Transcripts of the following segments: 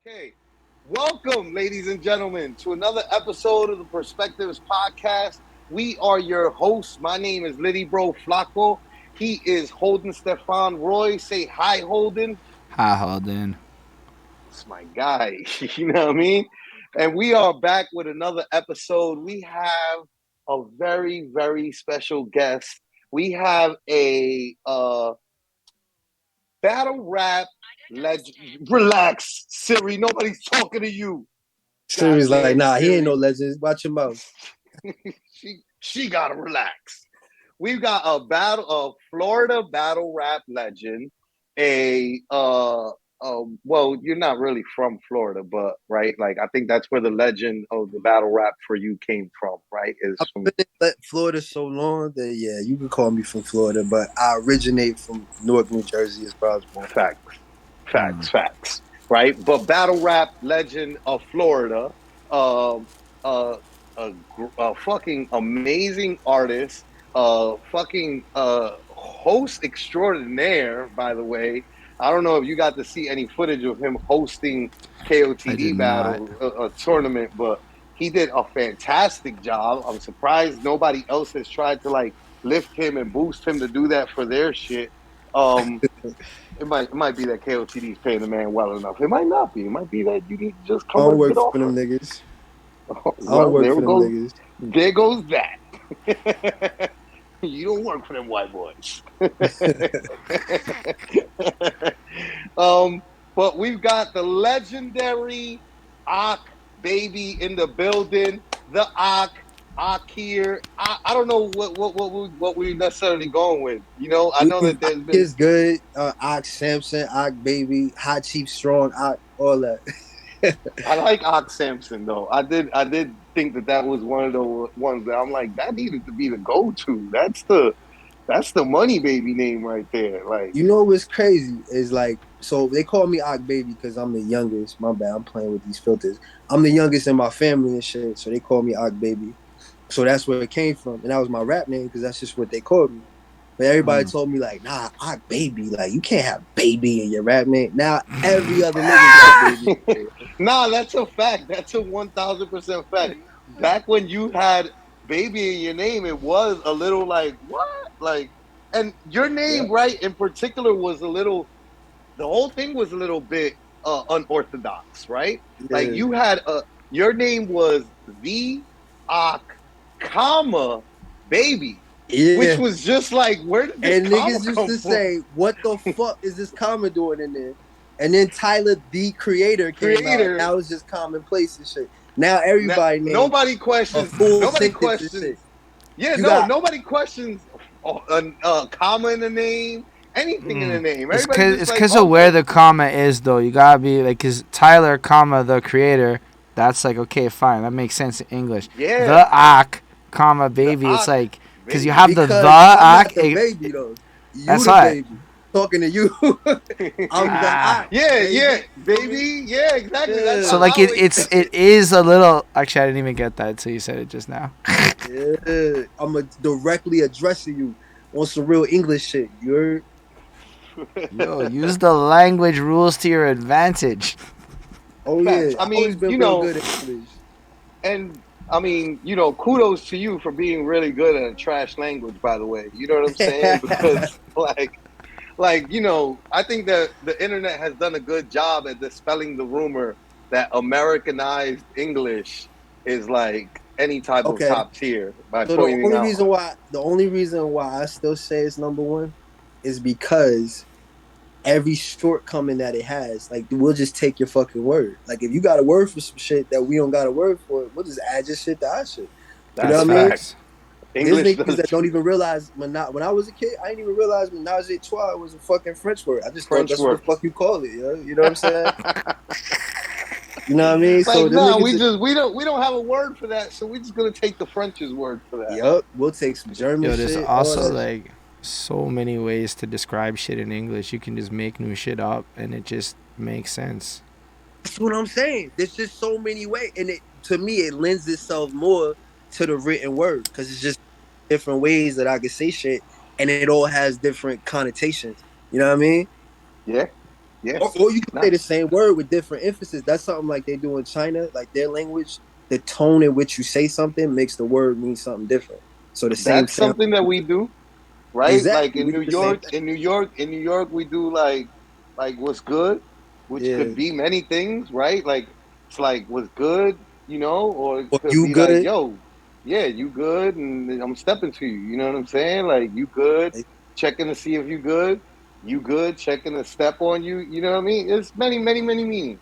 Okay, welcome, ladies and gentlemen, to another episode of the Perspectives Podcast. We are your hosts. My name is Littyyy Bro Flacko. He is Holden Stephan Roy. Say hi, Holden. Hi, Holden. It's my guy. You know what I mean? And we are back with another episode. We have a very, very special guest. We have a battle rap legend. Relax, Siri. Nobody's talking to you. Siri's like, Goddamn, nah, he ain't no Siri. legend. Watch your mouth. she gotta relax. We've got a Florida battle rap legend, well, you're not really from Florida, but right, like I think that's where the legend of the battle rap for you came from, right? Is I've from been in Florida so long that yeah, you can call me from Florida, but I originate from Newark, New Jersey, is where I was born. facts, facts, right? But battle rap legend of Florida, um, uh, a fucking amazing artist, fucking host extraordinaire. By the way, I don't know if you got to see any footage of him hosting I KOTD did not. battle a tournament, but he did a fantastic job. I'm surprised nobody else has tried to like lift him and boost him to do that for their shit. Um, it might be that KOTD is paying the man well enough. It might not be. It might be that you need to just I come with don't a work good for them offer. niggas. I don't Well, work for them niggas. there goes that. You don't work for them white boys. um, but we've got the legendary Aak baby in the building. The Aak here. I don't know what we necessarily going with. You know, I know that Aak there's been. is good. Aak Samson, Aak Baby, Hot Chief Strong, Aak, all that. I like Ox Sampson though. I did think that that was one of the ones that I'm like that needed to be the go to. That's the money baby name right there. Like You know what's crazy is like, so they call me Aak Baby because I'm the youngest. My bad, I'm playing with these filters. I'm the youngest in my family and shit, so they call me Aak Baby. So that's where it came from, and that was my rap name because that's just what they called me. But everybody Mm. told me like, nah, Aak Baby, like you can't have Baby in your rap name. Now every other nigga got Baby. nah, that's a fact. That's a 1,000% fact. Back when you had baby in your name, it was a little like what? Like, and your Yeah, name, right, in particular, was a little. The whole thing was a little bit unorthodox, right? Like yeah, you had your name was the Ak, comma baby, which yeah. was just like, where did this And comma niggas used come to from? say, "What the fuck is this Common doing in there?" And then Tyler, the Creator, came out, and Creator. now it's just commonplace and shit. Now everybody named Nobody a questions. full Nobody sentence and questions. shit. Yeah, You no, got nobody questions a comma in the name, anything in the Mm. name. It's Everybody's cause just it's like, cause of where okay, the comma is though. You gotta be like, cause Tyler, comma the creator. That's like okay, fine. That makes sense in English. yeah, The Ack, comma the baby. It's Ak like cause you baby. have the because I'm not Ack. the baby though. You That's the why. baby. Talking to you. I'm the Ah. Yeah, baby. You feel me? baby. Yeah, exactly. That's So Yeah. like I always it is a little. Actually, I didn't even get that until you said it just now. Yeah. I'm directly addressing you on some real English shit. You heard? Yo, use the language rules to your advantage. Oh facts. yeah. I I've always mean, been real good at English. and I mean, kudos to you for being really good at a trash language. By the way, you know what I'm saying? Because I think that the internet has done a good job at dispelling the rumor that Americanized English is like any type of Okay. top tier by So the pointing only out. reason why I still say it's number one is because every shortcoming that it has, like we'll just take your fucking word. Like if you got a word for some shit that we don't got a word for, we'll just add your shit to our shit. You know That's That's what I mean? facts. facts. There's English niggas does that don't even realize when I was a kid, I didn't even realize menage a trois was a fucking French word. I just thought French that's what word. the fuck you call it, yo. You know what I'm saying? You know what I mean? Like, So them nah, niggas, we don't have a word for that, so we're just gonna take the French's word for that. yup, we'll take some German Yo, there's shit, all also that shit. like so many ways to describe shit in English. You can just make new shit up and it just makes sense. That's what I'm saying. There's just so many ways, and it to me it lends itself more to the written word because it's just different ways that I can say shit, and it all has different connotations. You know what I mean? Yeah, Yeah. Or you can say Nah. the same word with different emphasis. That's something like they do in China, like their language. The tone in which you say something makes the word mean something different. So the same That's sound. something that we do, right? Like Exactly. in We New do the same York, thing. in New York, we do like what's good, which Yeah. could be many things, right? Like it's like what's good, or it Or could you be like, good. yo, yeah, you good, and I'm stepping to you. You know what I'm saying? Like you good, checking to see if you good, checking to step on you. You know what I mean? It's many, many, many meanings.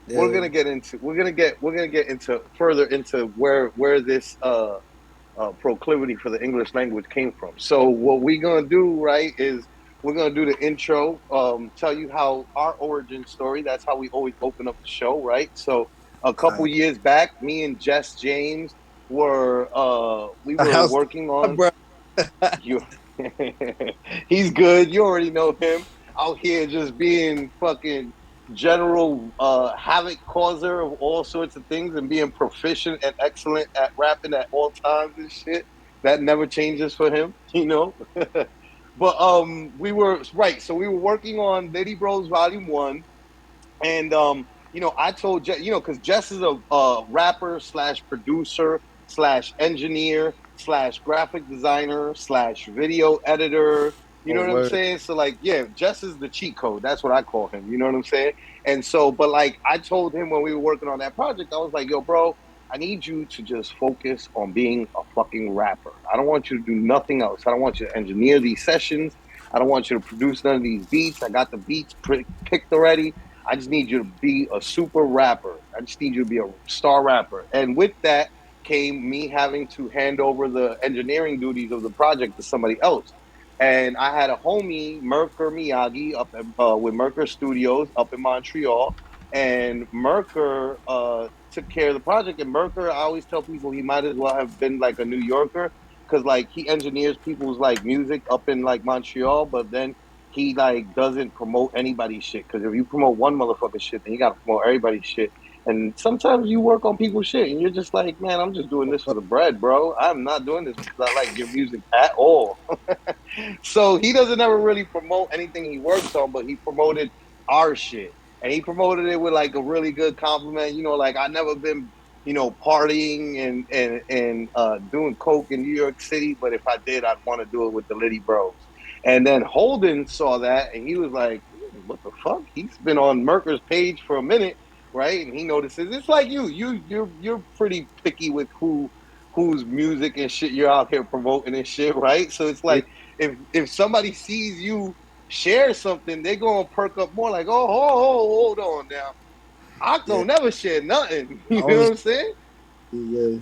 Yeah. We're gonna get into further into where this proclivity for the English language came from. So what we're gonna do, right, is we're gonna do the intro, tell you how our origin story. That's how we always open up the show, right? So a couple Alright. years back, me and Jess James we were How's working that, on bro? you. He's good. You already know him out here just being fucking general havoc causer of all sorts of things and being proficient and excellent at rapping at all times and shit. That never changes for him. But we were right. So we were working on Litty Bros Volume 1, and I told Jess, because Jess is a rapper slash producer slash engineer slash graphic designer slash video editor. You know Oh, what I'm word. saying? So like, yeah, Jess is the cheat code. That's what I call him. You know what I'm saying? And so, but like, I told him when we were working on that project, I was like, yo, bro, I need you to just focus on being a fucking rapper. I don't want you to do nothing else. I don't want you to engineer these sessions. I don't want you to produce none of these beats. I got the beats picked already. I just need you to be a super rapper. I just need you to be a star rapper. And with that came me having to hand over the engineering duties of the project to somebody else. And I had a homie, Merker Miyagi, up with Merker Studios up in Montreal. And Merker took care of the project. And Merker, I always tell people he might as well have been like a New Yorker because like he engineers people's like music up in like Montreal, but then he like doesn't promote anybody's shit. Because if you promote one motherfucking shit, then you gotta promote everybody's shit. And sometimes you work on people's shit, and you're just like, man, I'm just doing this for the bread, bro. I'm not doing this because I like your music at all. So he doesn't ever really promote anything he works on, but he promoted our shit. And he promoted it with like a really good compliment. Like I never been, partying and doing coke in New York City, but if I did, I'd want to do it with the Littyyy Bros. And then Holden saw that and he was like, what the fuck? He's been on Merker's page for a minute, right? And he notices it's like you're pretty picky with whose music and shit you're out here promoting and shit, right? So it's Yeah. like if somebody sees you share something, they're gonna perk up more like, hold on now. I Yeah. don't never share nothing. I You know what was I'm saying? yeah.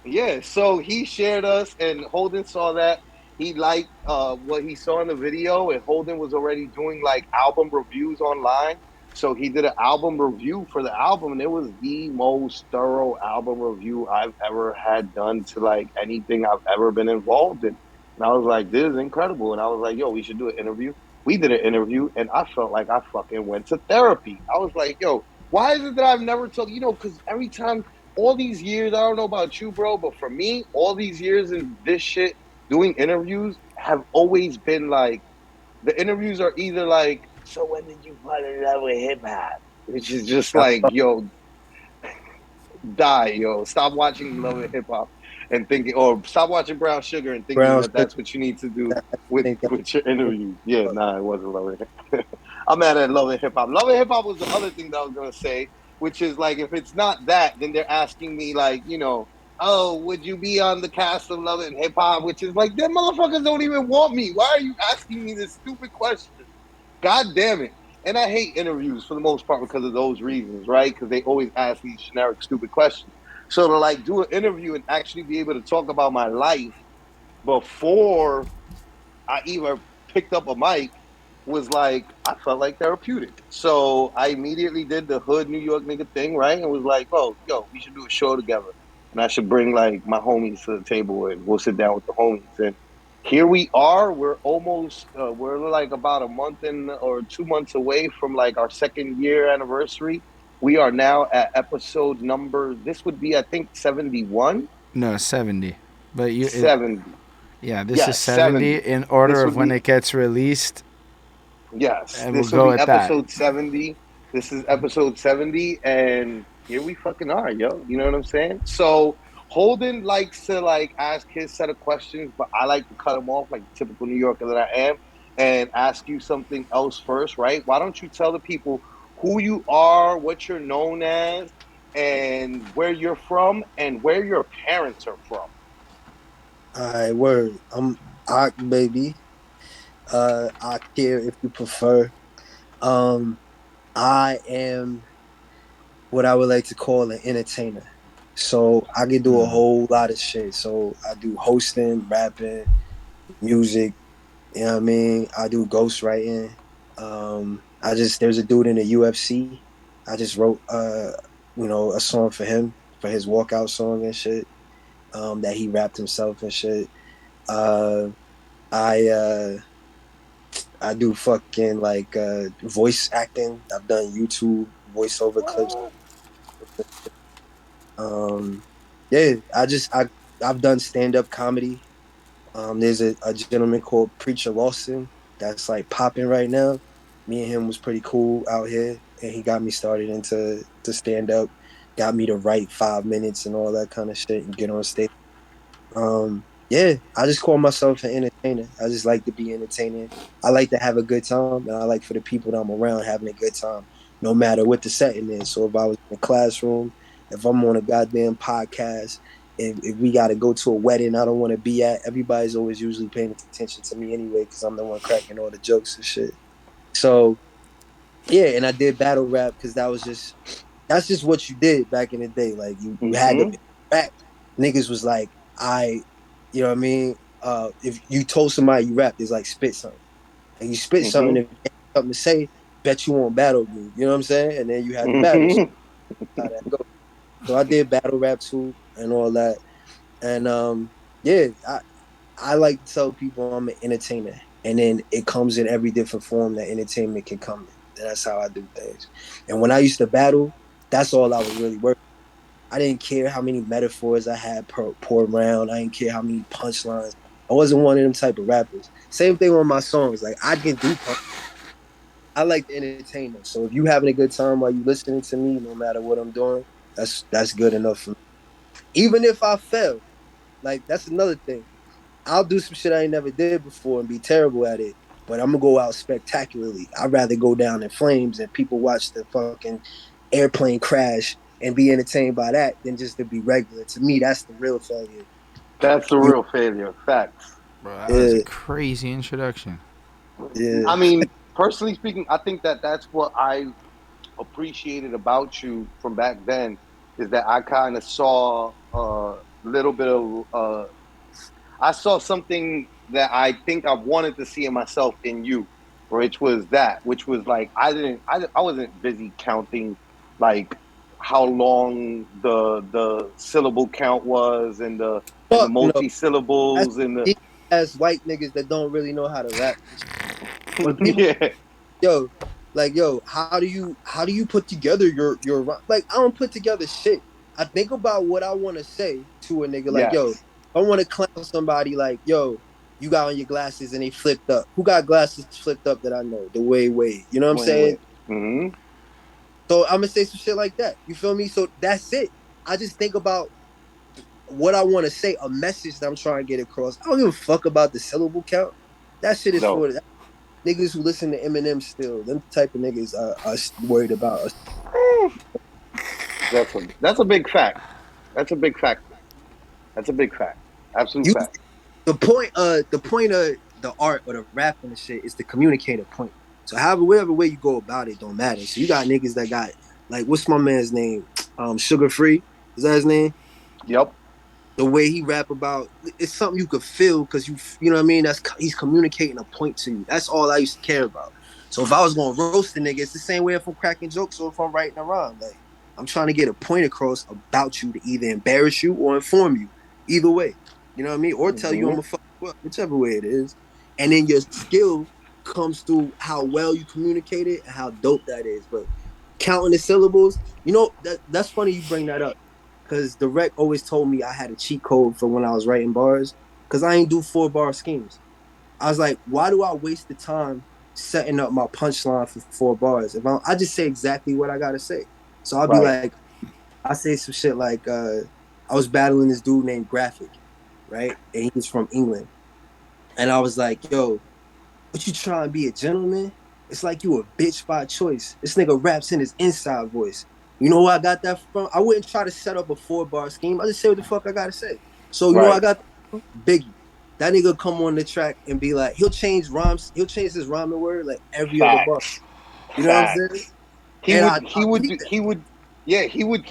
Yeah, so he shared us, and Holden saw that. He liked what he saw in the video, and Holden was already doing like album reviews online. So he did an album review for the album, and it was the most thorough album review I've ever had done to like anything I've ever been involved in. And I was like, this is incredible. And I was like, yo, we should do an interview. We did an interview, and I felt like I fucking went to therapy. I was like, yo, why is it that I've never told, because every time all these years, I don't know about you, bro, but for me, all these years in this shit, doing interviews have always been like the interviews are either like, so when did you fall in love with hip hop? Which is just like, yo, die, yo. Stop watching Love and Hip Hop and thinking, or stop watching Brown Sugar and thinking Brown that sugar. that's what you need to do I with think that with your interviews. Yeah, nah, it wasn't Love and Hip Hop. I'm mad at Love and Hip Hop. Love and Hip Hop was the other thing that I was gonna say, which is like if it's not that, then they're asking me like, oh, would you be on the cast of Love and Hip Hop? Which is like, them motherfuckers don't even want me. Why are you asking me this stupid question? God damn it. And I hate interviews for the most part because of those reasons, right? Because they always ask these generic, stupid questions. So to like do an interview and actually be able to talk about my life before I even picked up a mic was like I felt like therapeutic. So I immediately did the hood New York nigga thing, right? And was like, oh, yo, we should do a show together. And I should bring like my homies to the table and we'll sit down with the homies. And here we are. We're like about a month or 2 months away from like our second year anniversary. We are now at episode number, this would be, I think, 71, No, 70. But you, 70. yeah, this Yeah, is 70 70. in order This of would when be it gets released. Yes, And we'll this will go be with that. episode 70. This is episode 70, and here we fucking are, yo. You know what I'm saying? So Holden likes to like ask his set of questions, but I like to cut him off like the typical New Yorker that I am and ask you something else first, right? Why don't you tell the people who you are, what you're known as, and where you're from, and where your parents are from? All right, word. I'm Aak, baby. Aak here if you prefer. Um, I am what I would like to call an entertainer. So I can do a whole lot of shit. So I do hosting, rapping, music. You know what I mean? I do ghostwriting. I just there's a dude in the UFC. I just wrote a song for him for his walkout song and shit. That he rapped himself and shit. Uh, I I do fucking like voice acting. I've done YouTube voiceover clips. What? Um, yeah, I've done stand up comedy. There's a gentleman called Preacher Lawson that's like popping right now. Me and him was pretty cool out here, and he got me started into to stand up. Got me to write 5 minutes and all that kind of shit and get on stage. Yeah, I just call myself an entertainer. I just like to be entertaining. I like to have a good time, and I like for the people that I'm around having a good time, no matter what the setting is. So if I was in a classroom, if I'm on a goddamn podcast, if we got to go to a wedding I don't want to be at, everybody's always usually paying attention to me anyway because I'm the one cracking all the jokes and shit. So yeah, and I did battle rap because that's just what you did back in the day. Like you had to Mm-hmm. rap. Niggas was like, you know what I mean? If you told somebody you rap, it's like spit something. And you spit something, Mm-hmm. if you have something to say, bet you won't battle me. You know what I'm saying? And then you had to battle. So Mm-hmm. how that go. So I did battle rap too and all that. And yeah, I like to tell people I'm an entertainer. And then it comes in every different form that entertainment can come in. And that's how I do things. And when I used to battle, that's all I was really working. I didn't care how many metaphors I had per round. I didn't care how many punchlines. I wasn't one of them type of rappers. Same thing on my songs. Like I can do punch. I like to entertain them. So if you having a good time while you listening to me, no matter what I'm doing, that's good enough for me. Even if I fail, like that's another thing. I'll do some shit I ain't never did before and be terrible at it, but I'm gonna go out spectacularly. I'd rather go down in flames and people watch the fucking airplane crash and be entertained by that than just to be regular. To me, that's the real failure. That's the You, real failure. Facts. Bro, that was a yeah, crazy introduction. yeah. I mean, personally speaking, I think that that's what I appreciated about you from back then is that I kind of saw a little bit of I saw something that I think I wanted to see in myself in you, which was like I wasn't busy counting like how long the syllable count was and the Fuck no. multi That's syllables and the deep ass white niggas that don't really know how to rap. When people yeah. yo, like yo, how do you put together your like I don't put together shit. I think about what I want to say to a nigga like yo, Yes. I want to clown somebody like yo, you got on your glasses and they flipped up. Who got glasses flipped up that I know? The way. You know what I'm Wait, saying? wait. Mm-hmm. So I'm gonna say some shit like that. You feel me? So that's it. I just think about what I want to say, a message that I'm trying to get across. I don't give a fuck about the syllable count. That shit is No. for niggas who listen to Eminem still. Them type of niggas are worried about us. That's a big fact. That's a big fact. That's a big fact. Absolute You fact. the point of the art or the rap and the shit is to communicate a point. So however, whatever way you go about it, don't matter. So you got niggas that got like what's my man's name? Sugar Free. Is that his name? Yep. The way he rap about it's something you could feel because you know what I mean. That's he's communicating a point to you. That's all I used to care about. So if I was gonna roast a nigga, it's the same way if I'm cracking jokes or if I'm writing a rhyme. Like I'm trying to get a point across about you to either embarrass you or inform you. Either way, you know what I mean, or tell you I'm Mm-hmm. a fuck you up, whichever way it is. And then your skill comes through how well you communicate it and how dope that is. But counting the syllables, that's funny you bring that up because D-rect always told me I had a cheat code for when I was writing bars because I ain't do 4 bar schemes. I was like, why do I waste the time setting up my punchline for 4 bars. If I just say exactly what I gotta say. So I'll be Right. like, I say some shit like, I was battling this dude named Graphic, right? And he was from England. And I was like, yo, what you trying to be a gentleman? It's like you a bitch by choice. This nigga raps in his inside voice. You know where I got that from? I wouldn't try to set up a 4 bar scheme. I just say what the fuck I gotta say. So you know I Right. got that from? Biggie. That nigga come on the track and be like, he'll change rhymes, he'll change his rhyming word like every other bar. Facts. You know what I'm saying? Facts. He And would I he would peep do that. he would yeah, he would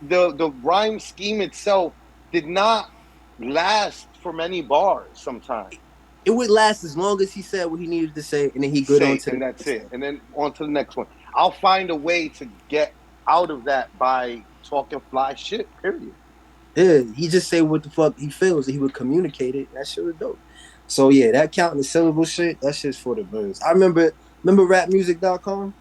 the rhyme scheme itself did not last for many bars sometimes. It would last as long as he said what he needed to say, and then he good on Say, to the and that's next it. thing. And then on to the next one. I'll find a way to get out of that by talking fly shit, period. Yeah, he just say what the fuck he feels, and he would communicate it. That shit was dope. So yeah, that counting the syllable shit, that shit's for the birds. I remember rapmusic.com.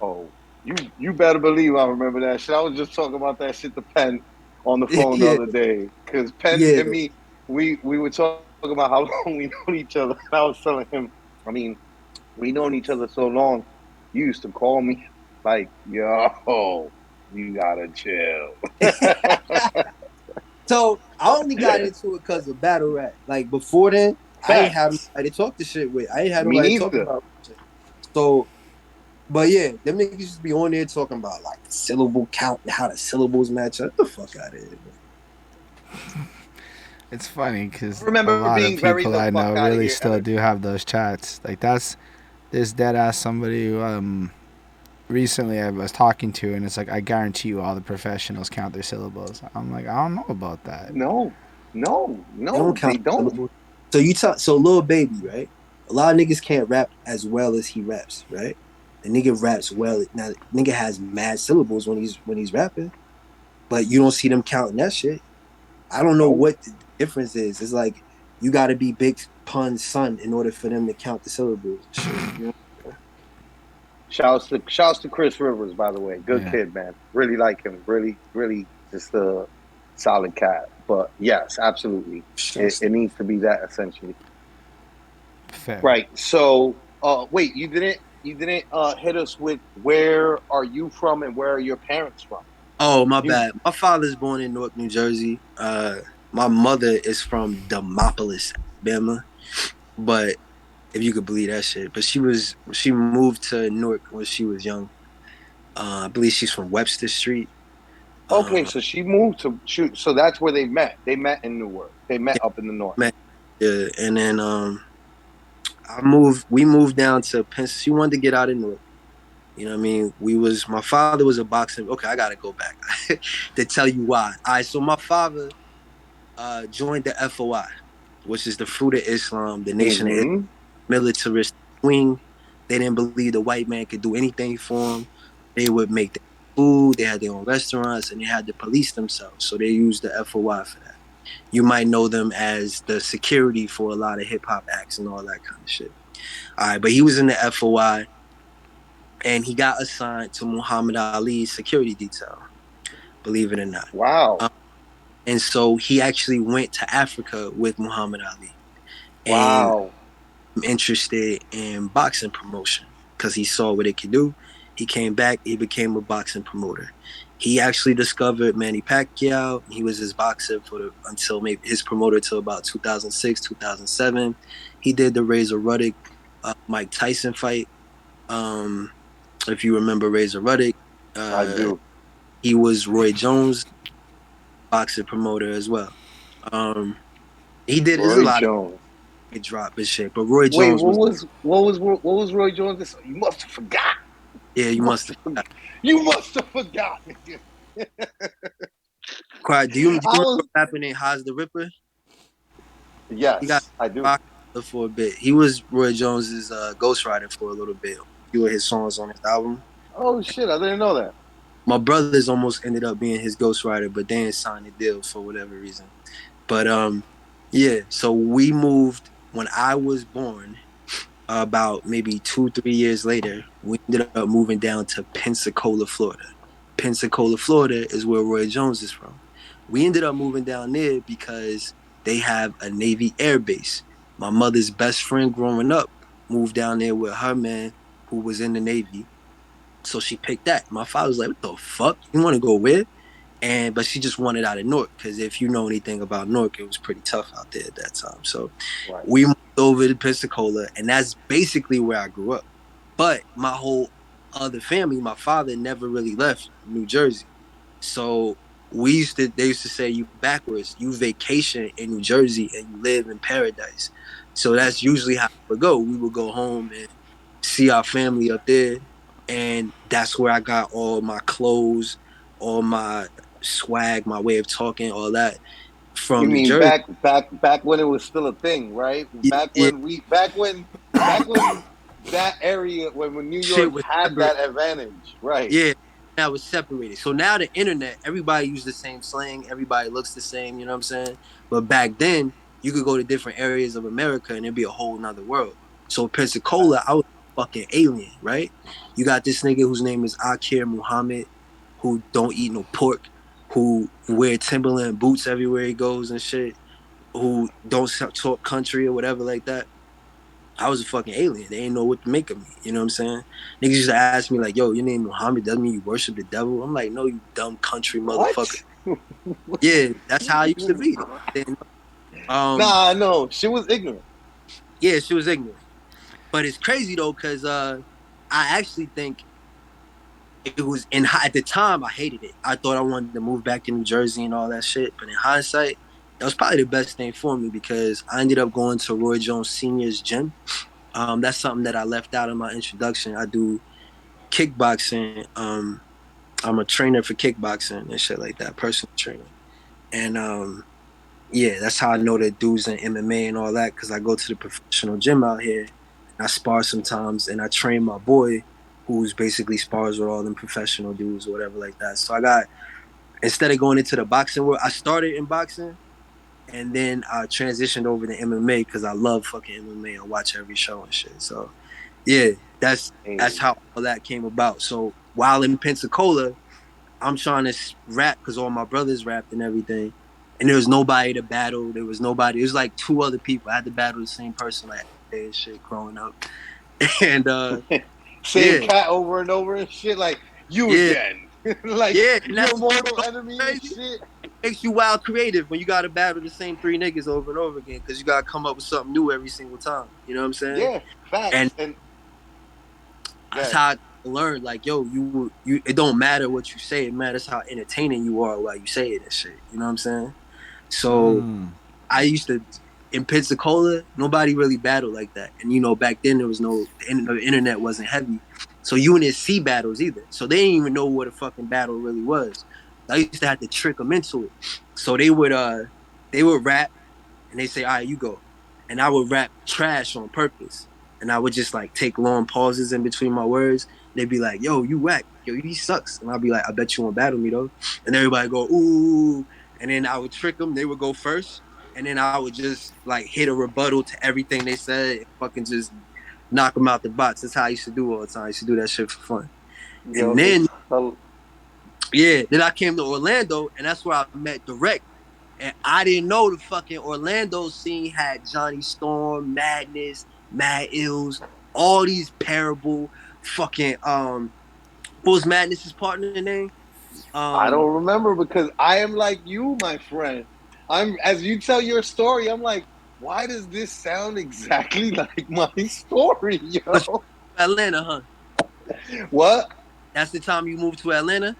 Oh, you better believe I remember that shit. I was just talking about that shit to Penn on the phone the Yeah, other day. Cause Penn yeah. and me, we were talking about how long we known each other. And I was telling him, I mean, we known each other so long. You used to call me like, yo, you gotta chill. So I only got into it because of battle rap. Like before then, I ain't have Facts. nobody to talk to shit with. I ain't had Me nobody to talk neither. about shit. So, but yeah, them niggas just be on there talking about like the syllable count and how the syllables match up. Get the fuck out of here, man. It's funny I because a remember lot of being very people the I fuck know out of really here still do energy. have those chats. Like that's this dead ass somebody who recently I was talking to, and it's like I guarantee you all the professionals count their syllables. I'm like, I don't know about that. No, no, They don't no, count they don't. syllables. So you talk so Lil Baby, right? A lot of niggas can't rap as well as he raps, right? The nigga raps well. Now nigga has mad syllables when he's rapping, but you don't see them counting that shit. I don't know No. what the difference is. It's like you got to be Big Pun's son in order for them to count the syllables and shit. You know? Shouts to Chris Rivers, by the way. Good Yeah, kid, man. Really like him. Really, really just a solid cat. But yes, absolutely. Shouts It to- needs to be that essentially. fair. Right. So wait, you didn't hit us with where are you from and where are your parents from? Oh, my You bad. My father's born in Newark, New Jersey. My mother is from Demopolis, Alabama. But if you could believe that shit. But she moved to Newark when she was young. I believe she's from Webster Street. okay, Uh, so she moved to shoot, so that's where they met. They met in Newark. They met up in the north. yeah, and then we moved down to Penn. She wanted to get out of Newark. You know what I mean? My father was a boxing. Okay, I gotta go back to tell you why. All right, so my father joined the FOI, which is the Fruit of Islam, the Nation of Islam, Mm-hmm. militarist wing. They didn't believe the white man could do anything for them. They would make their food, they had their own restaurants, and they had to police themselves. So they used the FOI for that. You might know them as the security for a lot of hip hop acts and all that kind of shit. All right, but he was in the FOI and he got assigned to Muhammad Ali's security detail, believe it or not. Wow. Um, and so he actually went to Africa with Muhammad Ali. And Wow. interested in boxing promotion because he saw what it could do. He came back, he became a boxing promoter. He actually discovered Manny Pacquiao. He was his boxer until maybe his promoter till about 2006, 2007. He did the Razor Ruddock Mike Tyson fight. Um, if you remember Razor Ruddock, I uh, do. he was Roy Jones' boxing promoter as well. Um, he did. There's a Roy lot of Jones. drop and shit, but Roy Wait, Jones what was was what was what was Roy Jones? You must have forgot. yeah. You You must must have. have. You must have forgot, nigga. Quiet. Do you I remember was. what happened in Haas the Ripper? He got Yes, I do. rocked for a bit. He was Roy Jones's ghostwriter for a little bit. A few of his songs on his album. Oh shit, I didn't know that. My brothers almost ended up being his ghostwriter, but they didn't sign the deal for whatever reason. But yeah. So we moved when I was born. About maybe 2, 3 years later, we ended up moving down to Pensacola, Florida. Pensacola, Florida is where Roy Jones is from. We ended up moving down there because they have a Navy air base. My mother's best friend growing up moved down there with her man who was in the Navy. So she picked that. My father was like, "What the fuck? You want to go where?" But she just wanted out of Newark because if you know anything about Newark, it was pretty tough out there at that time. So Right. we moved over to Pensacola, and that's basically where I grew up. But my whole other family, my father never really left New Jersey. So they used to say you backwards, you vacation in New Jersey and you live in paradise. So that's usually how it would go. We would go home and see our family up there. And that's where I got all my clothes, all my swag, my way of talking, all that You from New mean Jersey. back when it was still a thing, right? Yeah, yeah. Back when that area when New Shit York was had separate. that advantage, right? Yeah, now it's separated. So now the internet, everybody use the same slang, everybody looks the same, you know what I'm saying? But back then, you could go to different areas of America and it'd be a whole nother world. So Pensacola, I was a fucking alien, right? You got this nigga whose name is Akir Muhammad, who don't eat no pork, who wear Timberland boots everywhere he goes and shit, who don't talk country or whatever like that. I was a fucking alien. They didn't know what to make of me. You know what I'm saying? Niggas used to ask me like, "Yo, your name Muhammad doesn't mean you worship the devil." I'm like, "No, you dumb country motherfucker." What? Yeah, that's how I used to be. Nah, no, she was ignorant. Yeah, she was ignorant. But it's crazy though, cause I actually think it was at the time I hated it. I thought I wanted to move back to New Jersey and all that shit. But in hindsight, that was probably the best thing for me because I ended up going to Roy Jones Senior's gym. That's something that I left out in my introduction. I do kickboxing. I'm a trainer for kickboxing and shit like that, personal trainer. And yeah, that's how I know the dudes in MMA and all that because I go to the professional gym out here. And I spar sometimes, and I train my boy, who's basically spars with all them professional dudes or whatever like that. So I got instead of going into the boxing world, I started in boxing. And then I transitioned over to MMA because I love fucking MMA. I watch every show and shit. So yeah, that's Hey, how all that came about. So while in Pensacola, I'm trying to rap because all my brothers rapped and everything. And there was nobody to battle. There was nobody. It was like two other people. I had to battle the same person like and shit growing up. And same yeah, cat over and over and shit. Like you yeah, again, like yeah. And your that's mortal enemy and crazy. shit. It makes you wild creative when you got to battle the same three niggas over and over again because you got to come up with something new every single time. You know what I'm saying? Yeah, And facts. And that's good. how I learned. Like, yo, you. It don't matter what you say. It matters how entertaining you are while you say it and shit. You know what I'm saying? So I used to in Pensacola, nobody really battled like that. And back then there was the internet wasn't heavy. So you didn't see battles either. So they didn't even know what a fucking battle really was. I used to have to trick them into it. So they would rap and they say, all right, you go. And I would rap trash on purpose. And I would just like take long pauses in between my words. They'd be like, yo, you whack. Yo, he sucks. And I'd be like, I bet you won't battle me though. And everybody go, ooh. And then I would trick them. They would go first. And then I would just like hit a rebuttal to everything they said and fucking just knock them out the box. That's how I used to do all the time. I used to do that shit for fun. Yo, And then, it's yeah, then I came to Orlando and that's where I met D-rect. And I didn't know the fucking Orlando scene had Johnny Storm, Madness, Mad Ills, all these parable fucking what was Madness's partner name? I Um don't remember because I am like you, my friend. I'm as you tell your story, I'm like, why does this sound exactly like my story, but yo? Atlanta, huh? What? That's the time you moved to Atlanta?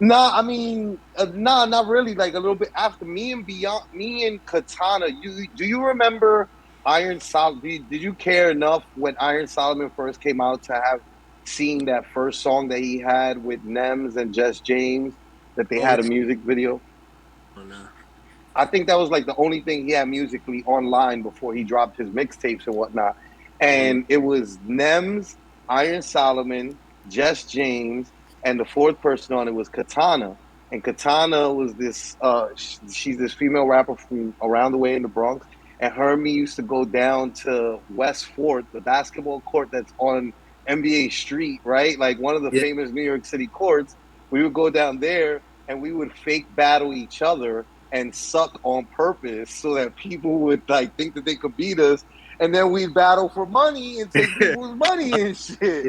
Nah, I mean, nah, not really. Like a little bit after me and Katana. You do you remember Iron Solomon? Did you care enough when Iron Solomon first came out to have seen that first song that he had with Nems and Just James that they Oh had a music video? no. I think that was like the only thing he had musically online before he dropped his mixtapes and whatnot. Mm-hmm. And it was Nems, Iron Solomon, Jess James, and the fourth person on it was Katana. And Katana was this, she's this female rapper from around the way in the Bronx. And her and me used to go down to West Fort, the basketball court that's on NBA Street, right? Like one of the Yeah. famous New York City courts. We would go down there and we would fake battle each other and suck on purpose so that people would like think that they could beat us. and then we battle for money and take people's money and shit.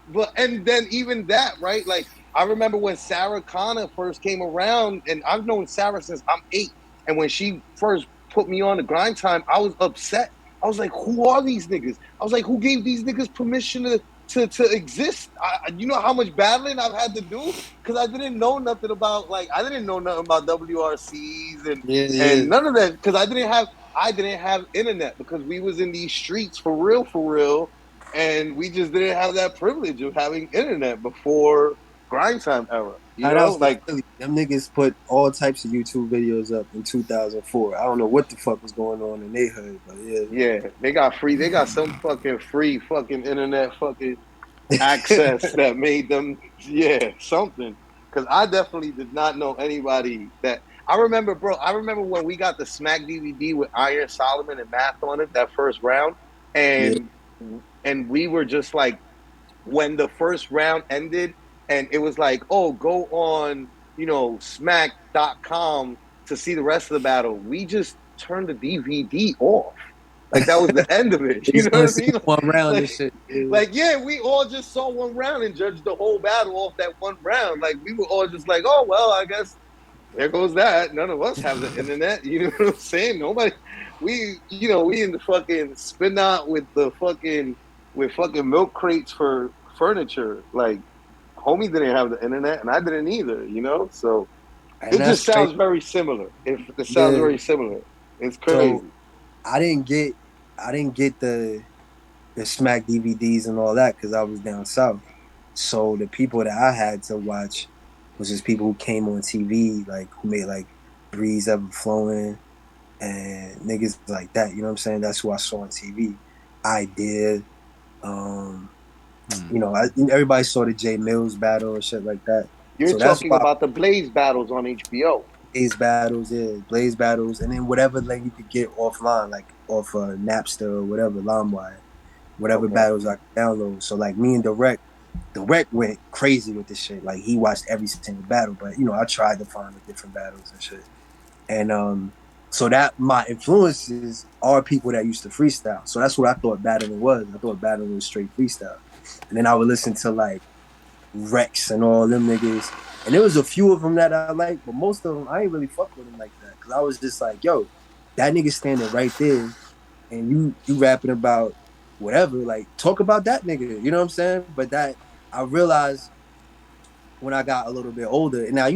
But and then even that, right? Like I remember when Sarah Connor first came around, and I've known Sarah since I'm 8. And when she first put me on the grind time, I was upset. I was like, "Who are these niggas?" I was like, "Who gave these niggas permission to exist?" You know how much battling I've had to do because I didn't know nothing about I didn't know nothing about WRCs and none of that because I didn't have internet because we was in these streets for real, and we just didn't have that privilege of having internet before grind time era. You Shout know, outs to like Philly. Them niggas put all types of YouTube videos up in 2004. I don't know what the fuck was going on in their hood, but yeah, they got some fucking free fucking internet fucking access that made them something. Because I definitely did not know anybody that I remember, bro. I remember when we got the Smack DVD with Iron Solomon and Math on it that first round, yeah. and we were just like when the first round ended and it was like, oh, go on, smack.com to see the rest of the battle. We just turned the DVD off. Like that was the end of it. They You just know want what to I see mean? one round and Like, shit. Yeah. like, yeah, we all just saw one round and judged the whole battle off that one round. Like we were all just like, oh well, I guess there goes that. None of us have the internet. You know what I'm saying? Nobody. We in the fucking spin out with fucking milk crates for furniture. Like, homie didn't have the internet, and I didn't either. So And it just that's crazy. sounds very similar. It sounds Yeah. very similar. It's So crazy. I didn't get the Smack DVDs and all that because I was down south. So the people that I had to watch was just people who came on TV, like who made like Breeze Ever Flowing and niggas like that. You know what I'm saying? That's who I saw on TV. I did. Um, everybody saw the Jay Mills battle and shit like that. You're So that's talking why about the Blaze battles on HBO. Blaze battles, and then whatever like you could get offline, like off Napster or whatever, LimeWire, whatever Okay. battles I could download. So like me and Direct went crazy with this shit. Like he watched every single battle, but I tried to find the different battles and shit. And so that my influences are people that used to freestyle. So that's what I thought battling was. I thought battling was straight freestyle. And then I would listen to like Rex and all them niggas. And there was a few of them that I liked, but most of them I ain't really fuck with them like that. Cause I was just like, yo, that nigga standing right there and you rapping about whatever, like talk about that nigga. You know what I'm saying? But that I realized when I got a little bit older, and now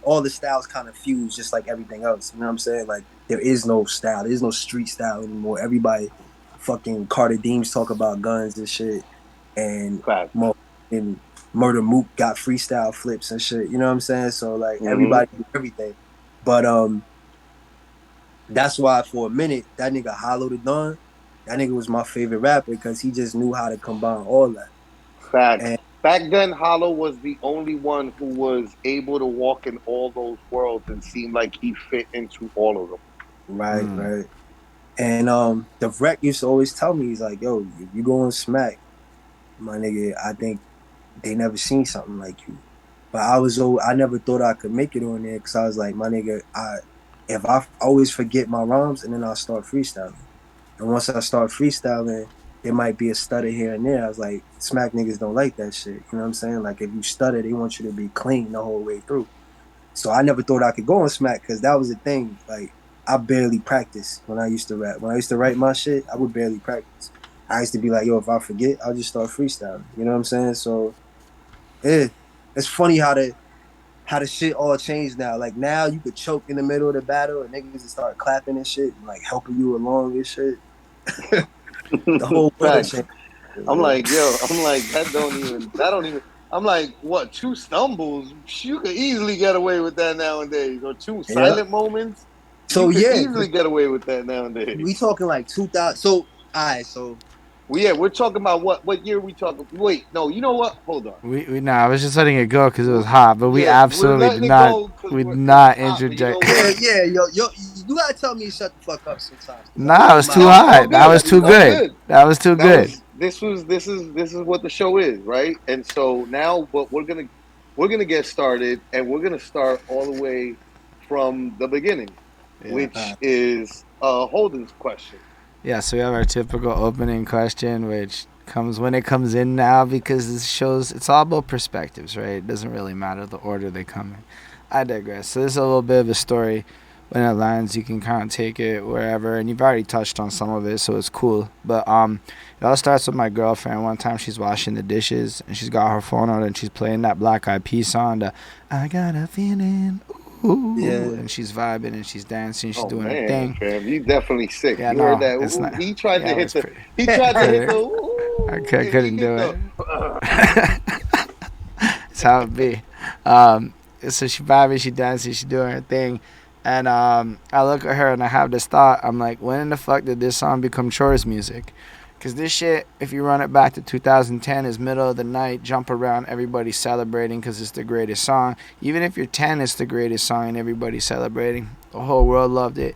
all the styles kind of fuse just like everything else. You know what I'm saying? Like there is no style, there's no street style anymore. Everybody fucking Carter Deems talk about guns and shit, and Facts. and Murder Mook got freestyle flips and shit. You know what I'm saying? So like Mm-hmm. everybody do everything, but that's why for a minute that nigga Hollow the Dawn, that nigga was my favorite rapper because he just knew how to combine all that. Facts. And Back then, Hollow was the only one who was able to walk in all those worlds and seem like he fit into all of them. right. And the wreck used to always tell me, he's like, yo, if you go on smack, my nigga, I think they never seen something like you. But I never thought I could make it on there because I was like, my nigga, if I always forget my rhymes and then I'll start freestyling. And once I start freestyling, there might be a stutter here and there. I was like, smack niggas don't like that shit. You know what I'm saying? Like if you stutter, they want you to be clean the whole way through. So I never thought I could go on smack because that was the thing. Like I barely practiced when I used to rap. When I used to write my shit, I would barely practice. I used to be like, yo, if I forget, I'll just start freestyling. You know what I'm saying? So yeah, it's funny how the shit all changed now. Like now you could choke in the middle of the battle and niggas just start clapping and shit and like helping you along and shit. The whole world Facts. changed. I'm Yeah. like, yo, I'm like, that don't even, I'm like, what, two stumbles? You could easily get away with that nowadays. Or two Yeah. silent moments? You So could yeah, easily get away with that nowadays. we talking like 2000. So all right, so Well, yeah, we're talking about what year we talking? Wait, no, you know what? Hold on. I was just letting it go because it was hot, but we Yeah, we're absolutely letting it go because we did it's not hot. But you know interject. what? yo, you gotta tell me to shut the fuck up sometimes because I Nah, it open was my too No, mouth it's all hot. That good. was every too All time. good. good. That was too That good. was this is what the show is, right? And so now, but we're gonna get started, and we're gonna start all the way from the beginning, Yeah. which is Holden's question. Yeah, so we have our typical opening question, which comes when it comes in now because this shows it's all about perspectives, right? It doesn't really matter the order they come in. I digress. So this is a little bit of a story. When it lands, you can kind of take it wherever, and you've already touched on some of it, so it's cool. But it all starts with my girlfriend. One time she's washing the dishes, and she's got her phone out, and she's playing that Black Eyed Peas song, the "I Got a Feeling." Ooh, Yeah. and she's vibing and she's dancing, she's Oh doing her man, thing. fam, you definitely sick. Yeah, You heard no, that? it's Ooh, not. he tried to Yeah, it hit was the. pretty. He tried to hit the. I Ooh, and he couldn't hit do it. the. It's how it be. So she vibing, she dancing, she doing her thing, and I look at her and I have this thought. I'm like, when in the fuck did this song become chores music? Cause this shit, if you run it back to 2010, is middle of the night, jump around, everybody's celebrating because it's the greatest song. Even if you're 10, it's the greatest song and everybody's celebrating. The whole world loved it.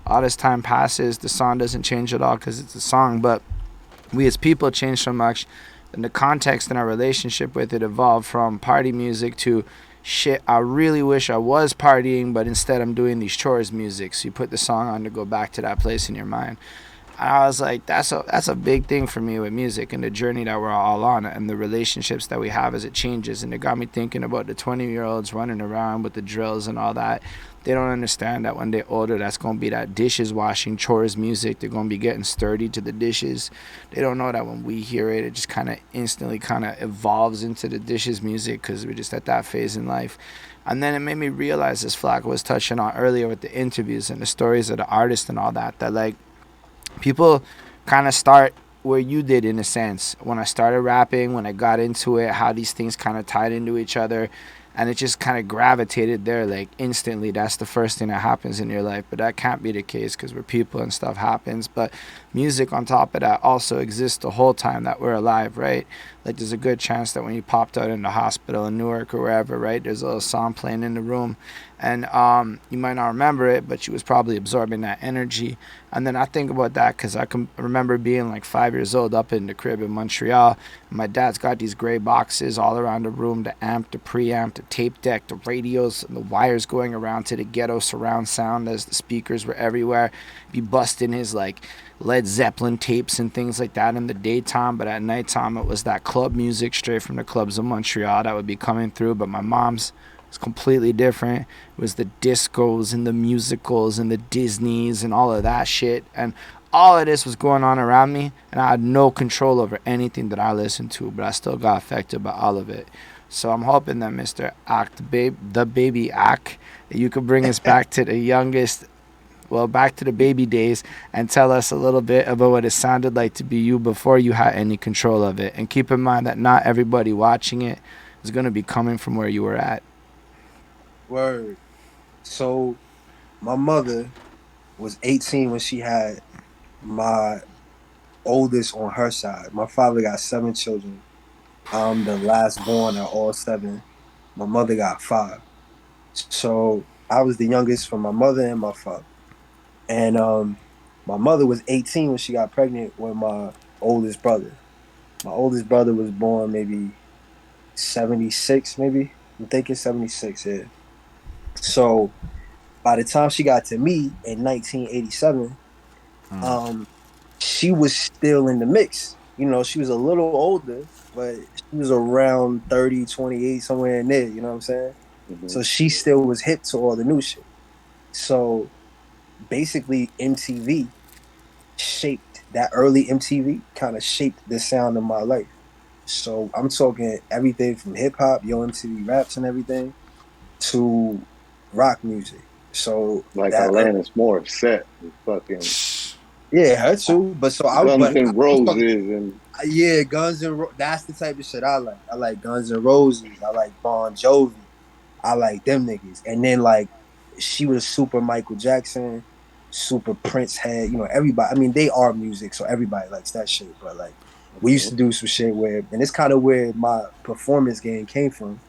All this time passes, the song doesn't change at all because it's a song, but we as people change so much, and the context in our relationship with it evolved from party music to shit. I really wish I was partying, but instead I'm doing these chores music. So you put the song on to go back to that place in your mind. And I was like, that's a big thing for me with music and the journey that we're all on and the relationships that we have as it changes. And it got me thinking about the 20-year-olds running around with the drills and all that. They don't understand that when they're older, that's going to be that dishes washing chores music. They're going to be getting sturdy to the dishes. They don't know that when we hear it, it just kind of instantly kind of evolves into the dishes music because we're just at that phase in life. And then it made me realize, as Flacko was touching on earlier with the interviews and the stories of the artists and all that, that like people kind of start where you did in a sense. When I started rapping, when I got into it, how these things kind of tied into each other, and it just kind of gravitated there like instantly. That's the first thing that happens in your life, but that can't be the case because we're people and stuff happens. But music on top of that also exists the whole time that we're alive, right? Like there's a good chance that when you popped out in the hospital in Newark or wherever, right, there's a little song playing in the room, and you might not remember it, but you was probably absorbing that energy. And then I think about that because I can remember being like 5 years old up in the crib in Montreal. And my dad's got these gray boxes all around the room, the amp, the preamp, the tape deck, the radios, and the wires going around to the ghetto surround sound as the speakers were everywhere. Be busting his like Led Zeppelin tapes and things like that in the daytime, but at nighttime it was that club music straight from the clubs of Montreal that would be coming through. But my mom's was completely different. It was the discos and the musicals and the Disneys and all of that shit. And all of this was going on around me, and I had no control over anything that I listened to, but I still got affected by all of it. So I'm hoping that Mr. Aak, the baby Aak, that you could bring us back to the youngest, well, back to the baby days and tell us a little bit about what it sounded like to be you before you had any control of it. And keep in mind that not everybody watching it is going to be coming from where you were at. Word. So my mother was 18 when she had my oldest on her side. My father got 7 children. I'm the last born of all 7. My mother got 5. So I was the youngest from my mother and my father. And my mother was 18 when she got pregnant with my oldest brother. My oldest brother was born maybe 76, maybe. I'm thinking 76, yeah. So by the time she got to me in 1987, um, she was still in the mix. You know, she was a little older, but she was around 30, 28, somewhere in there, you know what I'm saying? Mhm. So she still was hip to all the new shit. So basically, MTV shaped that early MTV kind of shaped the sound of my life. So I'm talking everything from hip hop, Yo MTV raps and everything, to rock music. So Like that Alanis Morissette and fucking yeah, her too. But so I Guns but N' I'm talking Roses and yeah, that's the type of shit I like. I like Guns N' Roses. I like Bon Jovi. I like them niggas. And then like she was super Michael Jackson, super Prince head. You know, everybody. I mean, they are music, so everybody likes that shit. But like we used Mhm. to do some shit where, and it's kind of where my performance game came from,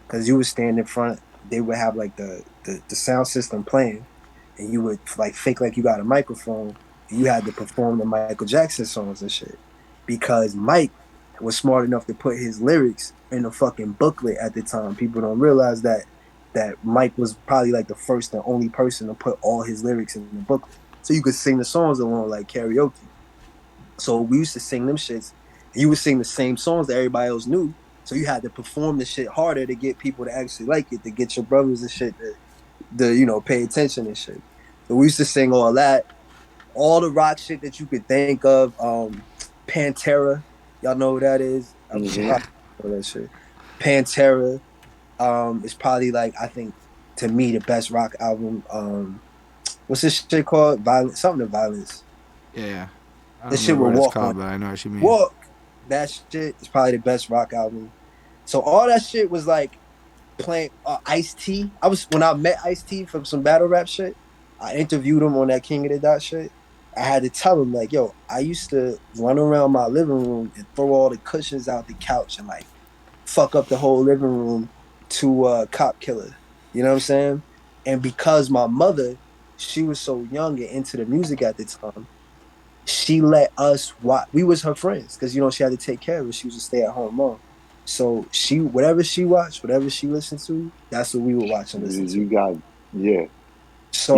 because you would stand in front. They would have like the sound system playing, and you would like fake like you got a microphone, and you had to perform the Michael Jackson songs and shit, because Mike was smart enough to put his lyrics in a fucking booklet at the time. People don't realize that Mike was probably like the first and only person to put all his lyrics in the booklet. so you could sing the songs along like karaoke. So we used to sing them shits. And you would sing the same songs that everybody else knew. So you had to perform the shit harder to get people to actually like it, to get your brothers and shit to pay attention and shit. So we used to sing all that, all the rock shit that you could think of. Pantera, y'all know who that is? I Mm-hmm. probably know that shit. Pantera, is probably like, I think, to me, the best rock album. What's this shit called? Violence, something to violence. Yeah. I don't This shit remember will what it's walk on. called, but I know what you mean. Walk. That shit is probably the best rock album. So all that shit was like playing Ice T. I was when I met Ice T from some battle rap shit. I interviewed him on that King of the Dot shit. I had to tell him like, yo, I used to run around my living room and throw all the cushions out the couch and like fuck up the whole living room to Cop Killer. You know what I'm saying? And because my mother, she was so young and into the music at the time, she let us watch. We was her friends because she had to take care of her. She was a stay at home mom. So she whatever she watched, whatever she listened to, that's what we would watch and listen to. You got yeah. So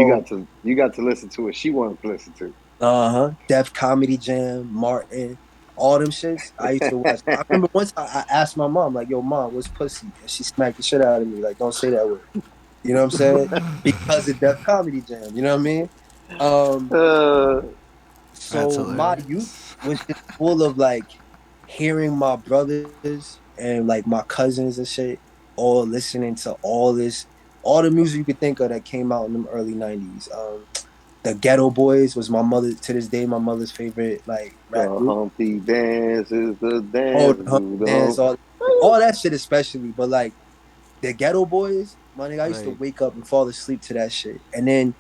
You got to listen to what she wanted to listen to. Def Comedy Jam, Martin, all them shits. I used to watch. I remember once I asked my mom, like, "Yo, mom, what's pussy?" And she smacked the shit out of me, like, "Don't say that word." You know what I'm saying? Because of Def Comedy Jam. You know what I mean? Um, uh, That's So my youth hilarious. was just full of like hearing my brothers and like my cousins and shit all listening to all the music you could think of that came out in the early 90s. The Ghetto Boys was my mother to this day, my mother's favorite like rap the group. Humpty dance is the Oh, dance, the Hunger do the Dance, hump. all that shit especially. But like the Ghetto Boys, my nigga, I used to Right. wake up and fall asleep to that shit. And then,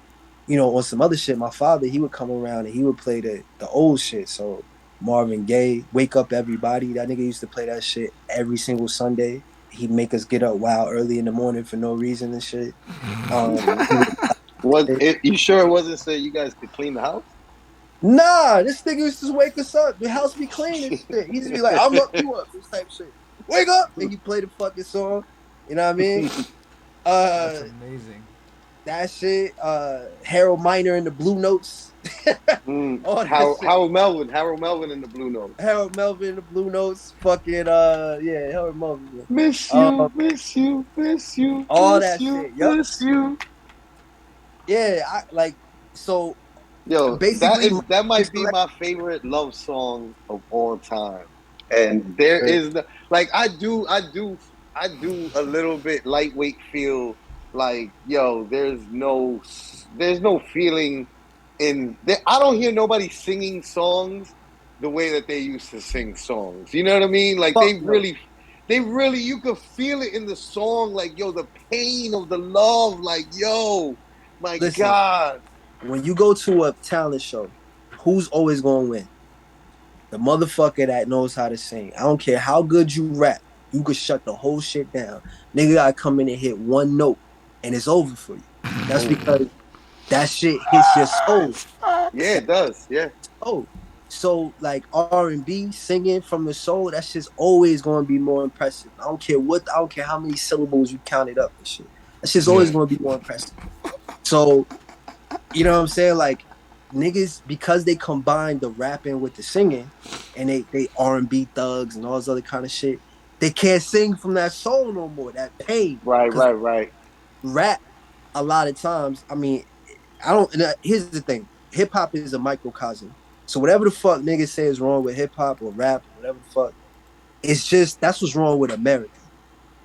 on some other shit, my father, he would come around and he would play the old shit. So Marvin Gaye, Wake Up Everybody. That nigga used to play that shit every single Sunday. He'd make us get up wild early in the morning for no reason and shit. Mm-hmm. He would Was it? You sure it wasn't so you guys could clean the house? Nah, this nigga used to wake us up. The house be clean and shit. He used to be like, I'm up, you up, this type of shit. Wake up! And he play the fucking song. You know what I mean? That's Uh amazing. That shit, Harold Miner and the Blue Notes, all that shit. Harold Melvin in the Blue Notes. Harold Melvin and the Blue Notes, fucking yeah, Harold Melvin. Miss Um, you, miss you, miss you, all miss that you, shit. Yep. miss you. Yeah, I like so Yo, basically my that might be select my favorite love song of all time. And there is the like I do a little bit lightweight feel like yo, there's no feeling in there. I don't hear nobody singing songs the way that they used to sing songs. You know what I mean? Like fuck no. they really you could feel it in the song like yo, the pain of the love like yo, my Listen, god. when you go to a talent show, who's always gonna win? The motherfucker that knows how to sing. I don't care how good you rap. You could shut the whole shit down. Nigga gotta come in and hit one note and it's over for you. That's Boom. because that shit hits your soul. Yeah, it does. Yeah. Oh, so like R&B singing from the soul, that's just always going to be more impressive. I don't care how many syllables you counted up and shit. That's just always Yeah. going to be more impressive. So you know what I'm saying? Like niggas, because they combine the rapping with the singing, and they R&B thugs and all this other kind of shit, they can't sing from that soul no more. That pain, Right, because right. rap a lot of times. I mean, I don't. Here's the thing: hip hop is a microcosm. So whatever the fuck niggas say is wrong with hip hop or rap or whatever the fuck, it's just that's what's wrong with America.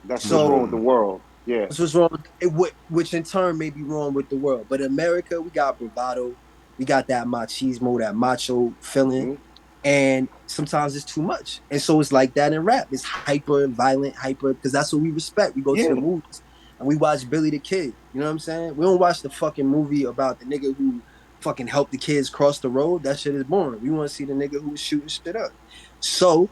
That's what's wrong So with the world. Yeah. that's what's wrong with which in turn may be wrong with the world. But in America, we got bravado, we got that machismo, that macho feeling, Hmm. and sometimes it's too much. And so it's like that in rap. It's hyper violent, hyper because that's what we respect. We go to the Yeah. movies and we watch Billy the Kid. You know what I'm saying? We don't watch the fucking movie about the nigga who fucking helped the kids cross the road. That shit is boring. We want to see the nigga who was shooting shit up. So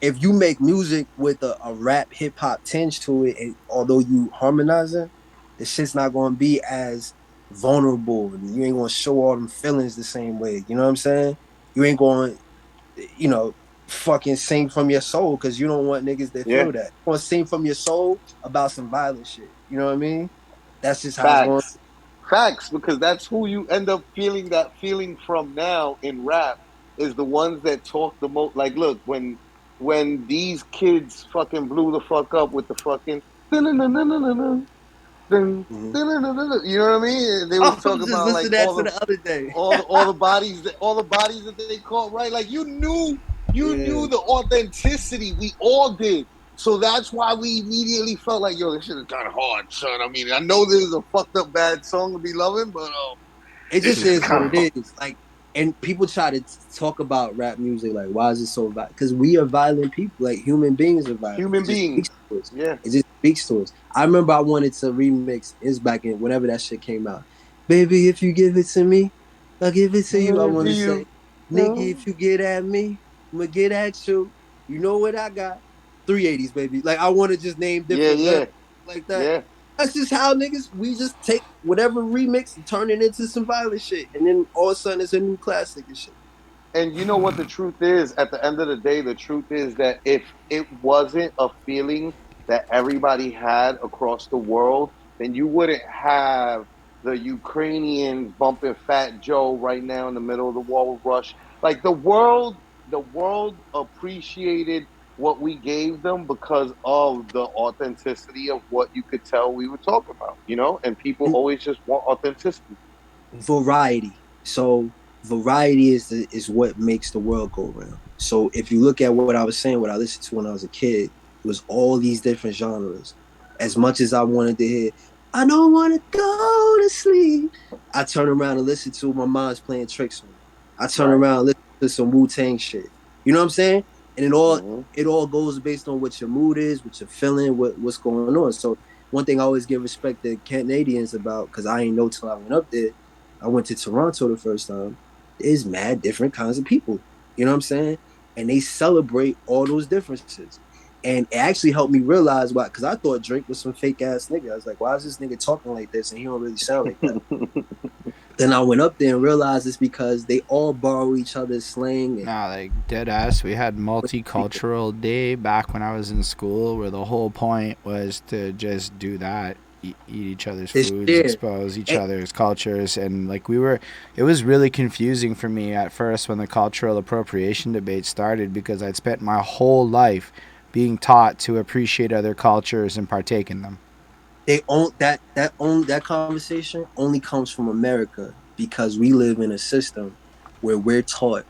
if you make music with a rap hip hop tinge to it, and although you harmonizing, the shit's not gonna be as vulnerable, and you ain't gonna show all them feelings the same way. You know what I'm saying? You ain't going, you know, fucking sing from your soul because you don't want niggas that Yeah. feel that. You want to sing from your soul about some violent shit. You know what I mean? That's just how it's going. Facts. Facts, because that's who you end up feeling that feeling from now in rap is the ones that talk the most. Like, look, when these kids fucking blew the fuck up with the fucking Mm-hmm. you know what I mean? They was I was talking just about like listening to that to the other day. all the bodies that they caught, right? Like you Yeah. knew the authenticity. We all did. So that's why we immediately felt like, yo, this shit is kind of hard, son. I mean, I know this is a fucked up bad song to be loving, but It this just shit is is what kind of it hard. is. Like, and people try to talk about rap music, like, why is it so violent? Because we are violent people. Like, human beings are violent. It Human just speaks beings. to us. Yeah. It just speaks to us. I remember I wanted to remix. It's back in whenever that shit came out. Baby, if you give it to me, I'll give it to you. I want Do to say, you? nigga, if you get at me, I'm gonna get at you. You know what I got? 380s, baby. Like, I want to just name Yeah, different letters yeah, like that. yeah. That's just how niggas, we just take whatever remix and turn it into some violent shit. And then all of a sudden it's a new classic and shit. And you know what the truth is? At the end of the day, the truth is that if it wasn't a feeling that everybody had across the world, then you wouldn't have the Ukrainians bumping Fat Joe right now in the middle of the war with Russia. Like the world appreciated what we gave them because of the authenticity of what you could tell we were talking about, you know? And people And always just want authenticity. variety. So variety is what makes the world go round. So if you look at what I was saying, what I listened to when I was a kid, it was all these different genres. As much as I wanted to hear, I don't want to go to sleep. I turn around and listen to my mom's playing tricks on me. I turn Right. around and listen to some Wu-Tang shit. You know what I'm saying? And Mm-hmm. it all goes based on what your mood is, what you're feeling, what's going on. So one thing I always give respect to Canadians about, because I ain't know till I went up there. I went to Toronto the first time. There's mad different kinds of people. You know what I'm saying? And they celebrate all those differences. And it actually helped me realize why, because I thought Drake was some fake ass nigga. I was like, why is this nigga talking like this? And he don't really sound like that. Then I went up there and realized it's because they all borrow each other's slang and Nah, like dead ass. We had multicultural day back when I was in school, where the whole point was to just do that, eat each other's this foods, shit. expose each And other's cultures, and like we were. It was really confusing for me at first when the cultural appropriation debate started because I'd spent my whole life being taught to appreciate other cultures and partake in them. they own that conversation only comes from America because we live in a system where we're taught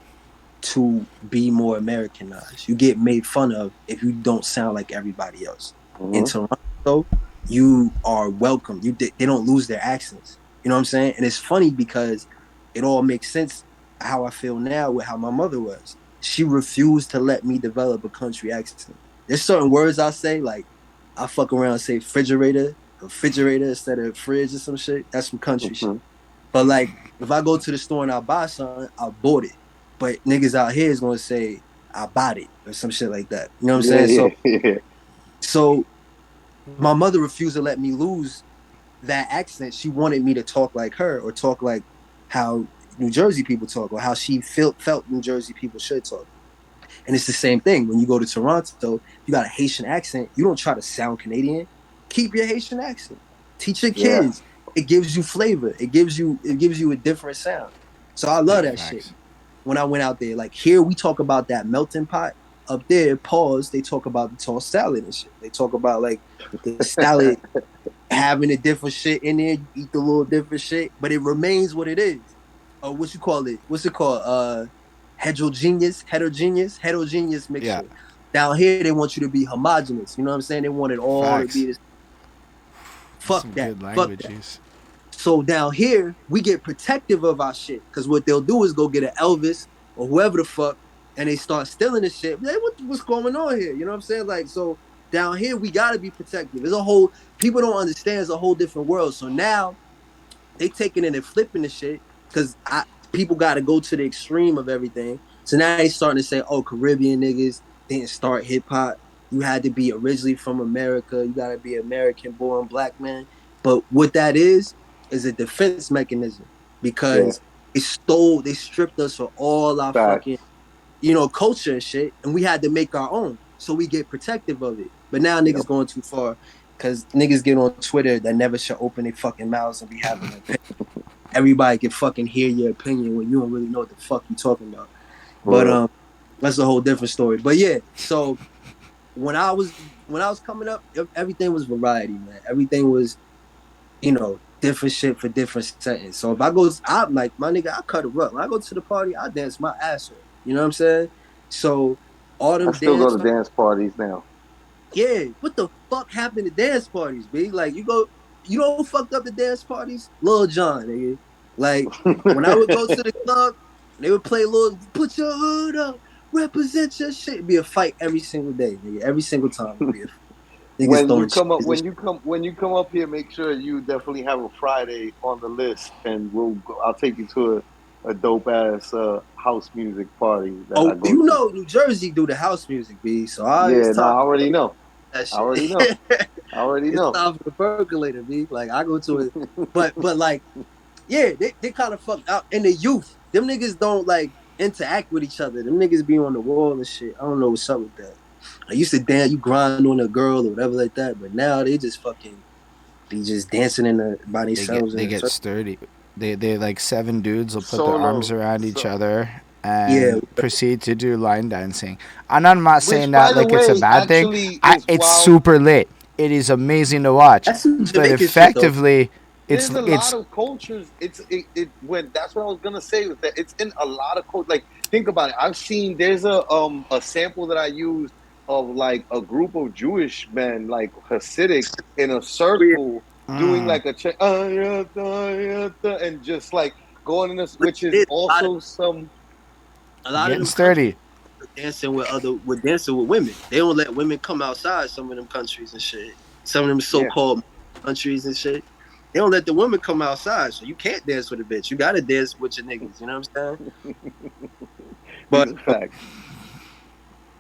to be more Americanized. You get made fun of if you don't sound like everybody else. In Mm-hmm. Toronto, you are welcome. They don't lose their accents. You know what I'm saying? And it's funny because it all makes sense how I feel now with how my mother was. She refused to let me develop a country accent. There's certain words I say, like I fuck around and say refrigerator instead of fridge or some shit. That's some country shit. Mm-hmm. But like if I go to the store and I buy something, I bought it. But niggas out here is gonna say I bought it or some shit like that. You know what I'm Yeah, saying? yeah, yeah. So my mother refused to let me lose that accent. She wanted me to talk like her or talk like how New Jersey people talk or how she felt New Jersey people should talk. And it's the same thing when you go to Toronto. You got a Haitian accent. You don't try to sound Canadian. Keep your Haitian accent. Teach your Yeah. kids. It gives you flavor. It gives you a different sound. So I love Yeah, that shit. facts. When I went out there, like here we talk about that melting pot. Up there, pause. They talk about the tossed salad and shit. They talk about like the salad having a different shit in there. You eat the little different shit, but it remains what it is. What you call it? What's it called? Heterogeneous Yeah, mixture. Down here, they want you to be homogenous. You know what I'm saying? They want it all to be facts. this. That's Fuck some that. good Fuck language that. use. So down here, we get protective of our shit because what they'll do is go get an Elvis or whoever the fuck, and they start stealing the shit. Like, what's going on here? You know what I'm saying? Like, so down here, we gotta be protective. It's a whole people don't understand. It's a whole different world. So now they taking it and flipping the shit because people got to go to the extreme of everything. So now they starting to say, oh, Caribbean niggas didn't start hip hop. You had to be originally from America. You got to be American born black man. But what that is a defense mechanism Yeah. because they stripped us of all our fucking, Facts. culture and shit, and we had to make our own. So we get protective of it. But now niggas Yep. going too far. Cause niggas get on Twitter that never should open their fucking mouths and be having an opinion. Everybody can fucking hear your opinion when you don't really know what the fuck you talking about. But For that's a whole different story. But yeah, so when I was coming up, everything was variety, man. Everything was, different shit for different settings. So if I go, I like my nigga, I cut it up. When I go to the party, I dance my ass off. You know what I'm saying? So all I them still go dance, to dance parties now. yeah. What the fuck happened to dance parties, B? Like you don't fucked up the dance parties, Lil Jon, nigga. Like when I would go to the club, they would play Lil, put your hood up, represent your shit. It'd be a fight every single day, nigga. Every single time would be a fight. Niggas When you throwing come up, shit. when you come up here, make sure you definitely have a Friday on the list, and I'll take you to a dope ass house music party that Oh, I go to. New Jersey do the house music, B. So it's Yeah, no, time I already know. for that I shit. already know. I already It's know. time for the percolator, B. Like I go to it, but like, yeah, they kind of fucked out. And the youth, them niggas don't like interact with each other. Them niggas be on the wall and shit. I don't know what's up with that. I used to dance, you grind on a girl or whatever like that, but now they just fucking be just dancing by themselves They in a get circle. sturdy. They like 7 dudes will put their arms Solo. around each So, other Yeah, and proceed to do line dancing. And I'm not saying which, that by the like it's a way, bad thing. actually is It's wild. super lit. It is amazing to watch. that's some But Jamaican shit though. effectively, There's a lot it's of cultures. It when that's what I was gonna say with that. It's in a lot of cultures. Like think about it. I've seen there's a sample that I used of like a group of Jewish men, like Hasidic, in a circle doing like a and just like going in this, which is A lot of also some a lot of getting them countries sturdy. dancing with women. They don't let women come outside some of them countries and shit. Some of them so yeah. called countries and shit. They don't let the women come outside, so you can't dance with a bitch. You gotta dance with your niggas. You know what I'm saying? These But are facts.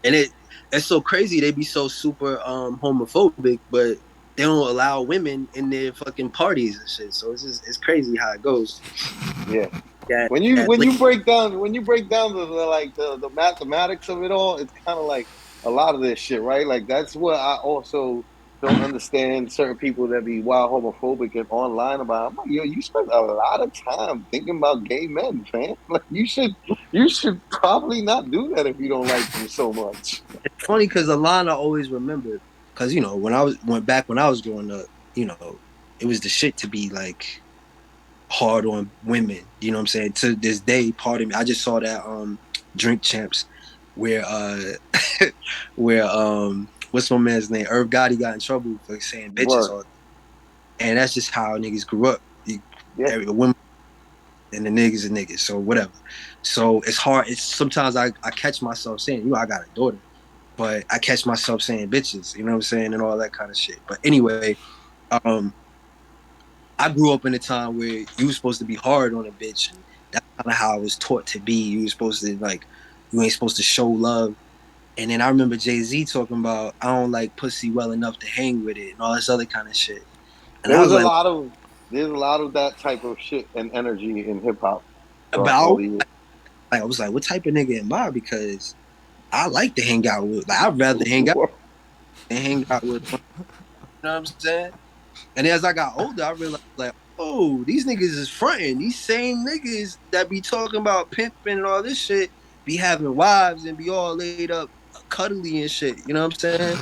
and it's so crazy. They be so super homophobic, but they don't allow women in their fucking parties and shit. So it's crazy how it goes. Yeah. Yeah, When you break down the mathematics of it all, it's kind of like a lot of this shit, right? Like that's what I also don't understand certain people that be wild homophobic and online about. I'm like, yo, you spend a lot of time thinking about gay men, fam. Like you should probably not do that if you don't like them so much. it's funny because Alana always remembered because when I was growing up, it was the shit to be like hard on women. You know what I'm saying? To this day, part of me, I just saw that Drink Champs where where what's my man's name? Irv Gotti got in trouble for saying bitches Word. all, and that's just how niggas grew up. Yeah. Every women and the niggas are niggas, so whatever. So it's hard. It's sometimes I catch myself saying, I got a daughter, but I catch myself saying bitches, you know what I'm saying, and all that kind of shit. But anyway, um, I grew up in a time where you were supposed to be hard on a bitch, and that's kind of how I was taught to be. You were supposed to like, you ain't supposed to show love. And then I remember Jay-Z talking about I don't like pussy well enough to hang with it and all this other kind of shit. And I There's was a like, lot of there's a lot of that type of shit and energy in hip hop throughout all about the years. I was like, what type of nigga am I? Because I like to hang out with, like, I'd rather hang out than hang out with. You know what I'm saying? And as I got older, I realized like, oh, these niggas is fronting. These same niggas that be talking about pimping and all this shit be having wives and be all laid up, cuddly and shit. You know what I'm saying?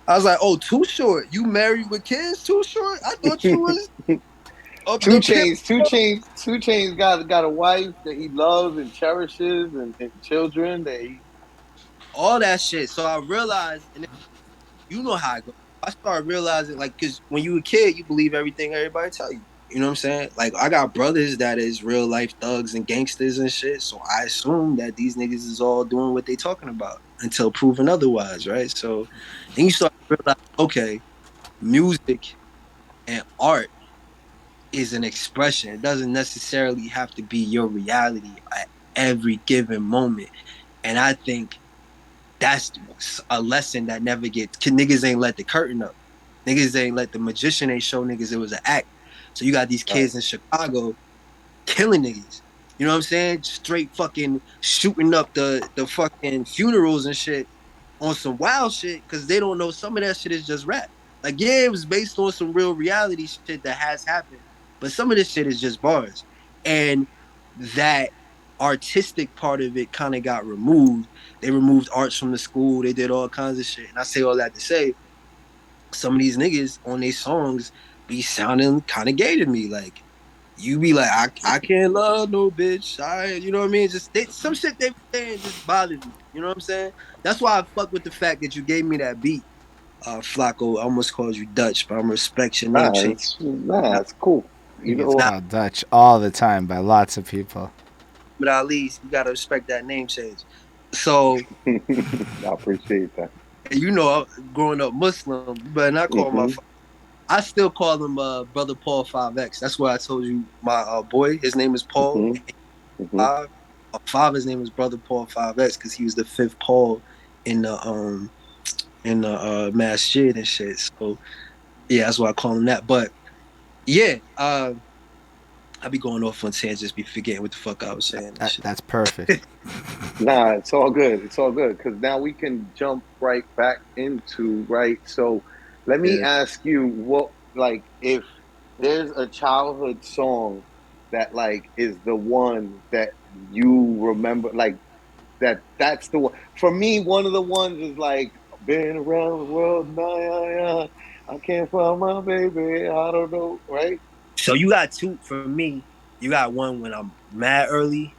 I was like, oh, Too Short, you married with kids? Too Short? I thought you was up Two the pimp. Chains, Two Chains got a wife that he loves and cherishes and children that he. All that shit. So I realized, and you know how I go. I started realizing, like, because when you a kid, you believe everything everybody tell you. You know what I'm saying? Like, I got brothers that is real life thugs and gangsters and shit. So I assume that these niggas is all doing what they talking about until proven otherwise, right? So then you start to realize, okay, music and art is an expression. It doesn't necessarily have to be your reality at every given moment. And I think that's a lesson that never gets. Niggas ain't let the curtain up. Niggas ain't let the magician ain't show niggas it was an act. So you got these Right. kids in Chicago killing niggas. You know what I'm saying? Straight fucking shooting up the fucking funerals and shit. on some wild shit because they don't know some of that shit is just rap. Like, yeah, it was based on some real reality shit that has happened, but some of this shit is just bars. And that artistic part of it kind of got removed. They removed arts from the school. They did all kinds of shit. And I say all that to say some of these niggas on their songs be sounding kind of gay to me. Like, you be like, I can't love no bitch. You know what I mean? Just some shit they be saying just bothers me. You know what I'm saying? That's why I fuck with the fact that you gave me that beat, Flacko. I almost called you Dutch, but I'm gonna respect your name change. It's cool. He You gets know, Now, called Dutch all the time by lots of people. but at least you gotta respect that name change. So, I appreciate that. you know, growing up Muslim, you better not call my. Hmm. I still call him brother Paul 5X. That's why I told you my boy. His name is Paul. Hmm. Hmm. Father's name is brother Paul 5X because he was the fifth Paul in the masjid and shit. So yeah, that's why I call him that. But yeah, I be going off on tangents, be forgetting what the fuck I was saying and shit. That's perfect. Nah, it's all good. It's all good because now we can jump right back into right. So let me Yeah. ask you what, like, if there's a childhood song that like is the one that you remember, like that's the one. For me, one of the ones is like been around the world, nah, yeah, yeah. I can't find my baby. I don't know, right? So you got two for me. You got one when I'm mad early,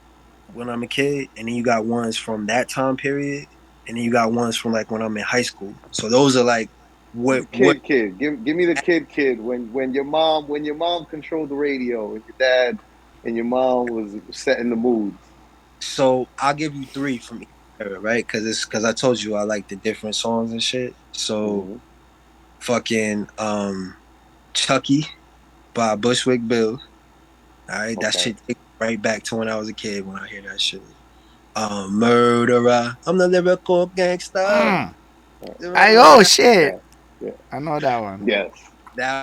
when I'm a kid, and then you got ones from that time period, and then you got ones from like when I'm in high school. So those are like The what kid. Give me the kid. When your mom controlled the radio and your dad and your mom was setting the moods. So I'll give you three from each era, right? Because I told you I like the different songs and shit. So Hmm. fucking Chucky by Bushwick Bill. All right, that Okay. shit takes me right back to when I was a kid when I hear that shit. Murderer, I'm the lyrical gangster. Mm. I oh That shit. Yeah. Yeah. I know that one. Yes.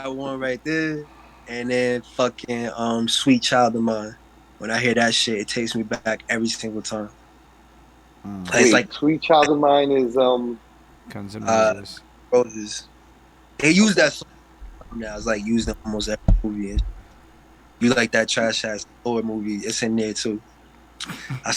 one right there, and then fucking Sweet Child of Mine. When I hear that shit, it takes me back every single time. It's like Wait, Sweet Child of Mine is Guns N' uh Roses. Roses. They use okay. that song now. It's like used in almost every movie. You like that trash ass Lord movie? It's in there too. I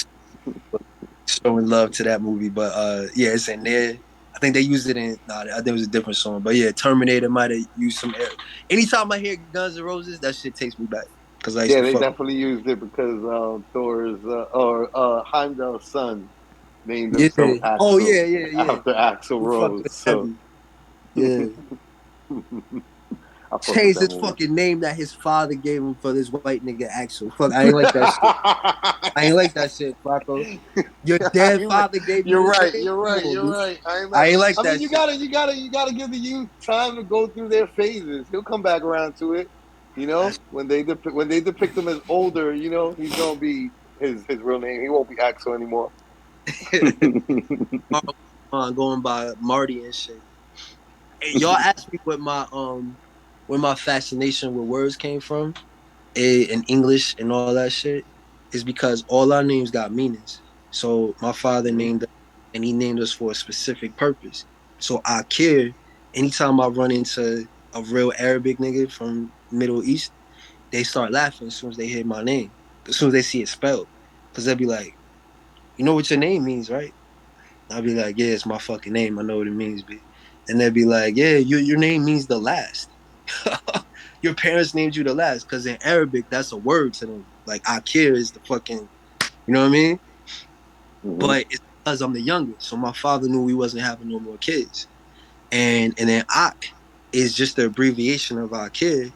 showing love to that movie, but yeah, it's in there. I think they used it in. Nah, I think it was a different song, but yeah, Terminator might have used some air. Anytime I hear Guns N' Roses, that shit takes me back because I used Yeah, to they fuck. definitely used it because Thor's or Heimdall's son named Yeah. himself Oh Axel yeah, yeah, yeah. after Axel We fucked Rose. with So heavy. I Yeah. fuck with Changed that his movie. fucking name that his father gave him for this white nigga Axel. Fuck, I ain't like that shit. I ain't like that shit, Flacco. Your dead father gave you You're this right. name? You're Come right. on, You're B. right. I ain't I mad. ain't like I mean, that shit. you gotta give the youth time to go through their phases. He'll come back around to it. You That's know, when they depict him as older, you know, he's gonna be his real name. He won't be Axel anymore. going by Marty and shit. Hey, y'all asked me where my fascination with words came from, in English and all that shit, is because all our names got meanings. So my father Hmm. named us, and he named us for a specific purpose. So I care. Anytime I run into a real Arabic nigga from Middle East, they start laughing as soon as they hear my name, as soon as they see it spelled, because they'll be like, "You know what your name means, right?" I'll be like, "Yeah, it's my fucking name. I know what it means, B." And they'll be like, "Yeah, your name means the last." Your parents named you the last because in Arabic that's a word to them. Like Akir is the fucking, you know what I mean? Hmm. But it's because I'm the youngest, so my father knew we wasn't having no more kids, and then Ak is just the abbreviation of Akir,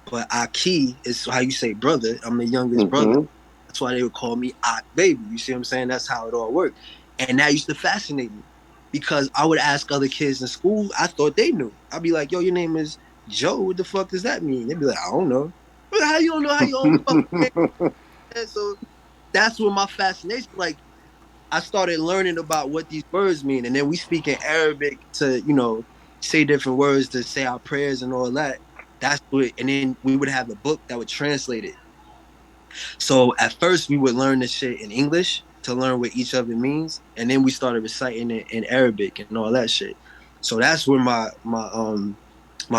but Aki is how you say brother. I'm the youngest brother. Hmm. That's why they would call me Ak baby. You see what I'm saying? That's how it all worked, and that used to fascinate me because I would ask other kids in school. I thought they knew. I'd be like, "Yo, your name is Joe. What the fuck does that mean?" They'd be like, "I don't know." But how you don't know how your own fucking name is? So that's where my fascination. Like I started learning about what these words mean, and then we speak in Arabic to say different words to say our prayers and all that. That's what, and then we would have a book that would translate it. So at first we would learn this shit in English to learn what each of it means, and then we started reciting it in Arabic and all that shit. So that's where my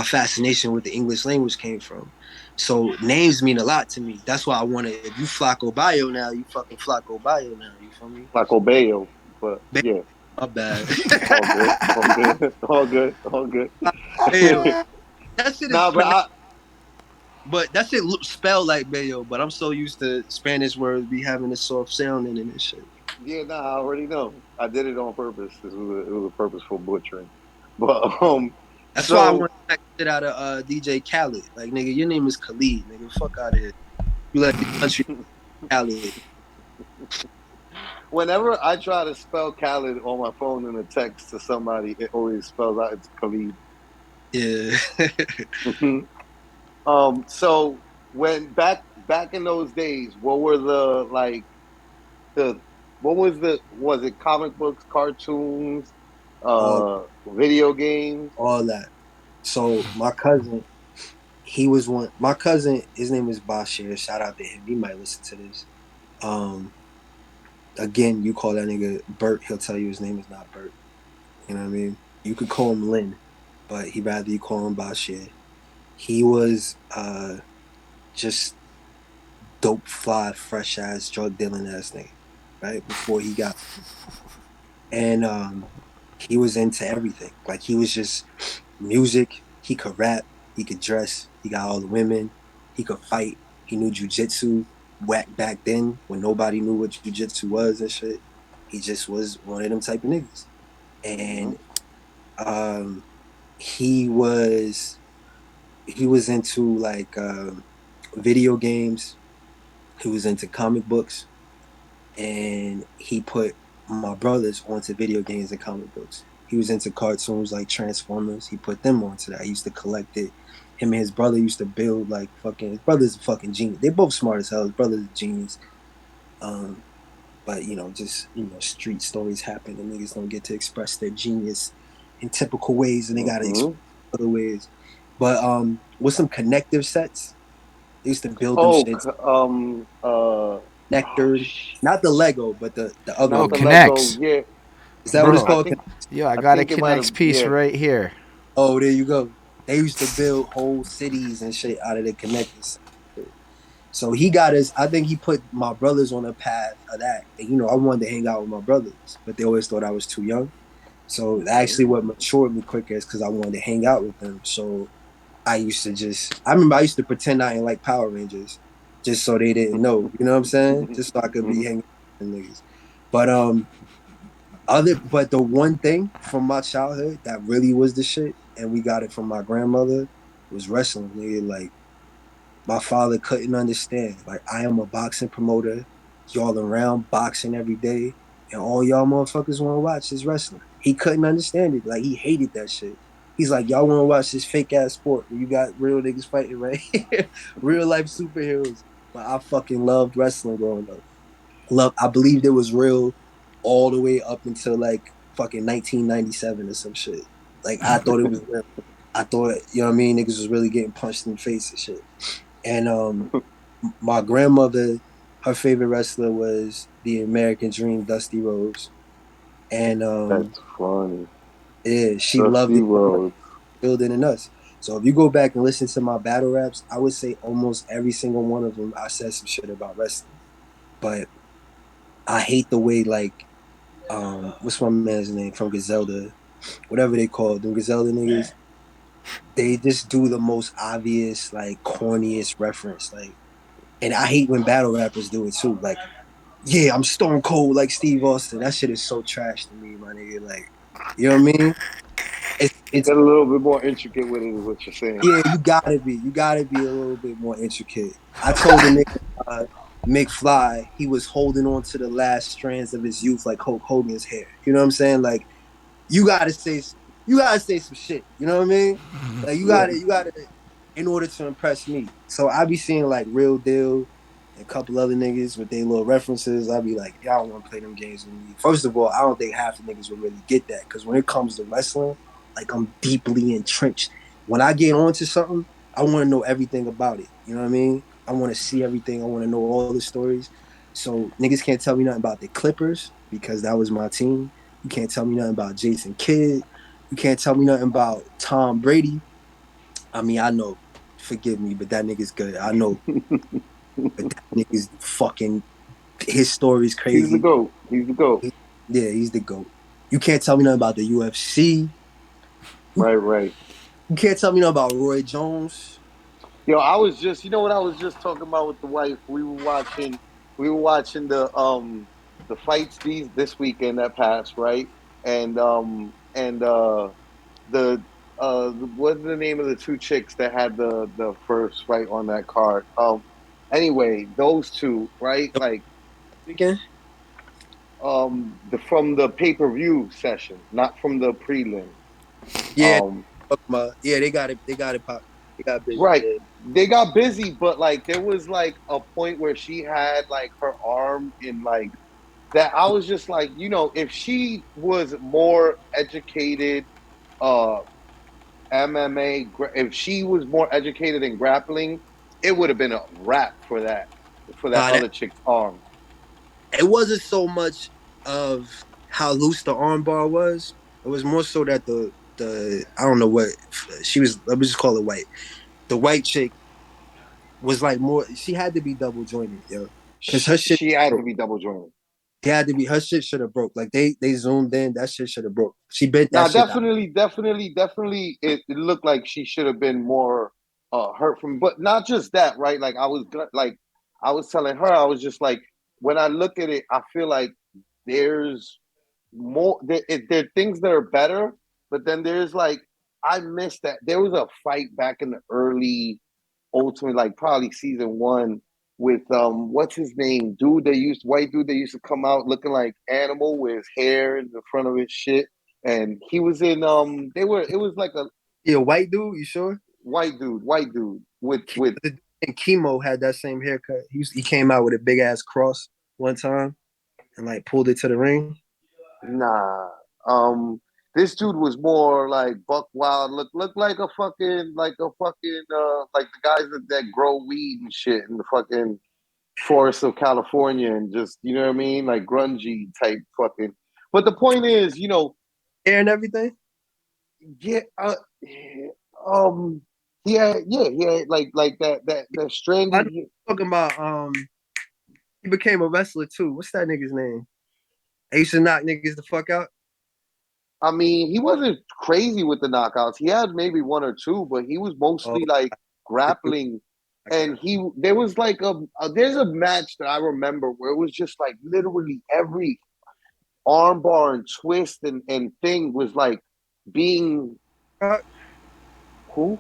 fascination with the English language came from. So names mean a lot to me. That's why I wanted. If you Flacko Bio now, you fucking Flacko Bio now. You feel me? Flacco Bayo, but yeah, My bad. all good, all good, all good, all good. Bayo. That shit is Nah, but pronounced, but that shit spelled like Bayo. But I'm so used to Spanish words be having a soft sound in it and shit. yeah, nah, I already know. I did it on purpose. It was a purposeful butchering. But That's why I want so to smack shit out of DJ Khaled. Like, nigga, your name is Khalid, nigga. Fuck out of here. You let the country Khaled. whenever I try to spell Khaled on my phone in a text to somebody, it always spells out it's Khalid. Yeah. So when back in those days, what were the like the what was it comic books, cartoons, all, video games? all that. So my cousin, he was one. My cousin, his name is Bashir. Shout out to him. He might listen to this. Um, Again, you call that nigga Bert, he'll tell you his name is not Bert. You know what I mean? You could call him Lynn, but he'd rather you call him Bashir. He was just dope, fly, fresh ass, drug dealing ass nigga, right? Before he got, and he was into everything. Like he was just music. He could rap. He could dress. He got all the women. He could fight. He knew jujitsu. Whack back then when nobody knew what jujitsu was and shit. He just was one of them type of niggas. Mm-hmm. And um, he was he was into like video games. He was into comic books, and he put my brothers onto video games and comic books. He was into cartoons like Transformers. He put them onto that. I used to collect it. Him and his brother used to build like fucking. His brother's a fucking genius. They both smart as hell. His brother's a genius. Um, but just street stories happen, and niggas don't get to express their genius in typical ways, and they gotta express Mm-hmm. other ways. But with some connective sets, they used to build them Oh, shits. oh, Connector, not the Lego, but the other Oh, not the one. Lego. connects. Yeah, Is that what it's I Bro, called? think yo, I I got a think it might connects have. piece Yeah. right here. Oh, there you go. They used to build whole cities and shit out of the connectors. So he got us. I think he put my brothers on a path of that. And, I wanted to hang out with my brothers, but they always thought I was too young. So Mm-hmm. actually, what matured me quicker is because I wanted to hang out with them. So I used to I remember I used to pretend I didn't like Power Rangers just so they didn't know. You know what I'm saying? Just so I could be hanging with niggas. But but the one thing from my childhood that really was the shit, and we got it from my grandmother, was wrestling. Nigga, like my father couldn't understand. Like I am a boxing promoter, y'all around boxing every day, and all y'all motherfuckers want to watch is wrestling. He couldn't understand it. Like he hated that shit. He's like, y'all want to watch this fake ass sport where you got real niggas fighting, right? Real life superheroes. But I fucking loved wrestling growing up. I believed it was real all the way up until like fucking 1997 or some shit. Like I thought it was real. I thought, you know what I mean, niggas was really getting punched in the face and shit. And my grandmother, her favorite wrestler was the American Dream, Dusty Rhodes. And That's funny. yeah, she loved Dusty it so much, Rhodes. building in us. So if you go back and listen to my battle raps, I would say almost every single one of them, I said some shit about wrestling. But I hate the way like what's my man's name from Gazelda, whatever they call them Gazelda niggas. They just do the most obvious, like corniest reference, like, and I hate when battle rappers do it too. Like, yeah, I'm stone cold like Steve Austin. That shit is so trash to me, my nigga. Like, you know what I mean? It's Get a little bit more intricate with it, is what you're saying. Yeah, you gotta be a little bit more intricate. I told the nigga McFly he was holding on to the last strands of his youth like Hulk Hogan's hair. You know what I'm saying? Like you gotta say you gotta say some shit. You know what I mean? Like Yeah. you gotta in order to impress me. So I be seeing like Real Deal and a couple other niggas with their little references. I be like, y'all don't want to play them games with me. First of all, I don't think half the niggas will really get that because when it comes to wrestling, like I'm deeply entrenched. When I get onto something, I want to know everything about it. You know what I mean? I want to see everything. I want to know all the stories. So niggas can't tell me nothing about the Clippers because that was my team. You can't tell me nothing about Jason Kidd. You can't tell me nothing about Tom Brady. I mean, I know, forgive me, but that nigga's good. I know, but that nigga's fucking, his story's He's the crazy. goat. He's the goat. Yeah, he's the GOAT. You can't tell me nothing about the UFC. Right, right. You can't tell me nothing about Roy Jones. Yo, I was just, you know what I was just talking about with the wife. We were watching the fights this weekend that passed, right? And the what's the name of the two chicks that had the first fight on that card? Anyway, those two, right? Like Weekend? the from the pay-per-view session, not from the prelim. Yeah, Um, yeah, they got it. They got it pop. They got busy. right. Yeah. They got busy, but like there was like a point where she had like her arm in like that. I was just like, if she was more educated, uh, MMA, if she was more educated in grappling, it would have been a wrap for that Nah, that other chick's arm. it wasn't so much of how loose the armbar was. It was more so that the I don't know what she was. Let me just call it white. The white chick was like more. She had to be double jointed, yo, because her shit She had to broke. be double jointed. It had to be her shit should have broke. Like they zoomed in. That shit should have broke. She bent that Now, shit out. definitely, it looked like she should have been more hurt from, but not just that, right? Like I was telling her, I was just like, when I look at it, I feel like there's more. There are things that are better, but then there's like I missed that. There was a fight back in the early Ultimate, like probably season one with what's his name, white dude that used to come out looking like animal with his hair in the front of his shit, and he was in it was like a Yeah, white dude. You sure? white dude with And Chemo had that same haircut. He came out with a big ass cross one time and like pulled it to the ring. nah this dude was more like buck wild, look like a fucking like the guys that grow weed and shit in the fucking forests of California and just, you know what I mean? Like grungy type fucking. But the point is, Hair and everything. yeah, um, yeah, like that I know strandy. you're talking about he became a wrestler too. What's that nigga's name? He used to knock niggas the fuck out. I mean, he wasn't crazy with the knockouts. He had maybe one or two, but he was Oh, mostly like grappling. I And got there was like there's a match that I remember where it was just like literally every armbar and twist and thing was like being Rock. who?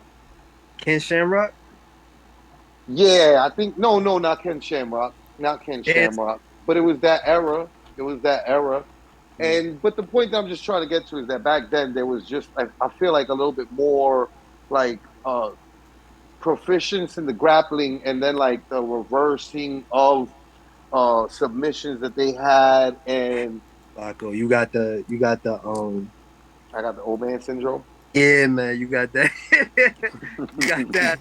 Ken Shamrock. Yeah, I think no, not Ken Shamrock, not Ken Dance. Shamrock, but it was that era. It was that era, and but the point that I'm just trying to get to is that back then there was just I feel like a little bit more like proficiency in the grappling, and then like the reversing of submissions that they had, and Flacko, you got the I got the old man syndrome. yeah man, you got that you got that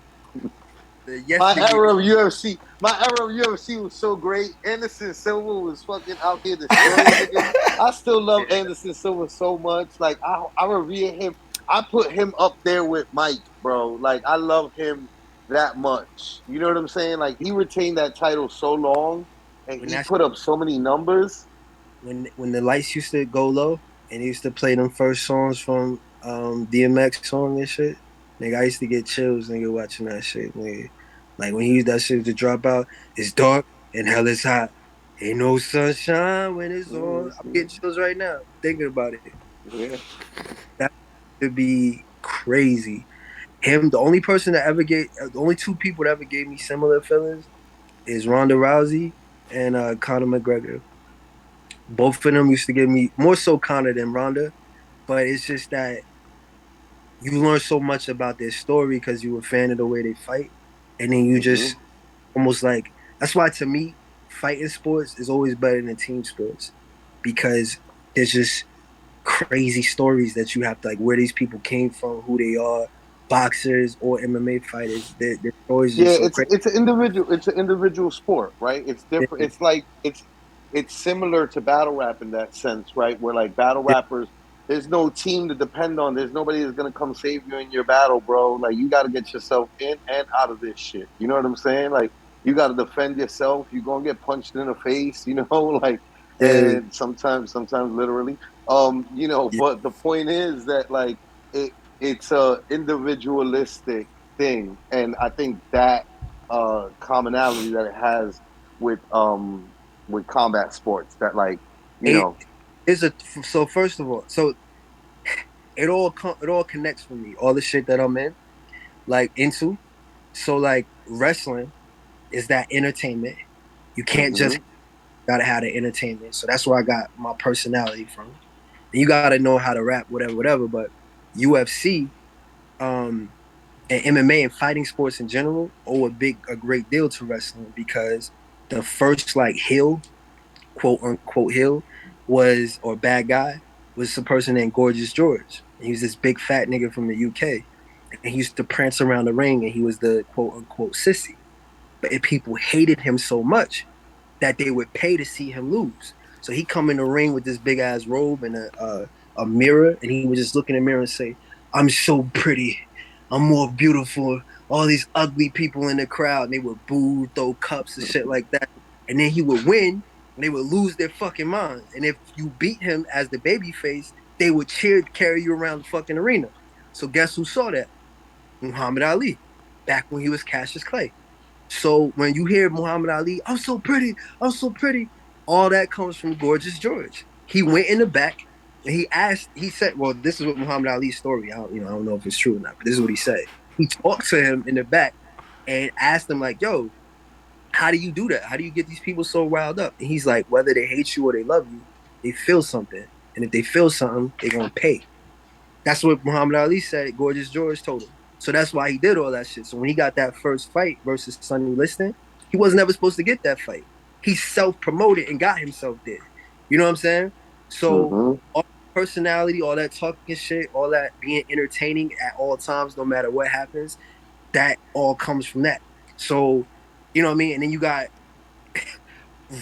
the My yesteryear. era of UFC, my era of UFC was so great. Anderson Silva was fucking out here destroying niggas. I still love Yeah. Anderson Silva so much. Like I revere him. I put him up there with Mike, bro. Like I love him that much. You know what I'm saying? Like he retained that title so long, and When he that put up so many numbers. when the lights used to go low and he used to play them first songs from DMX song and shit, nigga, I used to get chills, nigga, watching that shit, nigga. Like when he used that shit to drop out, it's dark and hell is hot. Ain't no sunshine when it's on. I'm getting chills right now thinking about it. Yeah. That would be crazy. Him, the only two people that ever gave me similar feelings is Ronda Rousey and Conor McGregor. Both of them used to give me more so Conor than Ronda, but it's just that you learn so much about their story because you were a fan of the way they fight, and then you Mm-hmm. just almost like that's why to me fighting sports is always better than team sports because there's just crazy stories that you have to like where these people came from, who they are. boxers or MMA fighters. Their stories Yeah, just so crazy. it's an individual sport, right? It's different. It's like it's similar to battle rap in that sense, right? Where like battle rappers, there's no team to depend on. There's nobody that's gonna come save you in your battle, bro. Like you got to get yourself in and out of this shit. You know what I'm saying? Like you got to defend yourself. You're gonna get punched in the face, you know, like Yeah, and sometimes literally. You know, yeah. but the point is that like it's a individualistic thing, and I think that commonality that it has with combat sports that like you It know. is a so first of all, so it all connects for me. All the shit that I'm in, like into. So like wrestling is that entertainment. You can't just Mm-hmm, gotta have the entertainment. So that's where I got my personality from. And you gotta know how to rap, whatever, whatever. But UFC, um, and MMA and fighting sports in general owe a great deal to wrestling because the first like heel, quote unquote heel, was or bad guy was a person named Gorgeous George. He was this big fat nigga from the UK. And he used to prance around the ring and he was the quote unquote sissy. But people hated him so much that they would pay to see him lose. So he come in the ring with this big ass robe and a mirror, and he would just look in the mirror and say, "I'm so pretty, I'm more beautiful." All these ugly people in the crowd, and they would boo, throw cups and shit like that. And then he would win, and they would lose their fucking minds. And if you beat him as the baby face, they would cheer, carry you around the fucking arena. So guess who saw that? Muhammad Ali, back when he was Cassius Clay. So when you hear Muhammad Ali, I'm so pretty, all that comes from Gorgeous George. He went in the back and he said, well, this is what Muhammad Ali's story. I don't know if it's true or not, but this is what he said. He talked to him in the back and asked him like, yo, how do you do that? How do you get these people so riled up? And he's like, whether they hate you or they love you, they feel something. And if they feel something, they're gonna pay. That's what Muhammad Ali said. Gorgeous George told him. So that's why he did all that shit. So when he got that first fight versus Sonny Liston, he wasn't ever supposed to get that fight. He self promoted and got himself there. You know what I'm saying? So mm-hmm. all that personality, all that talking shit, all that being entertaining at all times, no matter what happens, that all comes from that. So, you know what I mean? And then you got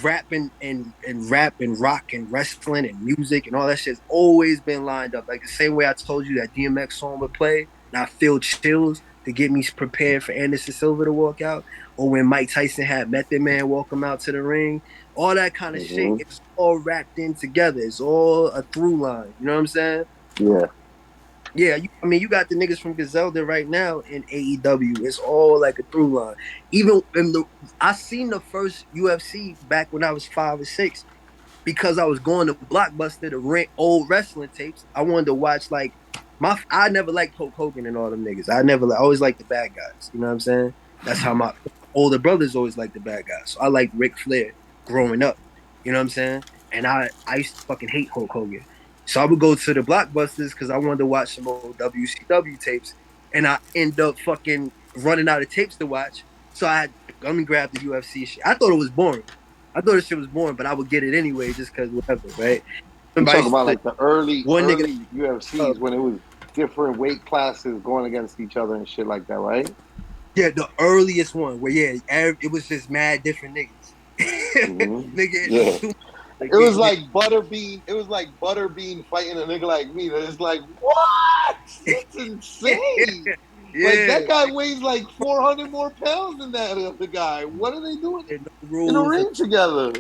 rap and rap and rock and wrestling and music and all that shit's always been lined up. Like the same way I told you that DMX song would play, and I feel chills to get me prepared for Anderson Silva to walk out, or when Mike Tyson had Method Man walk him out to the ring. All that kind of shit Mm-hmm. is all wrapped in together. It's all a through line. You know what I'm saying? Yeah. Yeah, I mean, you got the niggas from Gazelda right now in AEW. It's all like a through line. Even in I seen the first UFC back when I was 5 or 6 because I was going to Blockbuster to rent old wrestling tapes. I wanted to watch like I never liked Hulk Hogan and all them niggas. I always liked the bad guys. You know what I'm saying? That's how my older brothers always liked the bad guys. So I liked Ric Flair growing up. You know what I'm saying? And I used to fucking hate Hulk Hogan. So I would go to the Blockbusters because I wanted to watch some old WCW tapes, and I end up fucking running out of tapes to watch. So let me grab the UFC shit. I thought it was boring. I thought this shit was boring, but I would get it anyway just because whatever, right? You Remember, I talk used about to like the early one nigga. early UFCs when it was different weight classes going against each other and shit like that, right? Yeah, the earliest one where it was just mad different niggas. Mm-hmm. Nigga, it was Yeah. too like It yeah, was like Butterbean. It was like Butterbean fighting a nigga like me. It's like, what? That's yeah, insane. Like yeah. that guy weighs like 400 more pounds than that other guy. What are they doing And no in the rules. ring together?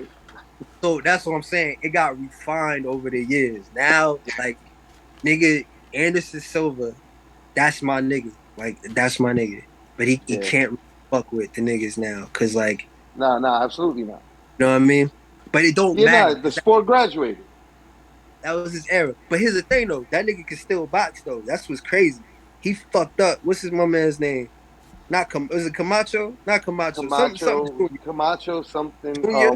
So that's what I'm saying. It got refined over the years. Now, like nigga, Anderson Silva, that's my nigga. Like that's my nigga. But he Yeah. can't fuck with the niggas now, cause like Nah, absolutely not. you know what I mean. But it don't Yeah, matter, nah, the cause sport graduated. that was his era. But here's the thing though, that nigga can still box though. That's what's crazy. He fucked up. What's his my man's name? Not was it Camacho? Not Camacho. Something Camacho, something. Junior.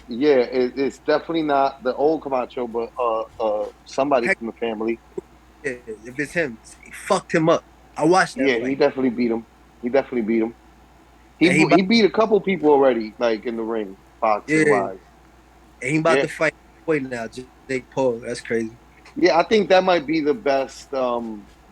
Yeah, it's definitely not the old Camacho, but somebody Heck from the family. yeah, if it's him, he fucked him up. I watched that Yeah, he fight. definitely beat him. He definitely beat him. And He beat a couple people already, like in the ring, boxing yeah, wise. and he about Yeah, to fight now, Jake Paul. That's crazy. yeah. I think that might be the best.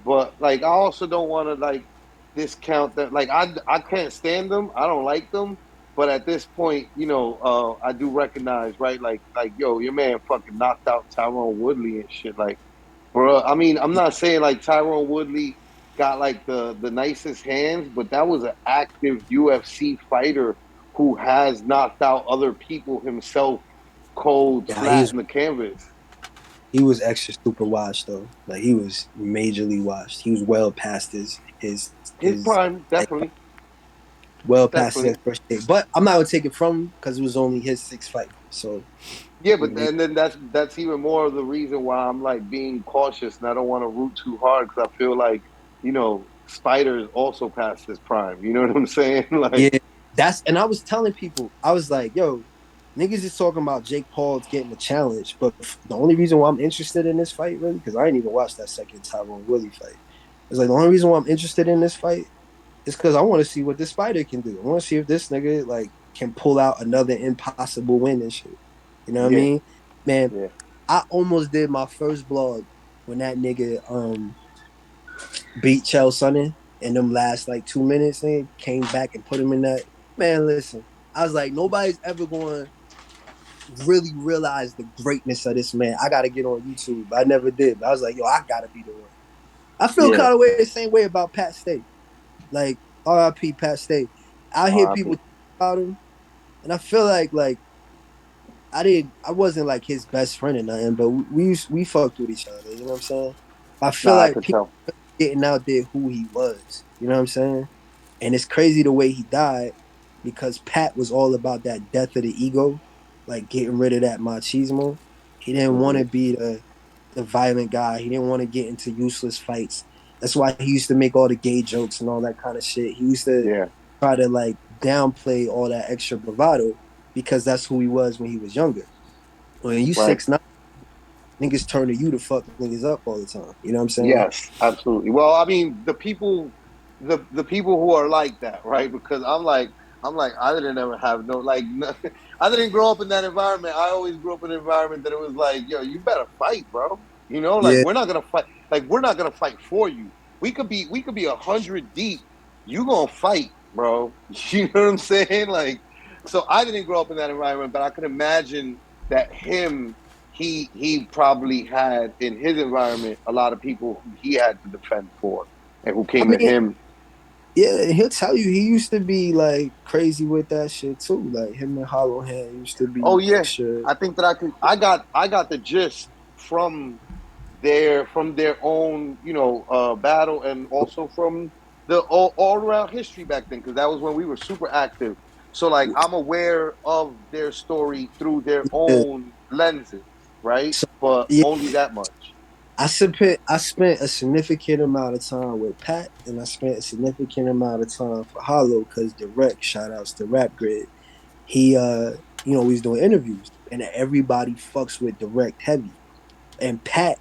but like I also don't want to like discount that. Like I can't stand them. I don't like them. But at this point, I do recognize, right? Like yo, your man fucking knocked out Tyrone Woodley and shit. Like, bro, I mean, I'm not saying like Tyrone Woodley got like the nicest hands, but that was an active UFC fighter who has knocked out other people himself, cold, Yeah, flat in the canvas. he was extra super washed though. Like he was majorly washed. He was well past His his prime, definitely, well past his definitely. expiration. But I'm not gonna take it from him because it was only his sixth fight. So Yeah, you but know, he, then that's even more of the reason why I'm like being cautious and I don't want to root too hard because I feel like Spider is also past his prime. You know what I'm saying? Like, yeah, that's and I was telling people, I was like, yo, niggas is talking about Jake Paul's getting a challenge, but the only reason why I'm interested in this fight, really, because I didn't even watch that second Tyrone Woodley fight. It's like the only reason why I'm interested in this fight is because I want to see what this Spider can do. I want to see if this nigga like can pull out another impossible win and shit. You know what I yeah, mean? Man, yeah, I almost did my first blog when that nigga beat Chael Sonnen in them last like 2 minutes and came back and put him in that. Man, listen, I was like, nobody's ever going to really realize the greatness of this man. I got to get on YouTube. I never did. But I was like, yo, I got to be the one. I feel yeah. kind of way the same way about Pat Stay. Like, RIP Pat Stay. I hear people R.I.P. talk about him, and I feel like I wasn't like his best friend or nothing, but we fucked with each other. You know what I'm saying? I feel Nah, I like could people tell. getting out there who he was. You know what I'm saying? And it's crazy the way he died because Pat was all about that death of the ego, like getting rid of that machismo. He didn't want Hmm. to be the violent guy. He didn't want to get into useless fights. That's why he used to make all the gay jokes and all that kind of shit. He used to Yeah, try to like downplay all that extra bravado because that's who he was when he was younger. When you right. 6'9", niggas turn to you to fuck niggas up all the time. You know what I'm saying? Yes, absolutely. Well, I mean, the people who are like that, right? Because I'm like I didn't ever have no like I didn't grow up in that environment. I always grew up in an environment that it was like, yo, you better fight, bro. Like Yeah. we're not gonna fight. Like we're not gonna fight for you. We could be 100 deep. You gonna fight, bro. You know what I'm saying? Like, so I didn't grow up in that environment, but I can imagine that he probably had in his environment a lot of people who he had to defend for and who I came to mean, him. yeah, he'll tell you he used to be like crazy with that shit too. Like him and Hollow Hand used to Oh be yeah, extra. I think that I got the gist from their own battle and also from the all around history back then because that was when we were super active. So like I'm aware of their story through their Yeah. own lenses, right? So But yeah, only that much. I spent a significant amount of time with Pat, and I spent a significant amount of time for Hollow because Direct, shout outs to Rap Grid, he he's doing interviews, and everybody fucks with Direct heavy, and Pat,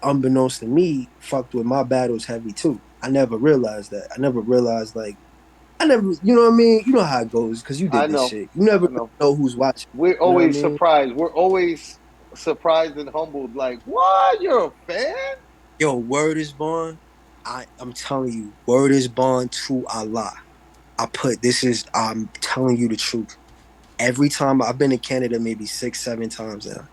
unbeknownst to me, fucked with my battles heavy too. I never realized that. I never realized like I never, you know what I mean? You know how it goes because you I did this know, shit. You never I really know. know who's watching. We're You know what I always mean? surprised. We're always surprised and humbled. Like, what? You're a fan? Yo, word is born. I'm telling you, word is born to Allah. I'm telling you the truth. Every time I've been to Canada maybe 6, 7 times now.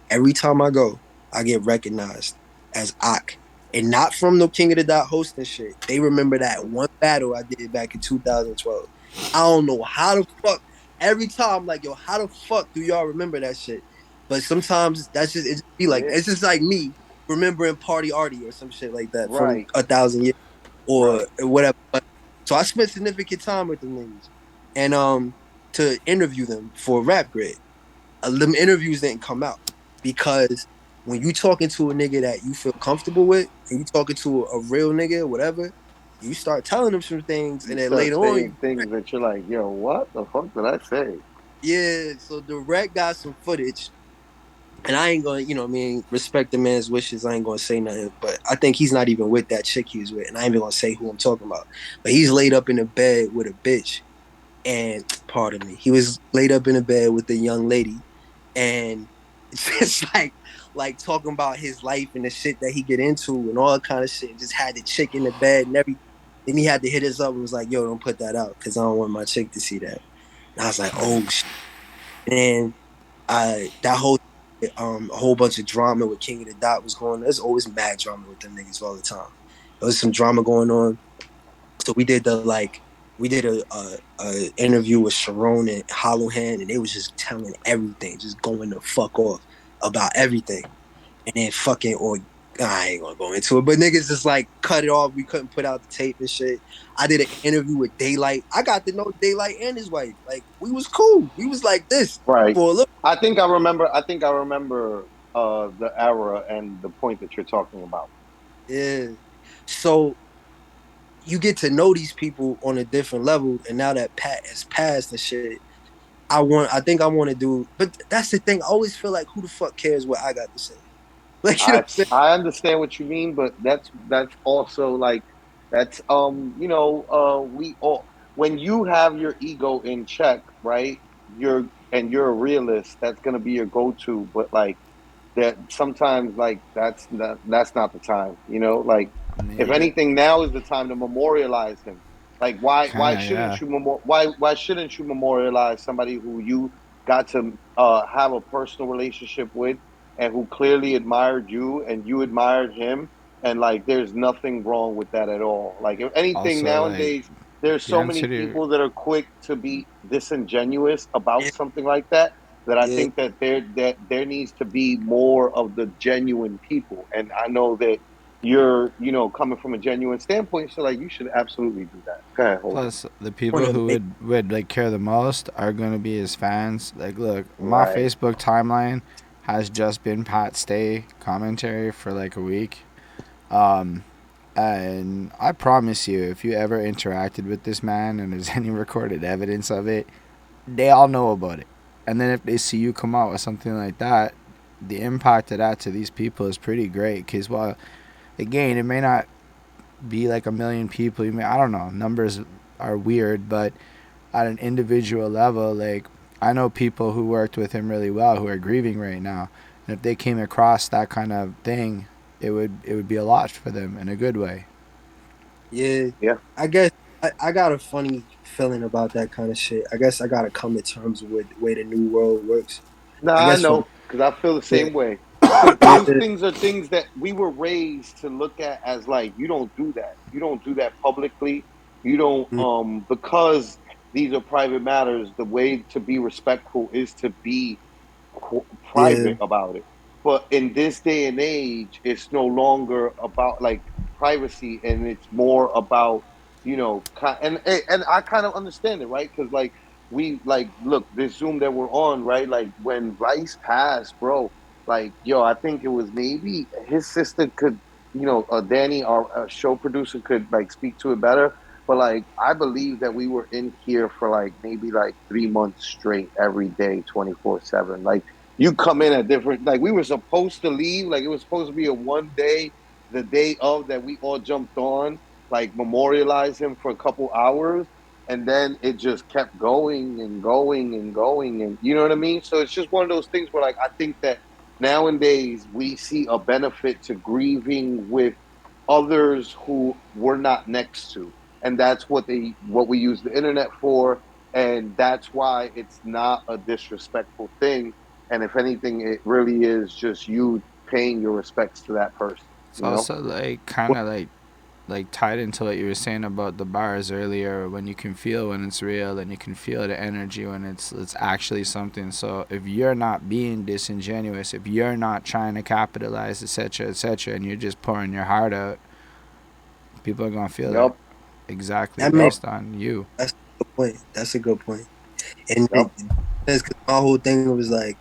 Every time I go, I get recognized as Aak. And not from the King of the Dot hosting shit. They remember that one battle I did back in 2012. I don't know how the fuck. Every time, I'm like, yo, how the fuck do y'all remember that shit? But sometimes it just be like, Yeah, it's just like me remembering Party Artie or some shit like that from right, 1,000 years or right. whatever. But, so I spent significant time with them niggas. And to interview them for Rap Grid them interviews didn't come out because when you talking to a nigga that you feel comfortable with and you talking to a real nigga, whatever, you start telling them some things, You and then start later on, saying things that you're like, yo, what the fuck did I say? yeah. So Direct got some footage, and I ain't gonna, you know, what I mean, respect the man's wishes. I ain't gonna say nothing, but I think he's not even with that chick he was with, and I ain't even gonna say who I'm talking about. But he's laid up in a bed with a bitch, and pardon me, he was laid up in a bed with a young lady, and it's just like like talking about his life and the shit that he get into and all that kind of shit. And just had the chick in the bed and everything. Then he had to hit us up and was like, "Yo, don't put that out because I don't want my chick to see that." And I was like, "Oh shit." And I that whole a whole bunch of drama with King of the Dot was going on. There's always mad drama with them niggas all the time. There was some drama going on. So we did a interview with Sharon and Hollow Hand, and they was just telling everything, just going the fuck off about everything. And then fucking or I ain't gonna go into it, but niggas just like cut it off. We couldn't put out the tape and shit. I did an interview with Daylight. I got to know Daylight and his wife. Like we was cool. We was like this Right. for a little. I think I remember. I think I remember the era and the point that you're talking about. Yeah. So you get to know these people on a different level, and now that Pat has passed and shit, I think I want to do, but that's the thing. I always feel like who the fuck cares what I got to say? Like you know I what I'm saying? I understand what you mean, but that's also like that's we all when you have your ego in check, right? You're a realist. That's gonna be your go-to, but like that sometimes like that's not the time, like if Yeah, anything, now is the time to memorialize him. Like why kind of, shouldn't yeah. you why shouldn't you memorialize somebody who you got to have a personal relationship with and who clearly admired you and you admired him, and like there's nothing wrong with that at all. Like if anything, Also, like nowadays there's the so many answer to your people that are quick to be disingenuous Yeah, about something like that, that I yeah, think that there needs to be more of the genuine people. And I know that you're, coming from a genuine standpoint, so like you should absolutely do that. Go ahead, Holden. plus the I want people to who make would like care the most are gonna be his fans. Like, look, my Right. Facebook timeline has just been Pat Stay commentary for like a week. Um, and I promise you, if you ever interacted with this man and there's any recorded evidence of it, they all know about it. And then if they see you come out with something like that, the impact of that to these people is pretty great. Because while again, it may not be like a million people, you may, I don't know, numbers are weird, but at an individual level, like I know people who worked with him really well who are grieving right now, and if they came across that kind of thing, it would be a lot for them in a good way. yeah. Yeah. I guess I got a funny feeling about that kind of shit. I guess I gotta come to terms with the way the new world works. I Nah, I guess for know, because I feel the yeah, same way. Because yeah, those things are things that we were raised to look at as like, you don't do that. You don't do that publicly. You don't, mm, because these are private matters. The way to be respectful is to be yeah, private about it. But in this day and age, it's no longer about like privacy, and it's more about, and I kind of understand it, right? Because like we like look this Zoom that we're on, right? Like when Rice passed, bro. Like yo, I think it was maybe his sister could, Danny, our show producer, could like speak to it better. But like, I believe that we were in here for like maybe like 3 months straight, every day, 24/7. Like, you come in at different, like, we were supposed to leave. Like, it was supposed to be a one day, the day of that we all jumped on, like, memorialize him for a couple hours. And then it just kept going and going and going. And you know what I mean? So it's just one of those things where, like, I think that nowadays we see a benefit to grieving with others who we're not next to, and that's what we use the internet for, and that's why it's not a disrespectful thing, and if anything, it really is just you paying your respects to that person, It's you know? also like kind of like tied into what you were saying about the bars earlier, when you can feel when it's real and you can feel the energy when it's actually something. So if you're not being disingenuous, if you're not trying to capitalize, etc., and you're just pouring your heart out, people are gonna feel that Yep. exactly that makes based on you. that's a good point. That's a good point. And Yep. because my whole thing was like,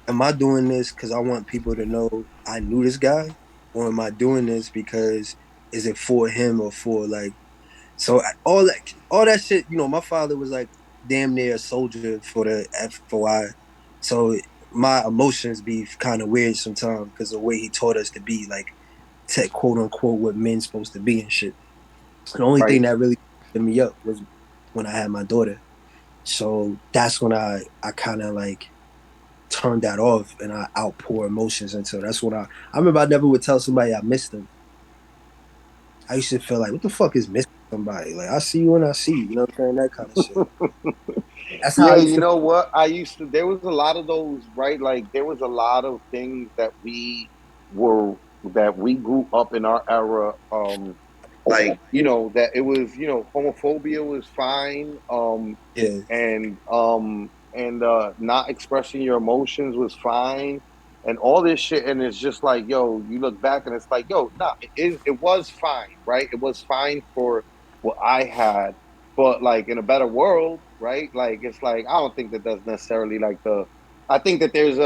am I doing this because I want people to know I knew this guy, or am I doing this because is it for him or for like so all that shit? You know, my father was like damn near a soldier for the FOI, so my emotions be kind of weird sometimes because the way he taught us to be like, to quote unquote what men's supposed to be and shit. The only thing Right. that really put me up was when I had my daughter. So that's when I kind of like turn that off and I outpour emotions into. That's what I remember. I never would tell somebody I missed them. I used to feel like, what the fuck is missing somebody? Like I see you when I see you. You know what I'm saying? That kind of shit. That's how I Yeah, used you to. know what? I used to. There was a lot of those, right? Like there was a lot of things were that we grew up in our era. Like that it was homophobia was fine. Yeah, And not expressing your emotions was fine, and all this shit. And it's just like, yo, you look back and it's like, yo, nah, it was fine, right? It was fine for what I had, but like in a better world, right? Like it's like I don't think that that's necessarily like the. I think that there's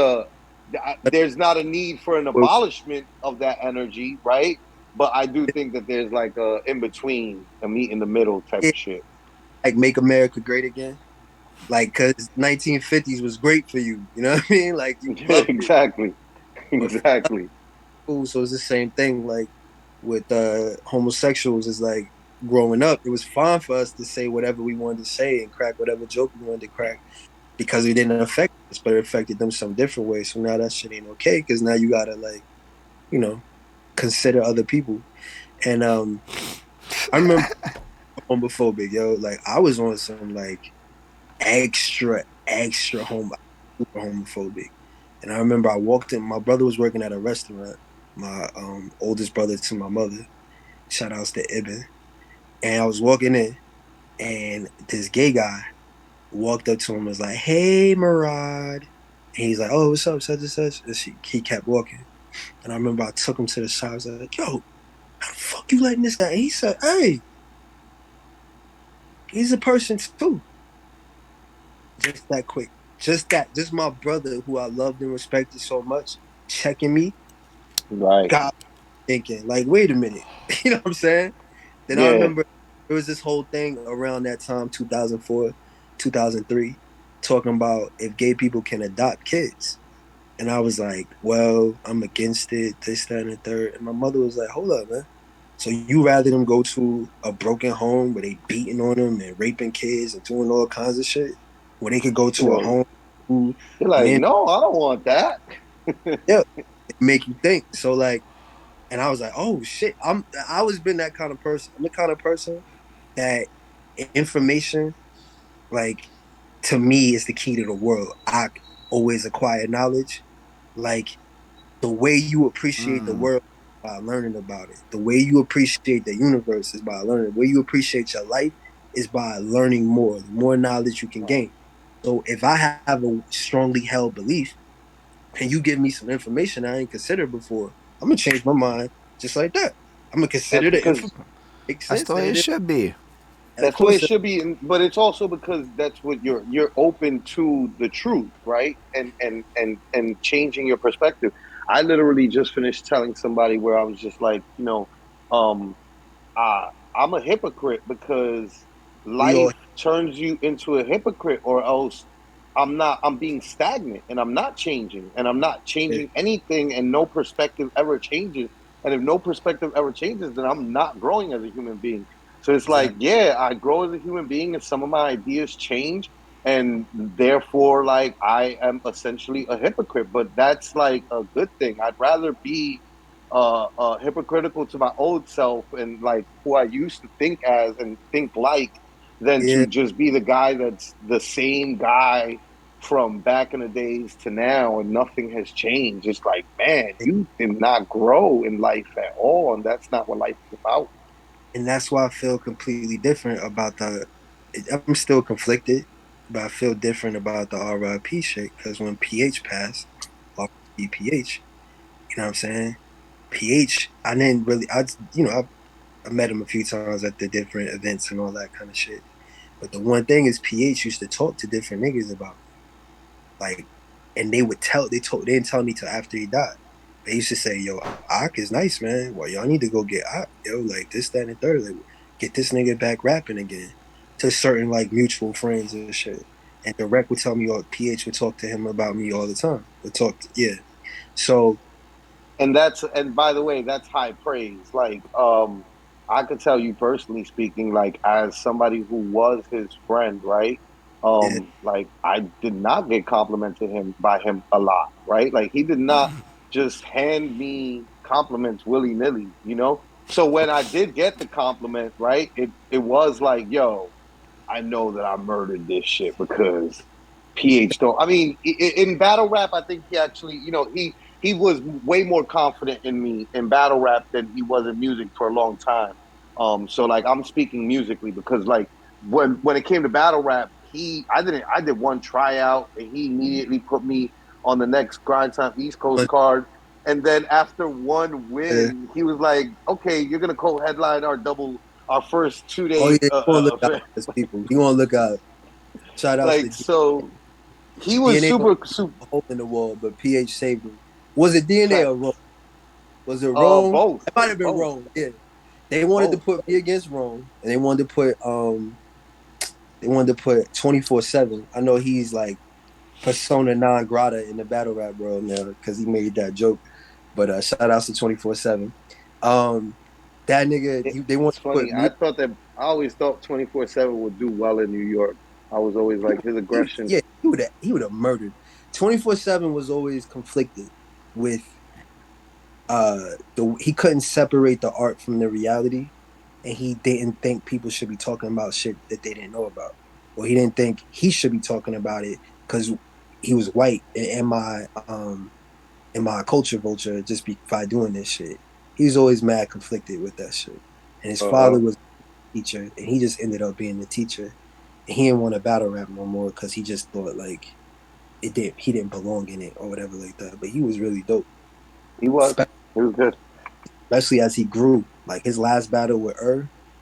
not a need for an abolishment of that energy, right? But I do think that there's like a in between, a meet in the middle type yeah. of shit. Like make America great again. Like, cause 1950s was great for you. You know what I mean? Like you Yeah, loved it. exactly, But exactly. cool. So it's the same thing. Like with homosexuals, is like growing up, it was fine for us to say whatever we wanted to say and crack whatever joke we wanted to crack because it didn't affect us, but it affected them some different way. So now that shit ain't okay because now you gotta like you know consider other people. And I remember homophobic, yo. Like I was on some like extra super homophobic. And I remember I walked in. My brother was working at a restaurant. My oldest brother to my mother. Shout outs to Ibn. And I was walking in, and this gay guy walked up to him and was like, "Hey, Murad." And he's like, "Oh, what's up, such and such?" And he kept walking. And I remember I took him to the side. I was like, "Yo, how the fuck you letting this guy?" And he said, "Hey, he's a person too." Just that quick. Just that. Just my brother, who I loved and respected so much, checking me. Right. God thinking, like, wait a minute. You know what I'm saying? Then I Yeah. remember there was this whole thing around that time, 2004, 2003, talking about if gay people can adopt kids. And I was like, well, I'm against it, this, that, and the third. And my mother was like, hold up, man. So you rather them go to a broken home where they beating on them and raping kids and doing all kinds of shit, where they could go to a Yeah. home who You're like, man, no, I don't want that. yeah, make you think. So like, and I was like, oh shit, I always been that kind of person. I'm the kind of person that information, like to me, is the key to the world. I always acquire knowledge. Like the way you appreciate the Mm. world by learning about it. The way you appreciate the universe is by learning. The way you appreciate your life is by learning more. The more knowledge you can gain. So if I have a strongly held belief and you give me some information I ain't considered before, I'm gonna change my mind just like that. I'm gonna That's consider the That's, information because makes that's the sense, and way it it is. should be. Of that's the way course, it should be, but it's also because that's what you're open to the truth, right? And changing your perspective. I literally just finished telling somebody where I was just like, um, I'm a hypocrite because we all life turns you into a hypocrite, or else I'm not. I'm being stagnant, and I'm not changing, and I'm not yeah, changing anything, and no perspective ever changes. And if no perspective ever changes, then I'm not growing as a human being. So it's like, exactly. yeah, I grow as a human being, and some of my ideas change, and therefore, like, I am essentially a hypocrite. But that's like a good thing. I'd rather be hypocritical to my old self and like who I used to think as and think like than Yeah, to just be the guy that's the same guy from back in the days to now and nothing has changed. It's like, man, you did not grow in life at all, and that's not what life is about. and that's why I feel completely different about the. I'm still conflicted, but I feel different about the RIP shit because when PH passed, RIP PH, you know what I'm saying? PH, I didn't really, I met him a few times at the different events and all that kind of shit. But the one thing is, PH used to talk to different niggas about me. Like, and they didn't tell me till after he died. They used to say, yo, Aak is nice, man. Well, y'all need to go get Aak, yo, like this, that, and the third. Like, get this nigga back rapping again. To certain like mutual friends and shit. And Direct would tell me, or PH would talk to him about me all the time. Yeah. So, And by the way, that's high praise. Like, I could tell you personally speaking, like as somebody who was his friend, right? Yeah. Like I did not get complimented him by him a lot, right? Like he did not just hand me compliments willy nilly, you know. So when I did get the compliment, right, it was like, yo, I know that I murdered this shit because PH don't. I mean, in battle rap, I think he actually, you know, he was way more confident in me in battle rap than he was in music for a long time. So like I'm speaking musically because like when it came to battle rap, I did one tryout and he immediately put me on the next Grind Time East Coast But card. And then after one uh, win, he was like, "Okay, you're gonna co-headline our first two oh day yeah, you want to look out for those people. You want to look out. Shout outs to like so he was DNA super super a hole in the wall, but PH saved him. Was it DNA or Rome? facts. Was it Rome? Both, It might have been both, Rome. Yeah, they wanted to both. put me against Rome, and they wanted to put 24/7. I know he's like persona non grata in the battle rap world now because he made that joke. But shout outs to 24/7. Um, that nigga, they wanted It's to put funny. me. I always thought 24/7 would do well in New York. I was always like his aggression. Yeah, he would have murdered. 24/7 was always conflicted with he couldn't separate the art from the reality, and he didn't think people should be talking about shit that they didn't know about, or he didn't think he should be talking about it because he was white and in my culture vulture just by doing this shit. He was always mad conflicted with that shit, and his Uh father huh. was a teacher, and he just ended up being the teacher, and he didn't want to battle rap no more because he just thought like he didn't belong in it or whatever like that. But he was really dope, He was. He was good. especially as he grew. Like his last battle with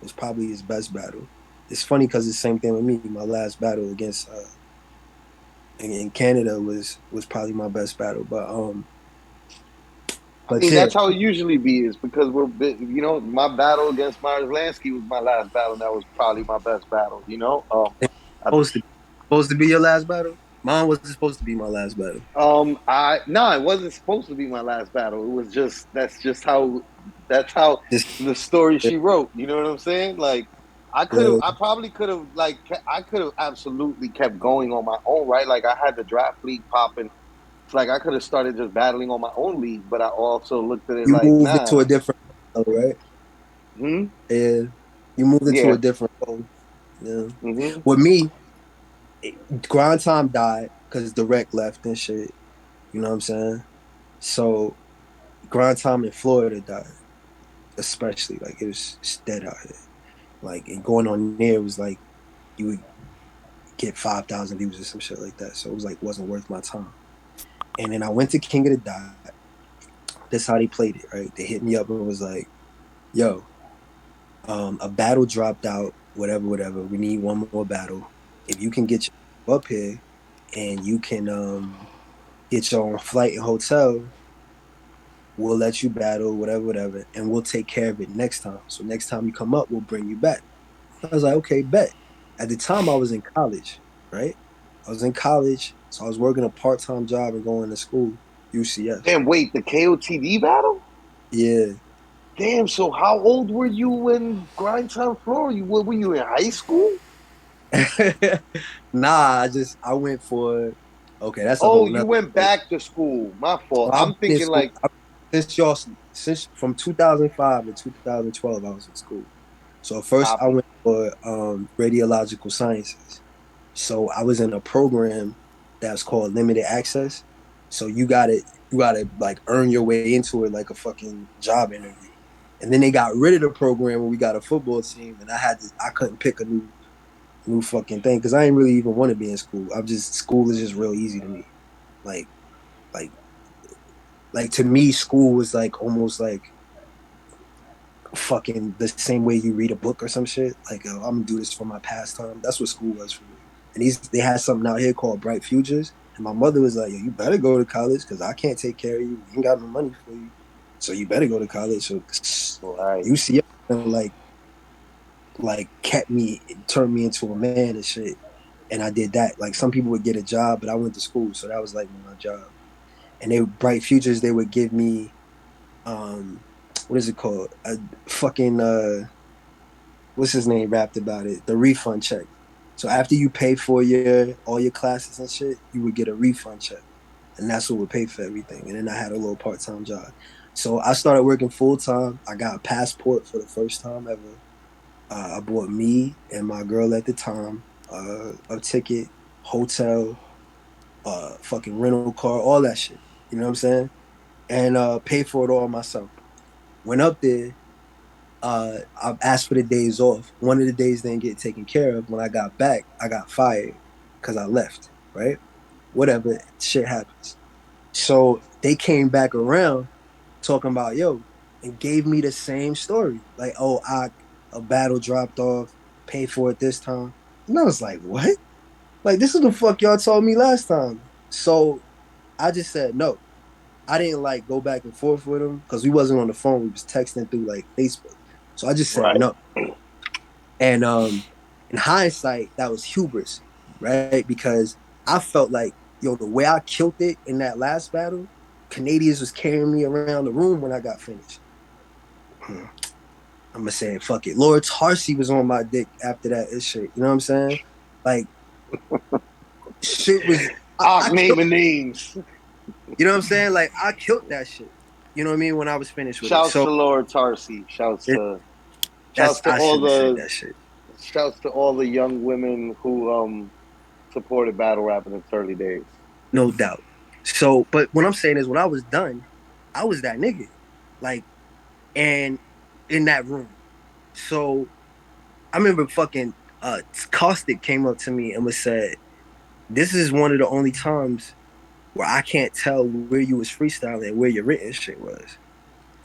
was probably his best battle. It's funny because it's the same thing with me. My last battle against in Canada was probably my best battle. I But mean, yeah, that's how it usually be. Is because you know, my battle against Myers Lansky was my last battle. And that was probably my best battle. You know, it's I, supposed to be your last battle. Mine was supposed to be my last battle. I no, it wasn't supposed to be my last battle. It was just that's how This the story she wrote. You know what I'm saying? Like I probably could have like I could have absolutely kept going on my own, right? Like I had the draft league popping. It's like I could have started just battling on my own league, but I also looked at it you like, moved into nah, a different role, right? hmm, Yeah, you moved into a yeah, different role. Yeah. hmm. With me, grind time died because direct left and shit. You know what I'm saying? So grind time in Florida died, especially like it was dead out here. Like and going on there was like you would get 5,000 views or some shit like that. So it was like wasn't worth my time. And then I went to King of the Dot. That's how they played it, right? They hit me up and was like, "Yo, a battle dropped out. Whatever, whatever. We need one more battle. If you can get your up here and you can get your own flight and hotel, we'll let you battle, whatever, whatever, and we'll take care of it next time. So next time you come up, we'll bring you back." I was like, okay, bet. At the time, I was in college, right? I was in college, so I was working a part time job and going to school, UCS. Damn, wait, the KOTD battle? Yeah. Damn, so how old were you when Grind Time Floor? Were you in high school? Nah, I went for, okay, that's a Oh, whole you nother went story. back to school. My fault. So I've I'm been in thinking school like, since from 2005 to 2012, I was in school. So first I copy. went for radiological sciences. So I was in a program that's called limited access. So you gotta like earn your way into it like a fucking job interview. And then they got rid of the program when we got a football team, and I couldn't pick a new fucking thing because I didn't really even want to be in school. School is just real easy to me. Like like like to me, school was like almost like fucking the same way you read a book or some shit. Like I'm gonna do this for my pastime. That's what school was for me. And they had something out here called Bright Futures. And my mother was like, "Yo, you better go to college because I can't take care of you. We ain't got no money for you, so you better go to college." So Right. UCF kept me, turned me into a man and shit. And I did that. Like some people would get a job, but I went to school, so that was like my job. And they Bright Futures, they would give me um what is it called? A fucking what's his name rapped about it? The refund check. So after you pay for your all your classes and shit, you would get a refund check, and that's what would pay for everything. And then I had a little part time job. So I started working full time. I got a passport for the first time ever. I bought me and my girl at the time a ticket, hotel, fucking rental car, all that shit. You know what I'm saying? And paid for it all myself. Went up there. I asked for the days off. One of the days didn't get taken care of. When I got back, I got fired because I left. Right? Whatever, shit happens. So they came back around talking about yo and gave me the same story. Like, oh, a battle dropped off, paid for it this time. And I was like, what? Like, this is the fuck y'all told me last time. So I just said no. I didn't like go back and forth with him because we wasn't on the phone. We was texting through like Facebook. So I just said Right. no. And in hindsight, that was hubris, right? Because I felt like, yo, the way I killed it in that last battle, Canadians was carrying me around the room when I got finished. I'm gonna say fuck it. Lord Tarsi was on my dick after that shit. You know what I'm saying? Like shit was Aak I killed. naming names. You know what I'm saying? Like I killed that shit. You know what I mean? When I was finished with it. Shouts So to Lord Tarsi. it, Shouts to I all shouldn't have said the that shit. shouts to all the young women who supported battle rap in its early days. No doubt. So, but what I'm saying is, when I was done, I was that nigga, like, and in that room. So I remember fucking Caustic came up to me and was said, "This is one of the only times where I can't tell where you was freestyling and where your written shit was."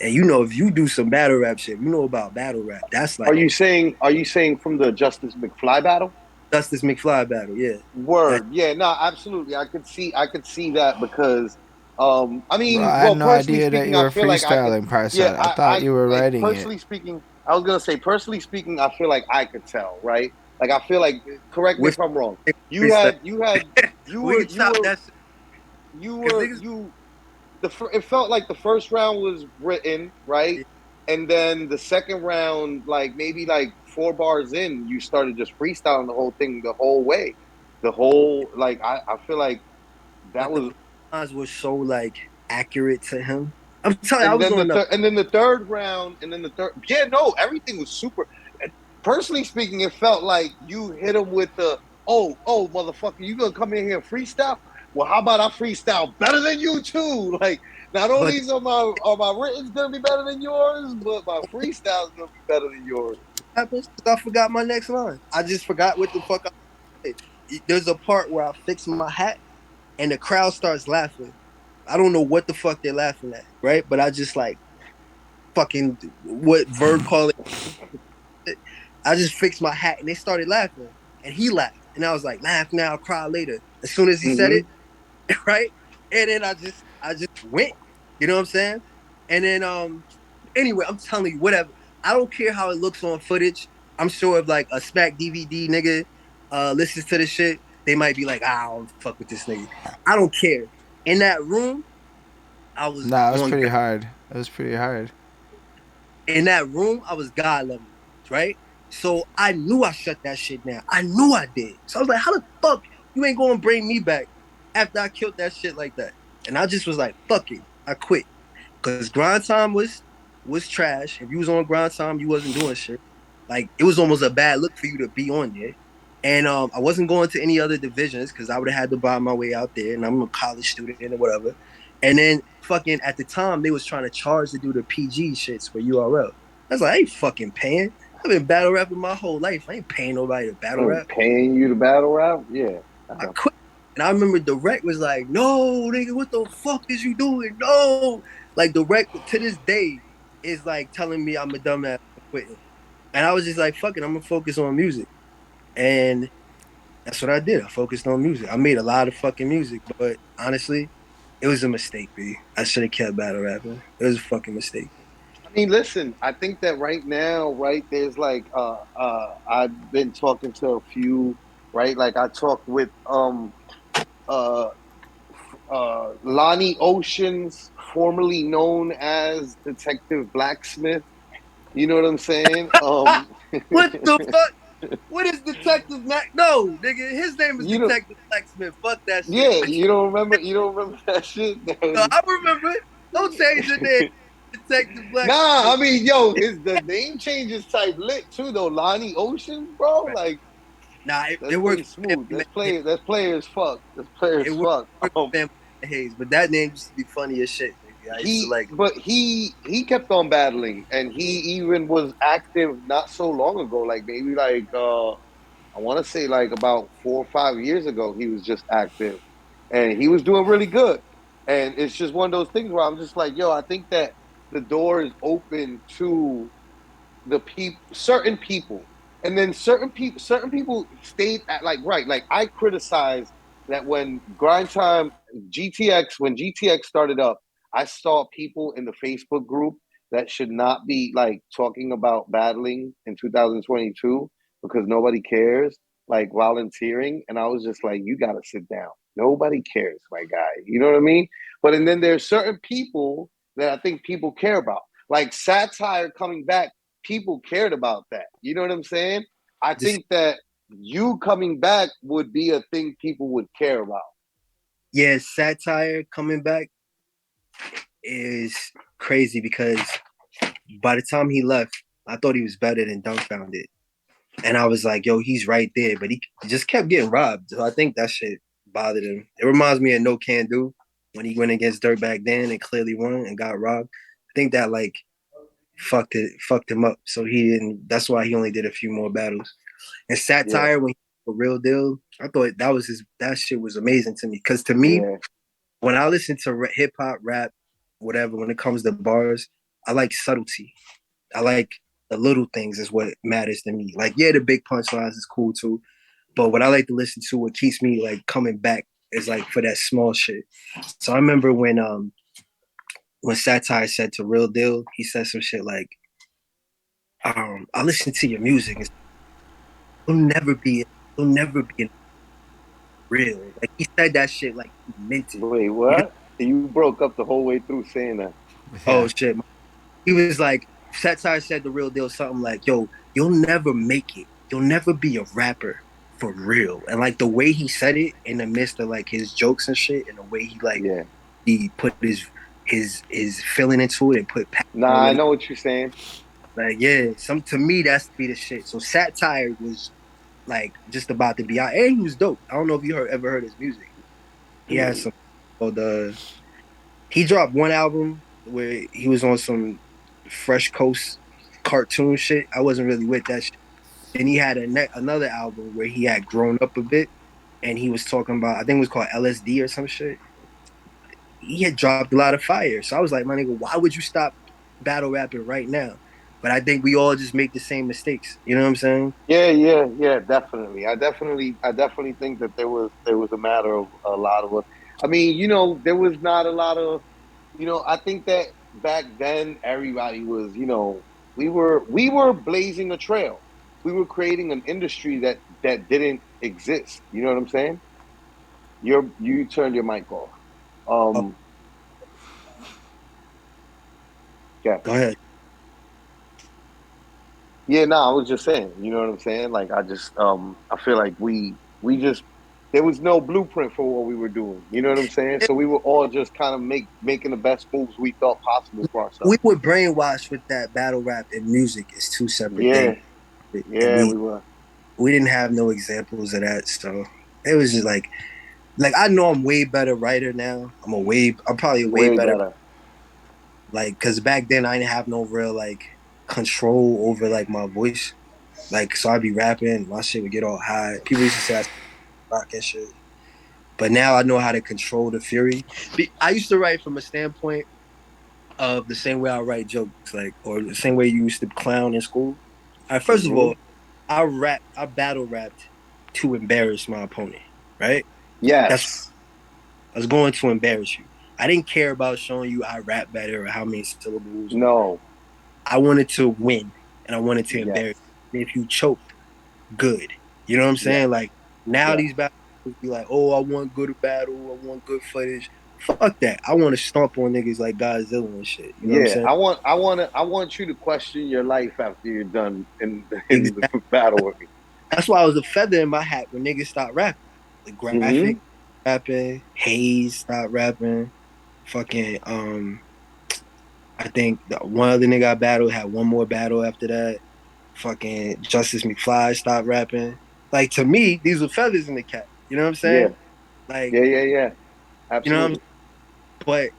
And you know, if you do some battle rap shit, you know about battle rap. That's like Are you saying from the Justice McFly battle? Justice McFly battle, yeah. That Word. Yeah, no, absolutely. I could see that because I Bro, mean, I had well, no personally idea that speaking, you I were feel like I could freestyling, yeah, Parcel. I thought I you were like writing it. personally speaking, I was gonna say personally speaking, I feel like I could tell, right? Like I feel like correct me which if I'm wrong. You freestyle. had you had We can you stop were that shit you because were niggas. you it felt like the first round was written, right? And then the second round, like maybe like 4 bars in, you started just freestyling the whole thing the whole way. The whole like I feel like that But the was lines were so like accurate to him. I'm telling you, I was on the and then the third round and then the third yeah, no, everything was super personally speaking, it felt like you hit him with the oh motherfucker, you gonna come in here and freestyle? Well, how about I freestyle better than you too? Like not only but is my written's gonna be better than yours, but my freestyle's gonna be better than yours. happens because I forgot my next line. I just forgot what the fuck I said. There's a part where I fix my hat and the crowd starts laughing. I don't know what the fuck they're laughing at, right? But I just like fucking what Verb call it. I just fixed my hat and they started laughing. And he laughed. And I was like, laugh now, cry later. As soon as he said Mm-hmm. it, right? And then I just went. You know what I'm saying? And then anyway, I'm telling you, whatever. I don't care how it looks on footage. I'm sure if like a smack DVD nigga listens to this shit, they might be like, I don't fuck with this nigga. I don't care. In that room, I was Nah, it was on pretty hard. It was pretty hard. in that room, I was God level, right? So I knew I shut that shit down. I knew I did. So I was like, how the fuck you ain't gonna bring me back after I killed that shit like that? And I just was like, fuck it. I quit. Cause grind time was trash. If you was on grind time, you wasn't doing shit. Like it was almost a bad look for you to be on there. And I wasn't going to any other divisions because I would have had to buy my way out there, and I'm a college student or whatever. And then fucking at the time they was trying to charge to do the PG shits for URL. I was like, I ain't fucking paying. I've been battle rapping my whole life. I ain't paying nobody to battle rap. Paying you to battle rap? Yeah. I quit. And I remember Direct was like, no, nigga, what the fuck is you doing? No. Like Direct to this day is like telling me I'm a dumbass for quitting. And I was just like, fuck it, I'm gonna focus on music. And that's what I did. I focused on music. I made a lot of fucking music, but honestly, it was a mistake, B. I should have kept battle rapping. It was a fucking mistake. I mean, listen, I think that right now, right, there's like I've been talking to a few, right? Like I talked with uh Lonnie Oceans, formerly known as Detective Blacksmith. You know what I'm saying? What the fuck? What is Detective Mac? No, nigga, his name is You don't. Detective Blacksmith. Fuck that shit. Yeah, you don't remember. You don't remember that shit. That No, was, I remember it. Don't change your name, Detective nah, Blacksmith. I mean, yo, the name change is type lit too though. Lonnie Oceans, bro. Right. Like Nah, let's it play worked for smooth. Family Man. Let's play as fuck. Let's play It as fuck. worked for Family Man Hayes, but that name used to be funny as shit, nigga. I used to He like. but he kept on battling, and he even was active not so long ago, like maybe like I want to say like about 4 or 5 years ago he was just active, and he was doing really good. And it's just one of those things where I'm just like, yo, I think that the door is open to the people, certain people, and then certain people stayed at, like, right, like I criticize that when grind time GTX when GTX started up, I saw people in the Facebook group that should not be like talking about battling in 2022 because nobody cares, like volunteering, and I was just like, you got to sit down, nobody cares, my guy, you know what I mean? But and then there's certain people that I think people care about, like satire coming back. People cared about that. You know what I'm saying? I Just, think that you coming back would be a thing people would care about. yeah, satire coming back is crazy because by the time he left, I thought he was better than Dumbfounded. And I was like, yo, he's right there. But he just kept getting robbed. So I think that shit bothered him. It reminds me of No Can Do when he went against Dirtbag Dan and clearly won and got robbed. I think that like fucked him up. So he didn't that's why he only did a few more battles. And Yeah, satire when he was a real deal, I thought that shit was amazing to me. Cause to me, yeah, when I listen to hip hop, rap, whatever, when it comes to bars, I like subtlety. I like the little things is what matters to me. Like, yeah, the big punchlines is cool too, but what I like to listen to, what keeps me like coming back, is like for that small shit. So I remember when Satire said to Real Deal, he said some shit like, "I listen to your music, and you'll never be real." Like he said that shit like he meant it. wait, You know? what? You broke up the whole way through saying that. Oh Yeah. shit, he was like, Satire said the Real Deal something like, yo, you'll never make it. You'll never be a rapper for real. And like the way he said it in the midst of like his jokes and shit, and the way he like Yeah, he put his feeling into it and put passion nah, on I what he know what you're saying. like, yeah, some to me that's be the shit. So Satire was like just about to be out. And he was dope. I don't know if you ever heard his music. He has some called he dropped one album where he was on some Fresh Coast cartoon shit. I wasn't really with that shit. Then he had another album where he had grown up a bit and he was talking about, I think it was called LSD or some shit. He had dropped a lot of fire. So I was like, my nigga, why would you stop battle rapping right now? But I think we all just make the same mistakes. You know what I'm saying? Yeah, yeah, yeah, definitely. I definitely think that there was a matter of a lot of us. I mean, there was not a lot of, I think that back then everybody was, we were blazing a trail. We were creating an industry that didn't exist. You know what I'm saying? You turned your mic off. Oh, Um, yeah. go ahead. Yeah, no, I was just saying, you know what I'm saying? Like I feel like we just there was no blueprint for what we were doing. You know what I'm saying? So we were all just kind of making the best moves we thought possible for We ourselves. were brainwashed with that battle rap and music is two separate things. Yeah, And yeah, we were we didn't have no examples of that. So it was just like I know I'm way better writer now. I'm probably a way way better better. like because back then I didn't have no real like control over like my voice. Like so I'd be rapping, my shit would get all high. People used to say I rock and shit. But now I know how to control the fury. I used to write from a standpoint of the same way I write jokes, like or the same way you used to clown in school. All right, first of all, Hmm. I battle rapped to embarrass my opponent, right? That's Yes. I was going to embarrass you. I didn't care about showing you I rap better or how many syllables. No. I wanted to win and I wanted to Yes. embarrass you. And if you choked, good. You know what I'm Yes. saying? Like now Yes. these battles be like, oh, I want good battle, I want good footage. Fuck that. I want to stomp on niggas like Godzilla and shit. You know what I'm Yeah. saying? I want you to question your life after you're done in Exactly. the battle with me. That's why I was a feather in my hat when niggas stopped rapping. The graphic Mm-hmm. rapping, Hayes stopped rapping, fucking I think the one other nigga I battled had one more battle after that. Fucking Justice McFly stopped rapping. Like to me, these were feathers in the cap. You know what I'm Yeah. saying? Like, Yeah. Yeah. Yeah. you know what I'm saying? Absolutely. But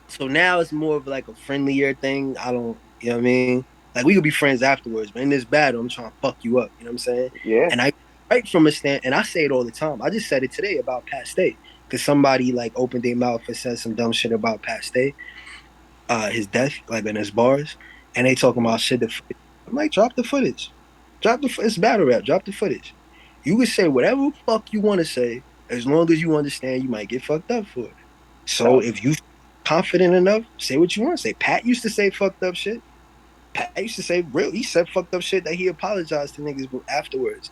so now it's more of like a friendlier thing. I don't, you know what I mean? Like we could be friends afterwards, but in this battle, I'm trying to fuck you up. You know what I'm saying? Yeah. And I right from a stand, and I say it all the time. I just said it today about Pasté because somebody like opened their mouth and said some dumb shit about Pasté, his death, like in his bars, and they talking Mm-hmm. about shit. I'm like, drop the footage, it's battle rap. Drop the footage. You can say whatever the fuck you want to say, as long as you understand you might get fucked up for it. So Facts. if you confident enough, say what you want to say. Pat used to say fucked up shit. Pat used to say real. He said fucked up shit that he apologized to niggas afterwards.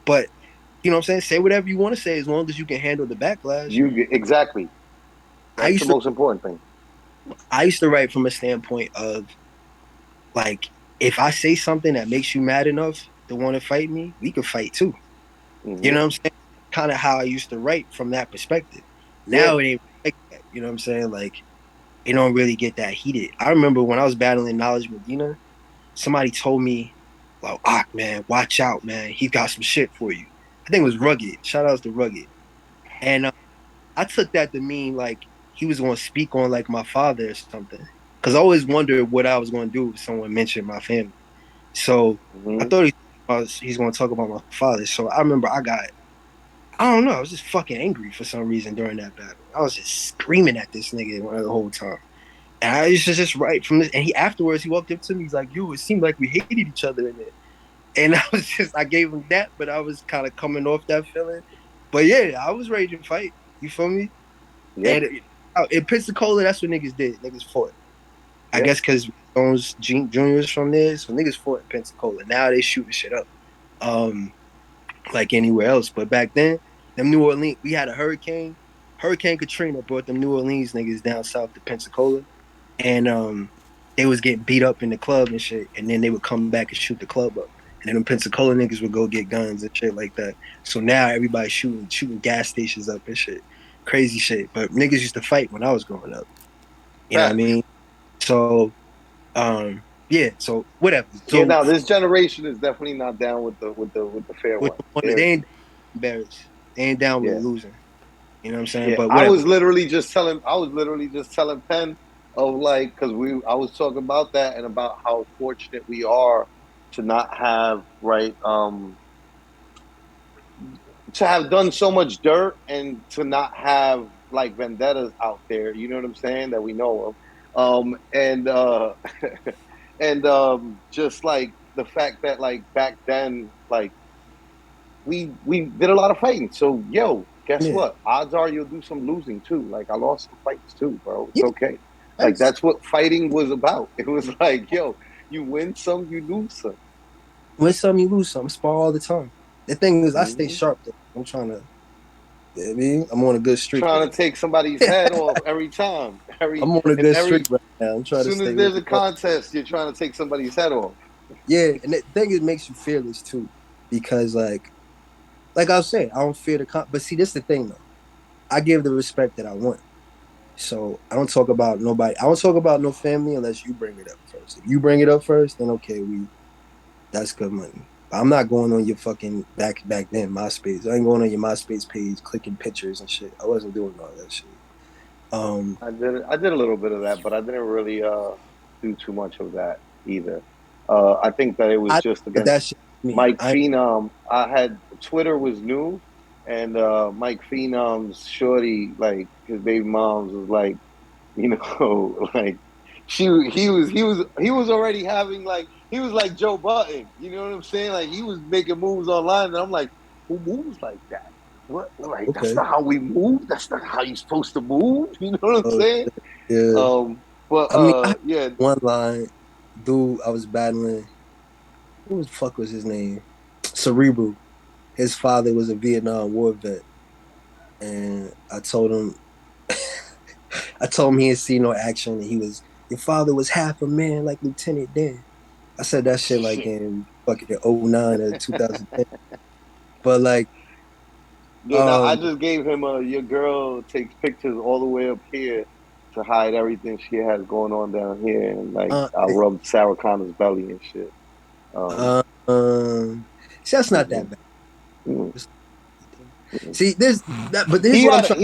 But you know what I'm saying? Say whatever you want to say as long as you can handle the backlash. Exactly. I That's the used to most important thing. I used to write from a standpoint of like if I say something that makes you mad enough to want to fight me, we could fight too. You Mm-hmm. know what I'm saying? Kind of how I used to write from that perspective. Yeah. Now it ain't like that. You know what I'm saying? Like it don't really get that heated. I remember when I was battling Knowledge Medina, somebody told me, like, Aak, man, watch out, man. He got some shit for you. I think it was Rugged. Shout outs to Rugged. And I took that to mean like he was going to speak on like my father or something. Because I always wondered what I was going to do if someone mentioned my family. So I Mm-hmm. thought he's going to talk about my father. So I remember I don't know, I was just fucking angry for some reason during that battle. I was just screaming at this nigga the whole time. And I used to just write from this. And he afterwards, he walked up to me. He's like, "Yo, it seemed like we hated each other in it." And I gave him that, but I was kind of coming off that feeling. But yeah, I was ready to fight. You feel me? Yeah. And in Pensacola, that's what niggas did. Niggas fought. I Yeah. guess because Jones Jr. was from there, so niggas fought in Pensacola. Now they shooting shit up, um, like anywhere else. But back then, them New Orleans, we had a hurricane. Hurricane Katrina brought them New Orleans niggas down south to Pensacola, and they was getting beat up in the club and shit. And then they would come back and shoot the club up. And then them Pensacola niggas would go get guns and shit like that. So now everybody's shooting gas stations up and shit, crazy shit. But niggas used to fight when I was growing up. You know what I Facts. mean? So yeah, so whatever. Yeah. So Now this generation is definitely not down with the fair with one. the one, They're they ain't embarrassed. They ain't down with yeah. losing. You know what I'm saying? Yeah. But whatever. I was literally just telling Penn of like because I was talking about that and about how fortunate we are to not have right to have done so much dirt and to not have like vendettas out there, you know what I'm saying, that we know of. And and just like the fact that like back then, like we did a lot of fighting. So yo, guess Yeah. what? Odds are you'll do some losing too. Like I lost some fights too, bro. It's Yeah. okay. Like Nice. that's what fighting was about. It was like, yo, you win some, you lose some. Win some, you lose some. Spar all the time. The thing is, I stay Mm-hmm. sharp though. I'm trying to, you know what I mean? I'm on a good streak right Trying to take somebody's now. head off every time. I'm on a good streak Every right now. I'm trying to soon as stay with there's the a fuck. contest, you're trying to take somebody's head off. Yeah, and the thing is, makes you fearless too, because like I was saying, I don't fear the But see, this is the thing though. I give the respect that I want. So I don't talk about nobody. I don't talk about no family unless you bring it up first. If you bring it up first, then okay, that's good money. But I'm not going on your fucking back then MySpace. I ain't going on your MySpace page clicking pictures and shit. I wasn't doing all that shit. Um, I did a little bit of that, but I didn't really do too much of that either. I think that it was I just but against that shit me. Mike Phenom. I had Twitter was new, and Mike Phenom's shorty, like his baby mom's, was like, you know, like he was already having like he was like Joe Button. You know what I'm saying? Like he was making moves online, and I'm like, who moves like that? What like that's Okay. not how we move. That's not how you're supposed to move. You know what I'm Oh saying? yeah. But I mean, I had yeah, one line, dude. I was battling. Who the fuck was his name? Cerebral. His father was a Vietnam War vet, and I told him he had seen no action, and he was, your father was half a man like Lieutenant Dan. I said that shit like shit. in fucking '09 or 2010. But like, Yeah, no, I um, just gave him a your girl takes pictures all the way up here to hide everything she has going on down here, and like uh, I rubbed Sarah Connor's belly and shit. Um, uh, um, see, that's not that mhm, bad. mhm, mhm. See, there's that, but here's what I'm trying.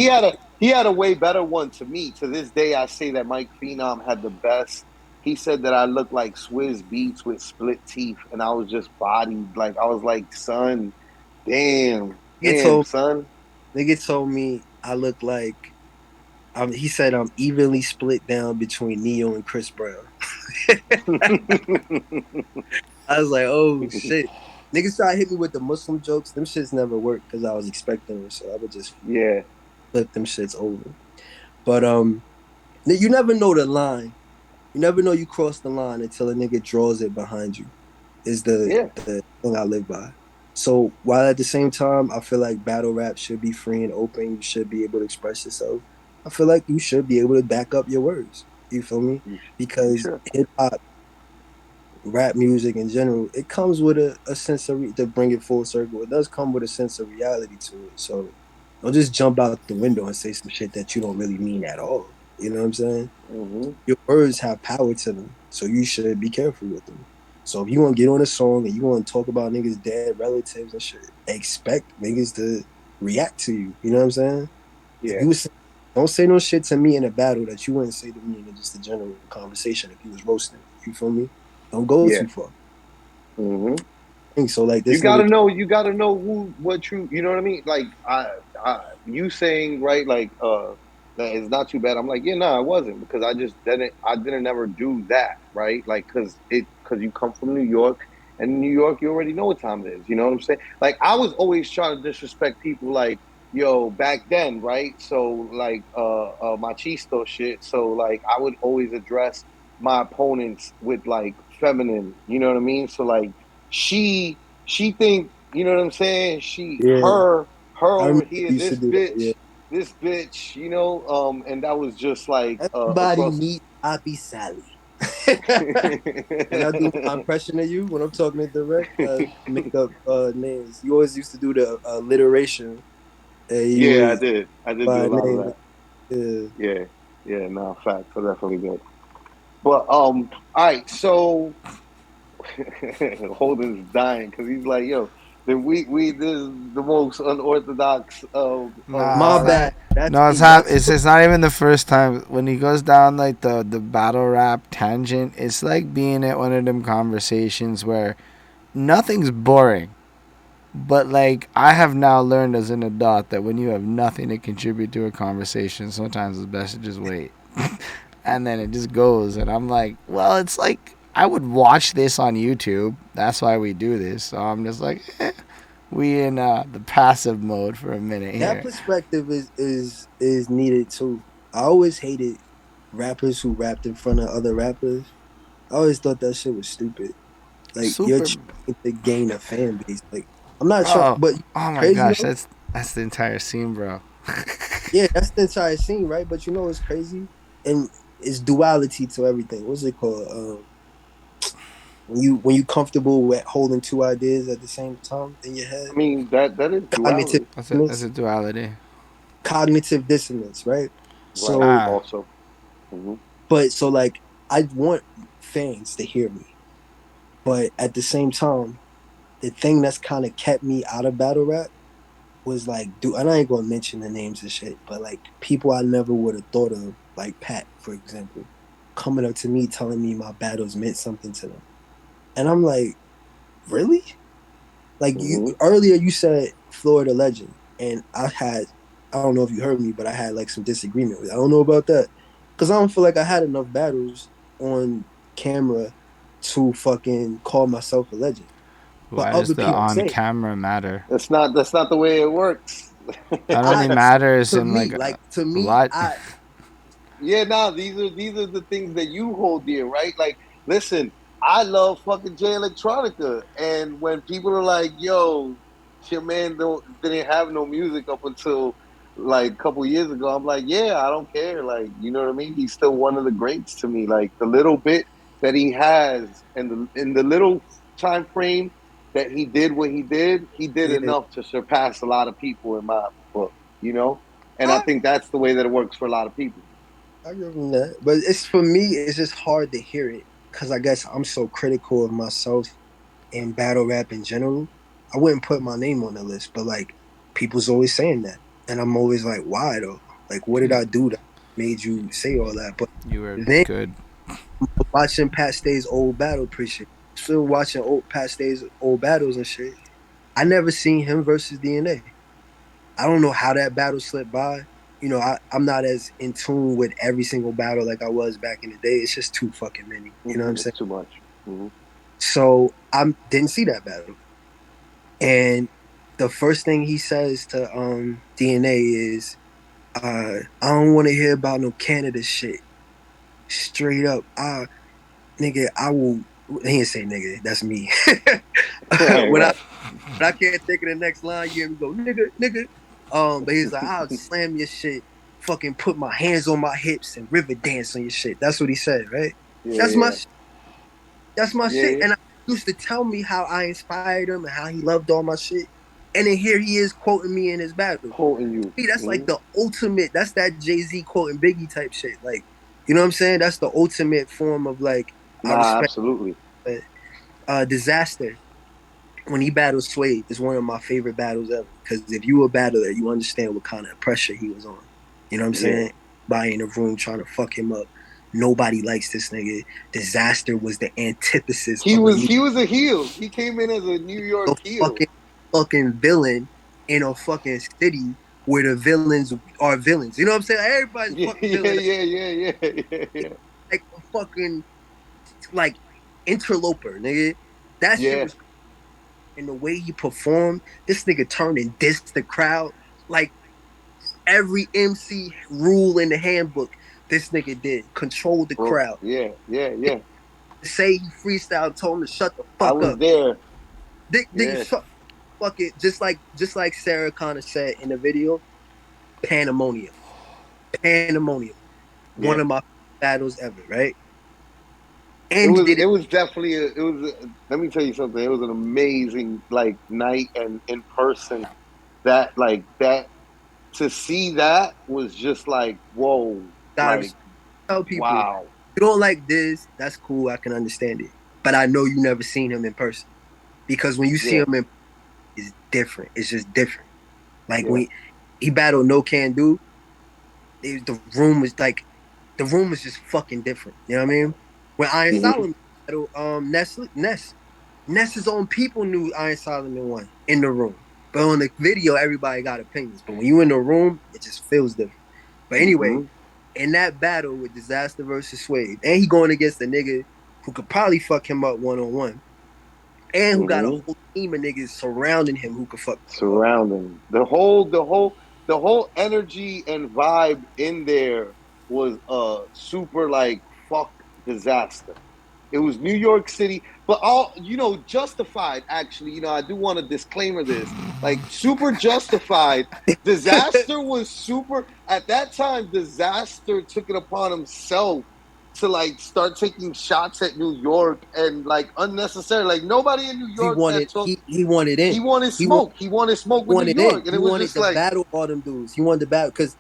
He had a way better one to me. To this day, I say that Mike Phenom had the best. He said that I looked like Swizz Beats with split teeth, and I was just bodied. Like I was like, son, Nigga damn, told son. nigga told me I look like he said I'm evenly split down between Neo and Chris Brown. I was like, oh shit. Niggas try to hit me with the Muslim jokes. Them shits never worked because I was expecting them, so I would just Yeah, flip them shits over. But you never know the line. You never know you cross the line until a nigga draws it behind you. Is yeah, the thing I live by. So while at the same time I feel like battle rap should be free and open, you should be able to express yourself. I feel like you should be able to back up your words. You feel me? you Because sure. hip hop, rap music in general, it comes with a sense of to bring it full circle. It does come with a sense of reality to it. So don't just jump out the window and say some shit that you don't really mean at all. You know what I'm saying? Hmm. Your words have power to them, so you should be careful with them. So if you want to get on a song and you want to talk about niggas' dead relatives and shit, expect niggas to react to you. You know what I'm saying? If Yeah, you was don't say no shit to me in a battle that you wouldn't say to me in just a general conversation if you was roasting. You feel me? Don't go too yeah. far. Hmm. So like this nigga, You gotta know who, what you know what I mean? Like, you saying, right, like, that it's not too bad. I'm like, yeah, no, I wasn't because I didn't ever do that, right? Like, cause you come from New York and in New York, you already know what time it is. You know what I'm saying? Like, I was always trying to disrespect people like, yo, back then, right? So, like, machisto shit. So, like, I would always address my opponents with like feminine, you know what I mean? So, like, she think, you know what I'm saying? yeah, Her I over remember here, you used to do that. Yeah, this bitch, you know, and that was just like everybody across. meet Happy Sally. When I do my impression of you, when I'm talking to direct, make up names. You always used to do the alliteration, and you Yeah, was I did do by a lot of name. that. Yeah. Yeah, yeah, no, facts, I definitely did. But all right, so Holden's dying because he's like, yo, then we this is the most unorthodox of Nah, My like bad. battles. That's no, that's it's not even the first time when he goes down like the battle rap tangent. It's like being at one of them conversations where nothing's boring. But like I have now learned as an adult that when you have nothing to contribute to a conversation, sometimes it's best to just wait. And then it just goes and I'm like, well, it's like I would watch this on YouTube. That's why we do this. So I'm just like, we in the passive mode for a minute that here. perspective is needed too. I always hated rappers who rapped in front of other rappers. I always thought that shit was stupid. Like you're Super. trying to gain a fan base. Like I'm not trying, Oh, but oh my crazy gosh, though. that's the entire scene, bro. Yeah, that's the entire scene, right? But you know what's crazy? And it's duality to everything. What's it called? When you comfortable with holding two ideas at the same time in your I head, mean that is cognitive duality, That's dissonance, a duality. cognitive dissonance, right? right? So, Ah, Also, hmm but so like I want fans to hear me, but at the same time, the thing that's kind of kept me out of battle rap was like, dude, and I ain't gonna mention the names and shit, but like people I never would have thought of, like Pat, for example, coming up to me telling me my battles meant something to them, and I'm like, really? Like you hmm earlier, you said Florida legend, and I don't know if you heard me, but I had like some disagreement with. It. I don't know about that because I don't feel like I had enough battles on camera to fucking call myself a legend. But why does other the people on say camera matter? that's not the way it works. That I only matters to in me, like like to me, what? Yeah, nah, these are the things that you hold dear, right? Like, listen, I love fucking J Electronica, and when people are like, "Yo, your man didn't have no music up until like a couple years ago," I'm like, "Yeah, I don't care." Like, you know what I mean? He's still one of the greats to me. Like the little bit that he has, and the little time frame that he did what he did Yeah, enough to surpass a lot of people in my book, you know? And I I, think that's the way that it works for a lot of people. I give him that. But it's for me, it's just hard to hear it because I guess I'm so critical of myself in battle rap in general. I wouldn't put my name on the list, but like people's always saying that. And I'm always like, why though? Like, what did I do that made you say all that? But You were then good. watching Pat Stay's old battle appreciate. Still watching Pat Stay's old battles and shit. I never seen him versus DNA. I don't know how that battle slipped by. You know, I'm not as in tune with every single battle like I was back in the day. It's just too fucking many. You know what I'm It's saying? too much. So I didn't see that battle. And the first thing he says to DNA is, I don't want to hear about no Canada shit. Straight up. Nigga, I will. He didn't say nigga, that's me. Right, when I right. when I can't think of the next line, you hear me go, nigga, nigga. But he's like, I'll slam your shit, fucking put my hands on my hips and river dance on your shit. That's what he said, right? Yeah, That's my yeah. shit. That's my Yeah, shit. yeah. And I used to tell me how I inspired him and how he loved all my shit. And then here he is quoting me in his battle. Quoting you. Me, that's like the ultimate. That's that Jay-Z quoting Biggie type shit. Like, you know what I'm saying? That's the ultimate form of like I Nah, respect. absolutely. Dizaster when he battled Suede is one of my favorite battles ever. Because if you a battler, you understand what kind of pressure he was on. You know what I'm Yeah. saying? Everybody in the room trying to fuck him up. Nobody likes this nigga. Dizaster was the antithesis He of a was New he was a heel. He came in as a New York a heel. fucking villain in a fucking city where the villains are villains. You know what I'm saying? Like, everybody's a Yeah, fucking yeah, villain. yeah, yeah, yeah, yeah, Like a fucking like interloper, nigga. That shit yeah. was and the way he performed, this nigga turned and dissed the crowd. Like every MC rule in the handbook, this nigga did. Controlled the Bro, crowd. yeah, yeah, yeah. Say he freestyle, told him to shut the I fuck was up. there. Nigga, Yeah. shut fuck it. Just like Sarah Connor said in the video, pandemonium. Pandemonium. One Yeah. of my battles ever, right? It And he was did it it. was definitely let me tell you something. It was an amazing like night and in person that to see that was just like whoa, Gotta like tell people, wow. you don't like this, that's cool, I can understand it. But I know you never seen him in person. Because when you see Yeah, him in it's different. It's just different. Like yeah. when he battled No Can Do, the room was like the room was just fucking different. You know what I mean? When Iron Hmm. Solomon battled Ness's own people knew Iron Solomon won in the room. But on the video, everybody got opinions. But when you in the room, it just feels different. But anyway, Hmm. in that battle with Dizaster versus Suede, and he going against a nigga who could probably fuck him up one on one, and who got a Hmm. whole team of niggas surrounding him who could fuck him up. Surrounding the whole energy and vibe in there was super like fuck disaster. It was New York City, but all justified. Actually, I do want to disclaimer this. Like super justified. Dizaster was super at that time. Dizaster took it upon himself to like start taking shots at New York and like unnecessary. Like nobody in New He York that wanted took he wanted he in. wanted He wanted smoke. He wanted smoke with New wanted in. York, and He it was wanted just to like, battle all them dudes. He wanted to battle because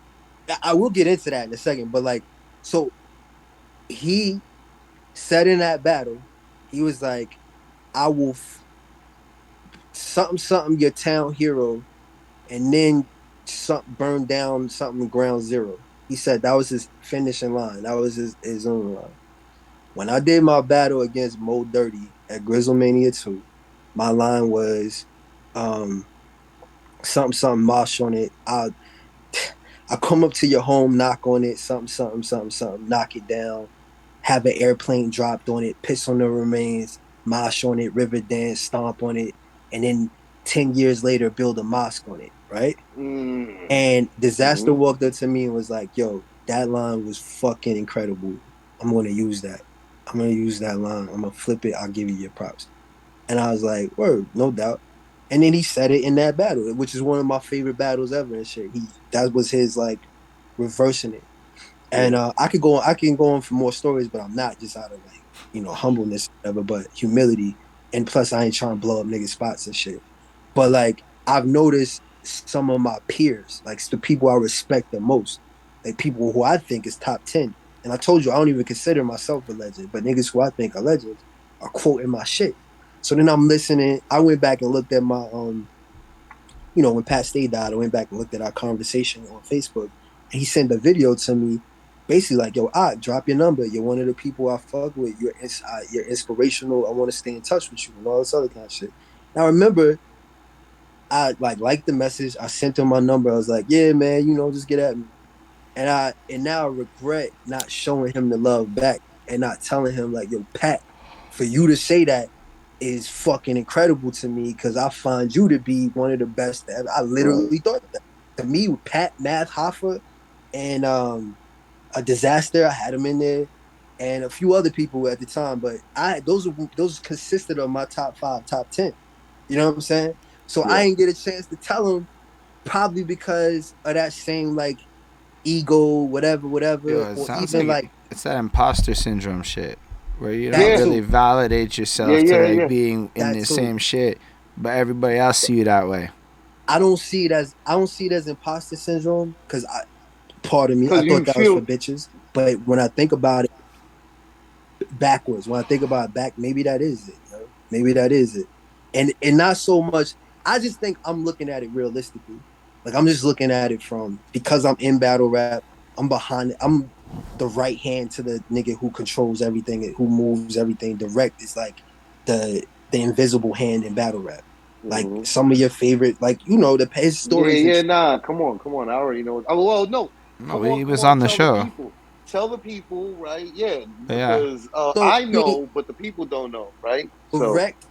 I will get into that in a second. But like, so he said in that battle, he was like, "I will something something your town hero, and then something burn down something ground zero." He said that was his finishing line. That was his own line. When I did my battle against Mo Dirty at Grizzlemania 2, my line was um something something mosh on it. I come up to your home, knock on it, something something something something, knock it down, have an airplane dropped on it, piss on the remains, mosh on it, river dance, stomp on it, and then 10 years later build a mosque on it, right? mm, And Dizaster mm-hmm, walked up to me and was like, "Yo, that line was fucking incredible. I'm gonna use that. I'm gonna use that line. I'm gonna flip it. I'll give you your props." And I was like, "Word, no doubt." And then he said it in that battle, which is one of my favorite battles ever and shit. That was his like reversing it. And yeah, I can go on for more stories, but I'm not just out of like humbleness, or whatever, but humility. And plus, I ain't trying to blow up niggas' spots and shit. But like, I've noticed some of my peers, like the people I respect the most, like people who I think is top 10. And I told you, I don't even consider myself a legend, but niggas who I think are legends are quoting my shit. So then I'm listening. I went back and looked at my when Pat Stay died, I went back and looked at our conversation on Facebook, and he sent a video to me, basically like, "Yo, drop your number. You're one of the people I fuck with. You're inspirational. I want to stay in touch with you and all this other kind of shit." Now, I remember I liked the message. I sent him my number. I was like, "Yeah, man, just get at me." And now I regret not showing him the love back and not telling him like, "Yo, Pat, for you to say that is fucking incredible to me because I find you to be one of the best ever." I Right. literally thought that. To me, Pat, Math Hoffa, and a Dizaster, I had him in there, and a few other people at the time. But those consisted of my top five, top 10. You know what I'm saying? So I Yeah. didn't get a chance to tell him, probably because of that same like ego, whatever, whatever, Yo, it or sounds even like like it's that imposter syndrome shit where you don't that Yeah. really too. validate Yeah. yourself to Yeah. like Yeah. being in That the too. same shit, but everybody else see you that way. I don't see it as imposter syndrome because pardon me, I Because thought you that was for feel. bitches. But when I think about it backwards, when I think about it back, maybe that is it, yo. Maybe that is it. And not so much. I just think I'm looking at it realistically. Like I'm just looking at it from, because I'm in battle rap, I'm behind it. I'm the right hand to the nigga who controls everything, who moves everything. Direct is like the invisible hand in battle rap. Like Mhm. some of your favorite, like the his Yeah. stories and Yeah. shit. Nah. Come on. Come on. I already know. Oh, well, no. No, Come on. he Come was on. on the Tell the show. people. Tell the people. Right. Yeah. Yeah. Because So I know, but the people don't know. Right. So. direct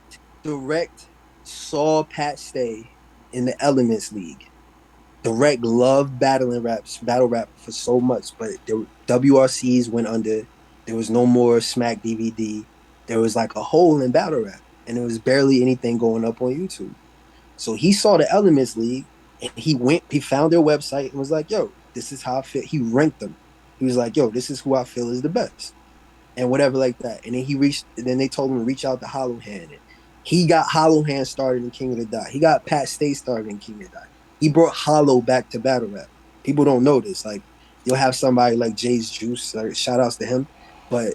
direct saw Pat Stay in the Elements League. Direct loved battle rap for so much, but the WRCs went under. There was no more Smack DVD. There was like a hole in battle rap, and there was barely anything going up on YouTube. So he saw the Elements League, and he found their website and was like, "Yo, this is how I feel." He ranked them. He was like, "Yo, this is who I feel is the best," and whatever like that. And then they told him to reach out to Hollow Hand. And he got Hollow Hand started in King of the Dot. He got Pat Stay started in King of the Dot. He brought Hollow back to battle rap. People don't know this. Like you'll have somebody like Jay's Juice, shout outs to him, but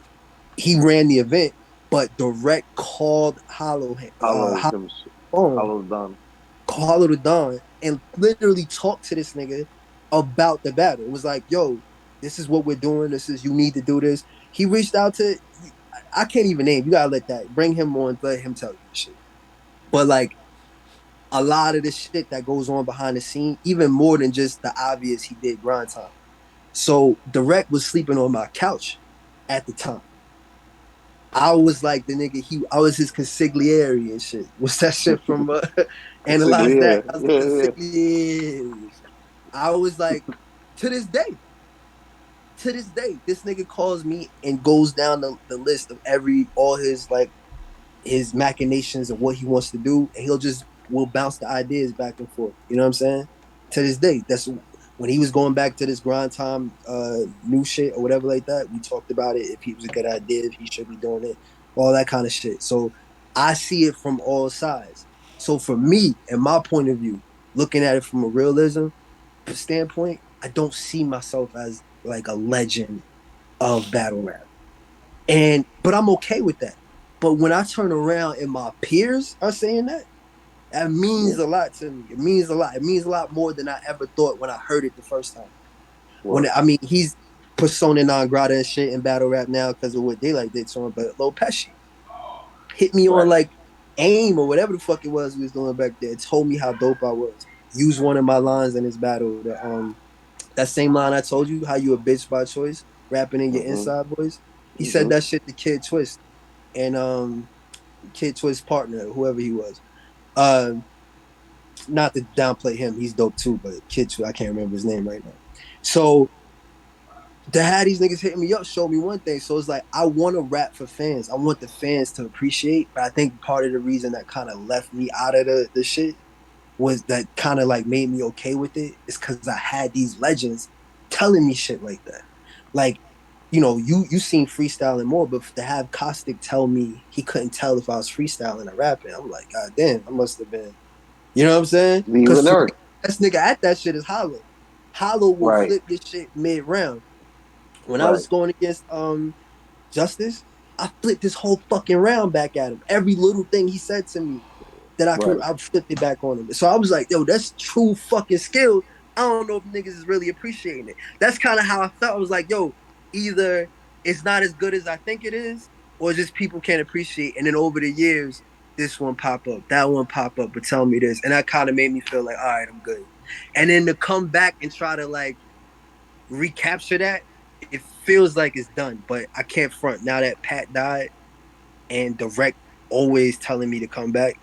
he ran the event. But Direct called Hollow Hollow them. phone, Hollow done. called the Don, and literally talked to this nigga about the battle. It was like, "Yo, this is what we're doing. You need to do this." He reached out to, I can't even name. You gotta bring him on, let him tell you the shit. But like a lot of the shit that goes on behind the scene, even more than just the obvious, he did grind time. So Direct was sleeping on my couch at the time. I was like the nigga. I was his consigliere and shit. What's that shit from? Analyze that. Consigliere. I was the Yeah. Yeah. consigliere. I was like, to this day, this nigga calls me and goes down the list of all his his machinations of what he wants to do, and we'll bounce the ideas back and forth. You know what I'm saying? To this day, that's when he was going back to this grind time new shit or whatever like that. We talked about it. If he was a good idea, if he should be doing it, all that kind of shit. So I see it from all sides. So for me, and my point of view, looking at it from a realism standpoint, I don't see myself as like a legend of battle rap. But I'm okay with that. But when I turn around and my peers are saying that, that Yeah. means a lot to me. It means a lot. It means a lot more than I ever thought when I heard it the first time. Word. He's persona non grata and shit in battle rap now because of what Daylight did to him. But Lil Pesci hit me on Right. like AIM or whatever the fuck it was we was doing back there. It told me how dope I was. Use one of my lines in this battle. That same line I told you, how you a bitch by choice, rapping in your Mhm. inside voice. He said Mhm. that shit to Kid Twist and Kid Twist partner, whoever he was. Um, Not to downplay him, he's dope too, but Kid Twist, I can't remember his name right now. So to have these niggas hitting me up showed me one thing. So it's like I want to rap for fans. I want the fans to appreciate. But I think part of the reason that kind of left me out of the shit was that kind of like made me okay with it is because I had these legends telling me shit like that. Like you seen freestyling more, but to have Caustic tell me he couldn't tell if I was freestyling or rapping, I'm like, God damn, I must have been, you know what I'm saying? Leave Because an earth. best nigga at that shit is Hollow. Hollow will Right, flip your shit mid round. When I right, was going against Justice, I flipped this whole fucking round back at him. Every little thing he said to me that right. I flipped it back on him. So I was like, yo, that's true fucking skill. I don't know if niggas is really appreciating it. That's kind of how I felt. I was like, yo, either it's not as good as I think it is, or just people can't appreciate. And then over the years, this one pop up, that one pop up, but tell me this, and that kind of made me feel like, all right, I'm good. And then to come back and try to like recapture that, it feels like it's done. But I can't front now that Pat died and Direct always telling me to come back.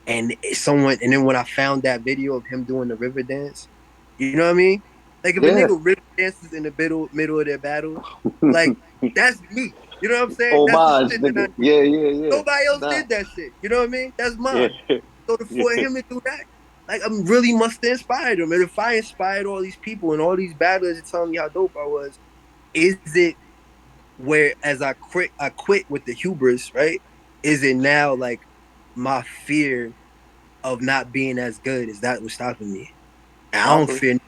And then when I found that video of him doing the river dance, you know what I mean? Like if a Yeah. nigga river dances in the middle of their battle, like that's me. You know what I'm saying? That's the Homage, shit that I nigga. do. Yeah, yeah, yeah. Nobody else Nah. did that shit. You know what I mean? That's Yeah, mine. So for yeah. him to do that, like I'm really must have inspired him. And if I inspired all these people and all these battlers to tell me how dope I was, is it where as I quit with the hubris, right? Is it now like my fear of not being as good? Is that what's stopping me? And Possibly.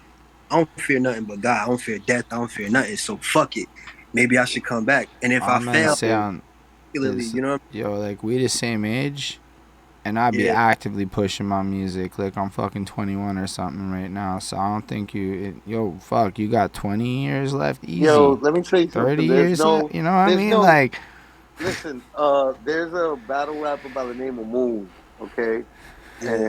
I don't fear nothing but God. I don't fear death. I don't fear nothing. So fuck it. Maybe I should come back. And if I I'm gonna fail, say on this, you know, yo, like we the same age, and I'd be yeah, actively pushing my music. Like I'm fucking 21 or something right now, so I don't think yo, fuck, you got 20 years left, Yo, easy. let me tell you 30 something. years left, you know what I There's mean? no, Like, listen, there's a battle rapper by the name of Moon, okay? yeah.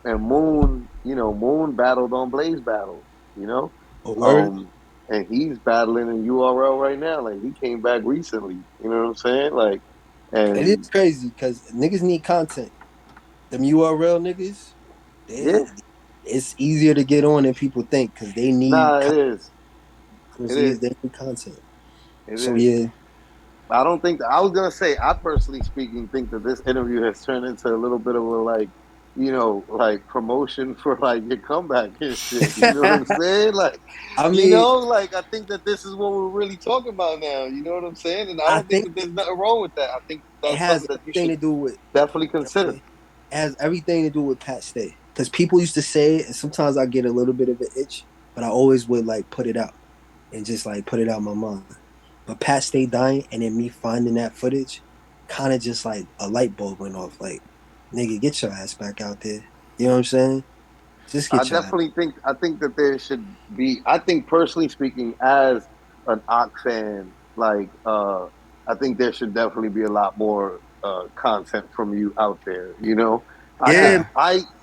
And Moon, Moon battled on Blaze Battle, you know? A word. Um, and he's battling in URL right now. Like he came back recently, you know what I'm saying? Like, It is and crazy because niggas need content. Them URL niggas, yeah, they it's easier to get on than people think because they need nah, it is. It is. they need content. It So is. yeah, I don't think I was gonna say. I personally speaking think that this interview has turned into a little bit of a like, like promotion for like your comeback and shit. You know what I'm saying? Like, I mean, like I think that this is what we're really talking about now. You know what I'm saying? And I I don't think think that there's nothing wrong with that. I think it that's has something that you everything should to do with definitely consider. it has everything to do with Pat Stay. Because people used to say it, and sometimes I get a little bit of an itch, but I always would like put it out and just like put it out of my mind. But Pat Stay dying, and then me finding that footage, kind of just like a light bulb went off. Like, nigga, get your ass back out there. You know what I'm saying? Just I get your ass. definitely think I think that there should be. I think personally speaking, as an Aak fan, like I think there should definitely be a lot more content from you out there. Yeah,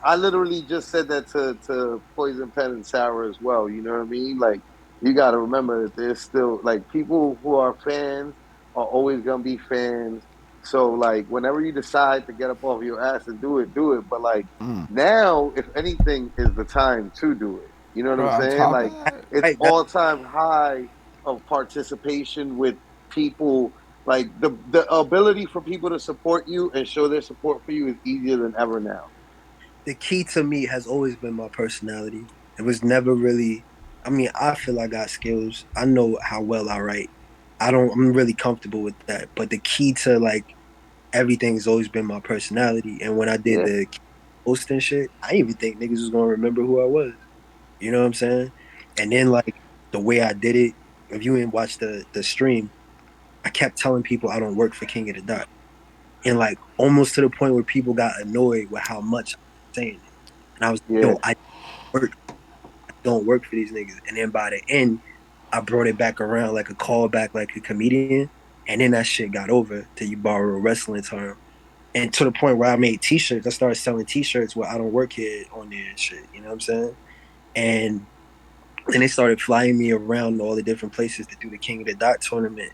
I literally just said that to Poison Pen and Sour as well. You know what I mean? Like you got to remember that there's still like people who are fans are always gonna be fans. So like whenever you decide to get up off your ass and do it, do it. But like now, if anything, is the time to do it. You know what bro, I'm on saying? top of Like that, it's right. all time high of participation with people. Like the ability for people to support you and show their support for you is easier than ever now. The key to me has always been my personality. It was never really. I mean, I feel I got skills. I know how well I write. I don't. I'm really comfortable with that. But the key to like everything has always been my personality. And when I did Yeah, the post and shit, I didn't even think niggas was gonna remember who I was. You know what I'm saying? And then like the way I did it, if you didn't watch the stream, I kept telling people I don't work for King of the Dot. And like almost to the point where people got annoyed with how much I was saying it. And I was like, yeah, yo, I work, I don't work for these niggas. And then by the end, I brought it back around like a callback, like a comedian. And then that shit got over, to you borrow a wrestling term. And to the point where I made t-shirts. I started selling t-shirts where I don't work here on there and shit. You know what I'm saying? And then they started flying me around all the different places to do the King of the Dot tournament.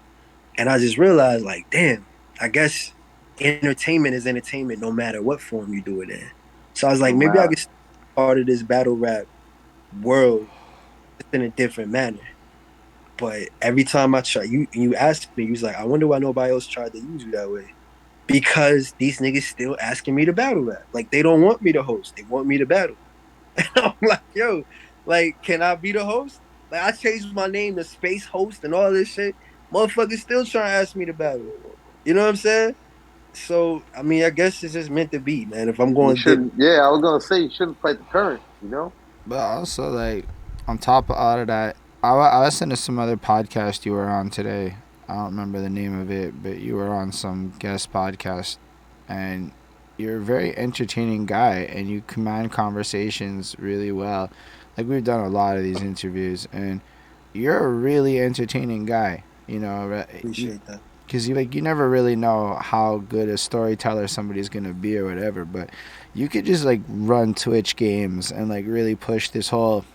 And I just realized, like, damn, I guess entertainment is entertainment no matter what form you do it in. So I was like, no maybe I matter. could start part of this battle rap world just in a different manner. But every time I try, you asked me, you was like, I wonder why nobody else tried to use you that way. Because these niggas still asking me to battle rap. Like they don't want me to host. They want me to battle. And I'm like, yo, like, can I be the host? Like I changed my name to Space Host and all this shit. Motherfuckers still trying to ask me to battle. You know what I'm saying? So I mean, I guess it's just meant to be, man. If I'm You going to dip, shouldn't. Yeah, I was gonna say you shouldn't fight the current. You know. But also, like, on top of all of that, I listened to some other podcast you were on today. I don't remember the name of it, but you were on some guest podcast, and you're a very entertaining guy, and you command conversations really well. Like, we've done a lot of these interviews, and you're a really entertaining guy. You know, appreciate that. because you never really know how good a storyteller somebody's gonna be or whatever, but you could just like run Twitch games and like really push this whole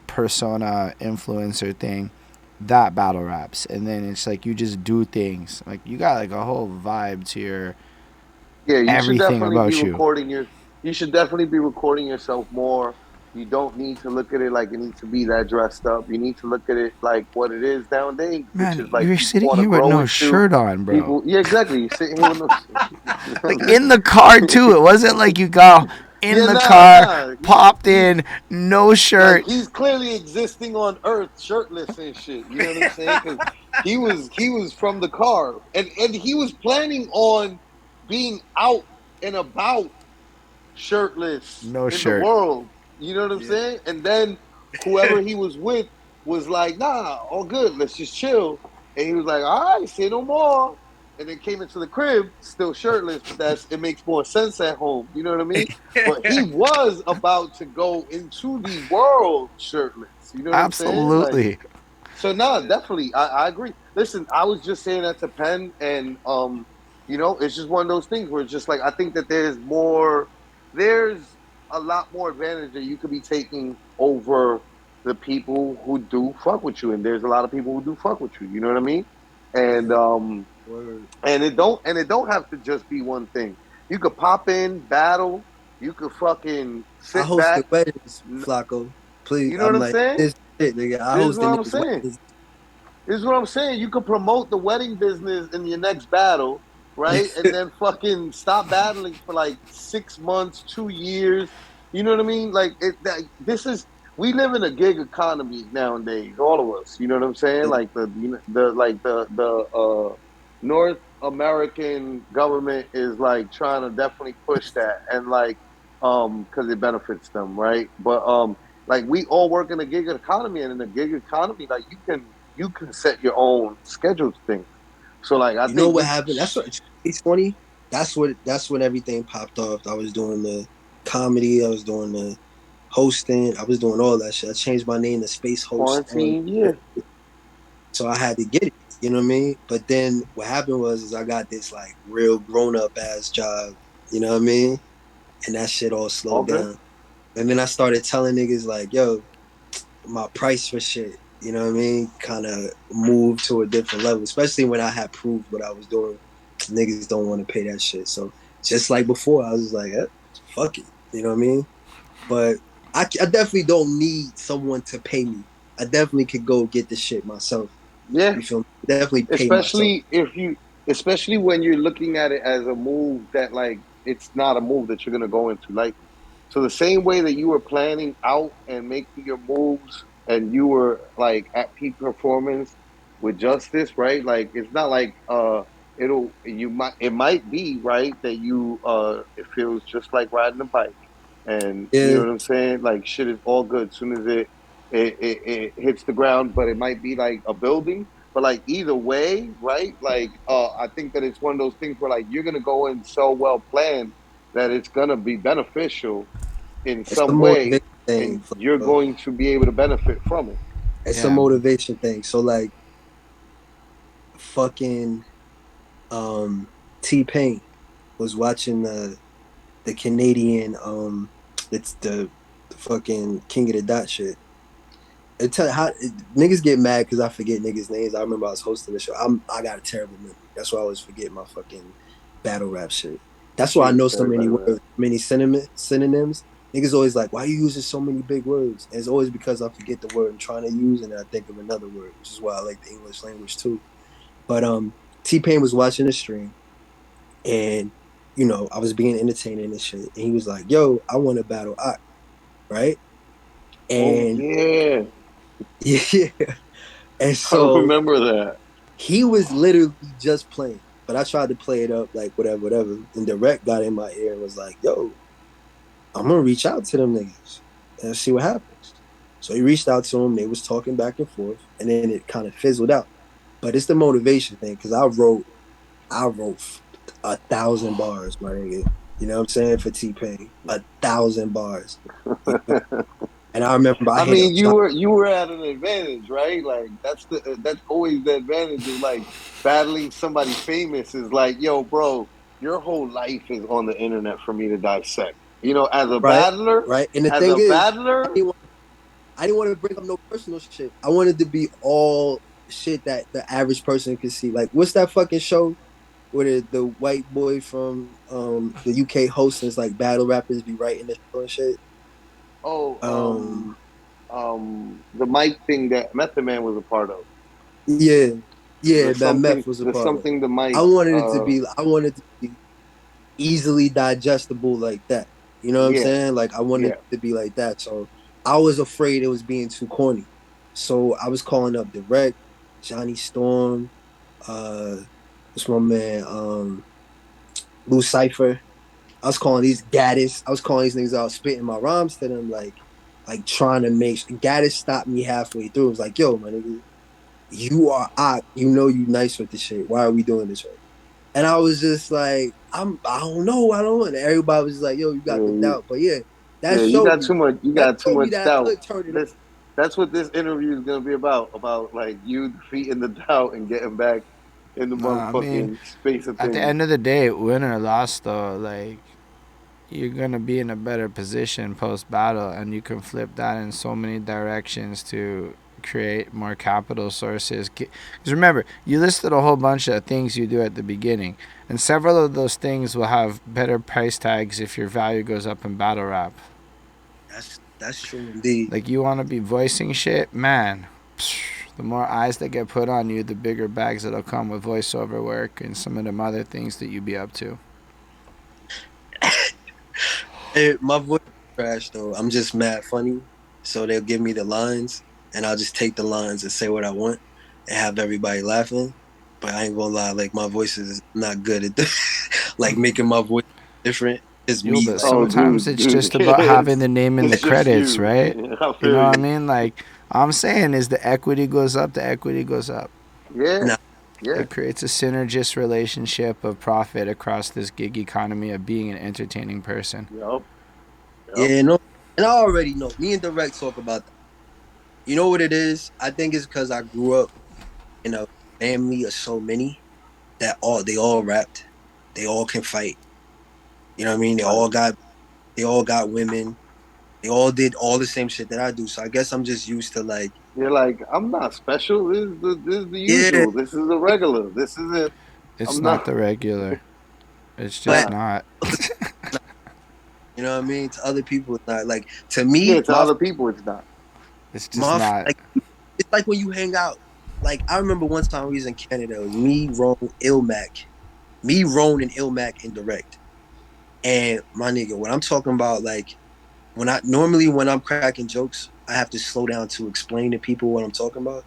persona influencer thing that battle raps, and then it's like you just do things like you got like a whole vibe to your Yeah, you should everything definitely be about you. recording your. You should definitely be recording yourself more. You don't need to look at it like it needs to be that dressed up. You need to look at it like what it is nowadays, which Man, is like you're people sitting want to here with grow no into. shirt on, bro. People, yeah, exactly. You're sitting here with no. Like in the car too. It wasn't like you got in Yeah, the nah, car, nah. popped in, no Like shirt. he's clearly existing on Earth, shirtless and shit. You know what I'm saying? Because he was from the car, and he was planning on being out and about shirtless No in the shirt. world. You know what I'm Yeah. saying? And then whoever he was with was like, "Nah, all good. Let's just chill." And he was like, "All right, say no more." And then came into the crib still shirtless, but it makes more sense at home. You know what I mean? But he was about to go into the world shirtless. You know what I'm saying? Like, Absolutely. so no, definitely, I agree. Listen, I was just saying that to Penn, and it's just one of those things where it's just like I think that there's a lot more advantage that you could be taking over the people who do fuck with you, and there's a lot of people who do fuck with you. You know what I mean? And Word. it don't have to just be one thing. You could pop in, battle. You could fucking I sit hosted back. weddings, Flacco. Please, You know what I'm I'm like saying? this shit, nigga. I This is what hosted I'm niggas saying. weddings. This is what I'm saying. You could promote the wedding business in your next battle, right? And then fucking stop battling for like 6 months, 2 years. You know what I mean? Like this is we live in a gig economy nowadays, all of us. You know what I'm saying? Like the North American government is like trying to definitely push that, and like because it benefits them, right? But like we all work in a gig economy, and in a gig economy, like you can set your own schedule to things. So like I You know think what we happened? That's what it's funny. That's when everything popped off. I was doing the comedy. I was doing the hosting. I was doing all that shit. I changed my name to Space Host on, quarantine, yeah. so I had to get it. You know what I mean? But then what happened was is I got this like real grown up ass job. You know what I mean? And that shit all All slowed good. down. And then I started telling niggas like, yo, my price for shit, you know what I mean, kind of moved to a different level, especially when I had proved what I was doing. Niggas don't want to pay that shit. So just like before, I was like, fuck it, you know what I mean? But I definitely don't need someone to pay me. I definitely could go get the shit myself. Yeah. You feel me? Definitely pay myself. Especially when you're looking at it as a move that like it's not a move that you're gonna go into lightly. So the same way that you were planning out and making your moves and you were like at peak performance with justice, right? Like it's not like it might be right that it feels just like riding a bike, and you know Yeah, what I'm saying? Like shit is all good as soon as it hits the ground, but it might be like a building. But like either way, right? Like I think that it's one of those things where like you're gonna go in so well planned that it's gonna be beneficial in it's a some way, motivation thing. and you're going to be able to benefit from it. It's a Yeah. motivation thing. So like fucking T Pain was watching the Canadian it's the fucking King of the Dot shit. It tell how niggas get mad because I forget niggas names. I remember I was hosting the show. I got a terrible memory. That's why I always forget my fucking battle rap shit. That's why I Yeah, know so many everybody words, right. many synonyms. Niggas always like, why are you using so many big words? And it's always because I forget the word I'm trying to use and then I think of another word, which is why I like the English language too. But T Pain was watching the stream and I was being entertaining and shit. And he was like, "Yo, I want to battle Aak, right?" Oh And yeah, Yeah. And I so remember that. he was literally just playing. But I tried to play it up like whatever, whatever. And Direct got in my ear and was like, yo, I'm gonna reach out to them niggas and see what happens. So he reached out to them, they was talking back and forth, and then it kind of fizzled out. But it's the motivation thing, because I wrote 1,000 bars, my nigga. You know what I'm saying? For T-Pain. 1,000 bars. You know? And I remember I I hit mean, up you were at an advantage, right? Like that's always the advantage of like battling somebody famous is like, yo, bro, your whole life is on the internet for me to dissect. You know, right, right. And the as thing a is, I battler, didn't want, I didn't want to bring up no personal shit. I wanted to be all shit that the average person could see. Like, what's that fucking show where the white boy from the UK hosts is like battle rappers be writing the show and shit? oh, Um, the mic thing that Method Man was a part of. yeah, yeah, The that something, Meth was a the part of. something, the I mic. wanted it to be. I wanted to be easily digestible like that. You know what I'm Yeah, saying? Like I wanted yeah. it to be like that. So I was afraid it was being too corny. So I was calling up Direct, Johnny Storm, uh what's my man, Lou Cipher. I was calling these Gaddis. I was calling these niggas out, spitting my rhymes to them, like trying to make Gaddis stopped me halfway through. It was like, yo, my nigga, you are Aak. You know you nice with the shit. Why are we doing this right? And I was just like, I don't know, I don't know. And everybody was like, yo, you Yeah, got the doubt. But yeah, that yeah, you showed got me. too much. You That got too showed me much that I doubt. could turn it up. This, that's what this interview is gonna be about. About like you defeating the doubt and getting back in the I mean, motherfucking space of at the things. end of the day, win or loss, though, like you're gonna be in a better position post battle, and you can flip that in so many directions to create more capital sources. Because remember, you listed a whole bunch of things you do at the beginning, and several of those things will have better price tags if your value goes up in battle rap. That's true indeed. Like you want to be voicing shit, man. The more eyes that get put on you, the bigger bags that'll come with voiceover work and some of them other things that you be up to. My voice is trash though. I'm just mad funny. So they'll give me the lines and I'll just take the lines and say what I want and have everybody laughing. But I ain't gonna lie, like my voice is not good at like making my voice different. It's Yo, me but like Oh, sometimes dude, it's dude, just about having the name in the it's just credits, you. right? I You know feel what I you. mean? Like, all I'm saying is the equity goes up, the equity goes up. Yeah, nah, yeah, It creates a synergist relationship of profit across this gig economy of being an entertaining person. yep, yep. yeah, no. And I already know. Me and Direct talk about that. You know what it is? I think it's because I grew up in a family of so many that they all rapped. They all can fight. You know what I mean? Right. They all got women. They all did all the same shit that I do. So I guess I'm just used to like, You're like, I'm not special. This is the yeah, usual. This is the regular. This isn't. It's I'm not not. the regular. It's just but Nah. not. you know what I mean? To other people, it's not like to Yeah, me, to other people, it's not. It's just my not. like it's like when you hang out. Like I remember one time we was in Canada. It was me, Ron, and Ilmac in Direct. And my nigga, when I'm talking about like when I'm cracking jokes, I have to slow down to explain to people what I'm talking about.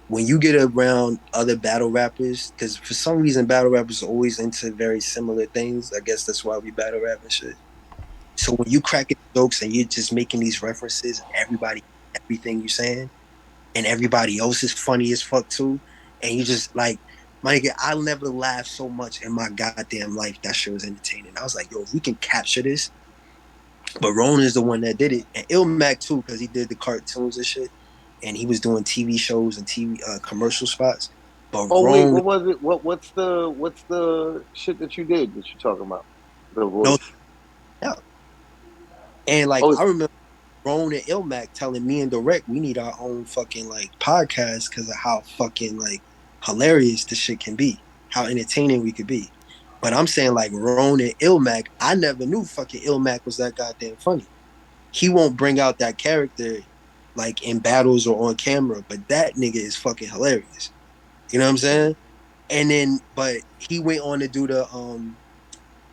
When you get around other battle rappers, because for some reason battle rappers are always into very similar things. I guess that's why we battle rap and shit. So when you cracking jokes and you're just making these references, everybody everything you saying, and everybody else is funny as fuck too, and you just like my nigga, I never laughed so much in my goddamn life. That shit was entertaining. I was like, yo, if we can capture this, but Ron is the one that did it, and Ilmac too, because he did the cartoons and shit, and he was doing TV shows and TV commercial spots. But Oh wait, Ron, what was it? What's the shit that you did that you're talking about? The no, voice. yeah. And like Oh, I remember Ron and Ilmac telling me and Direct we need our own fucking like podcast because of how fucking like hilarious this shit can be, how entertaining we could be. But I'm saying like Ron and Ilmac, I never knew fucking Ilmac was that goddamn funny. He won't bring out that character like in battles or on camera, but that nigga is fucking hilarious. You know what I'm saying? And then, but he went on to do the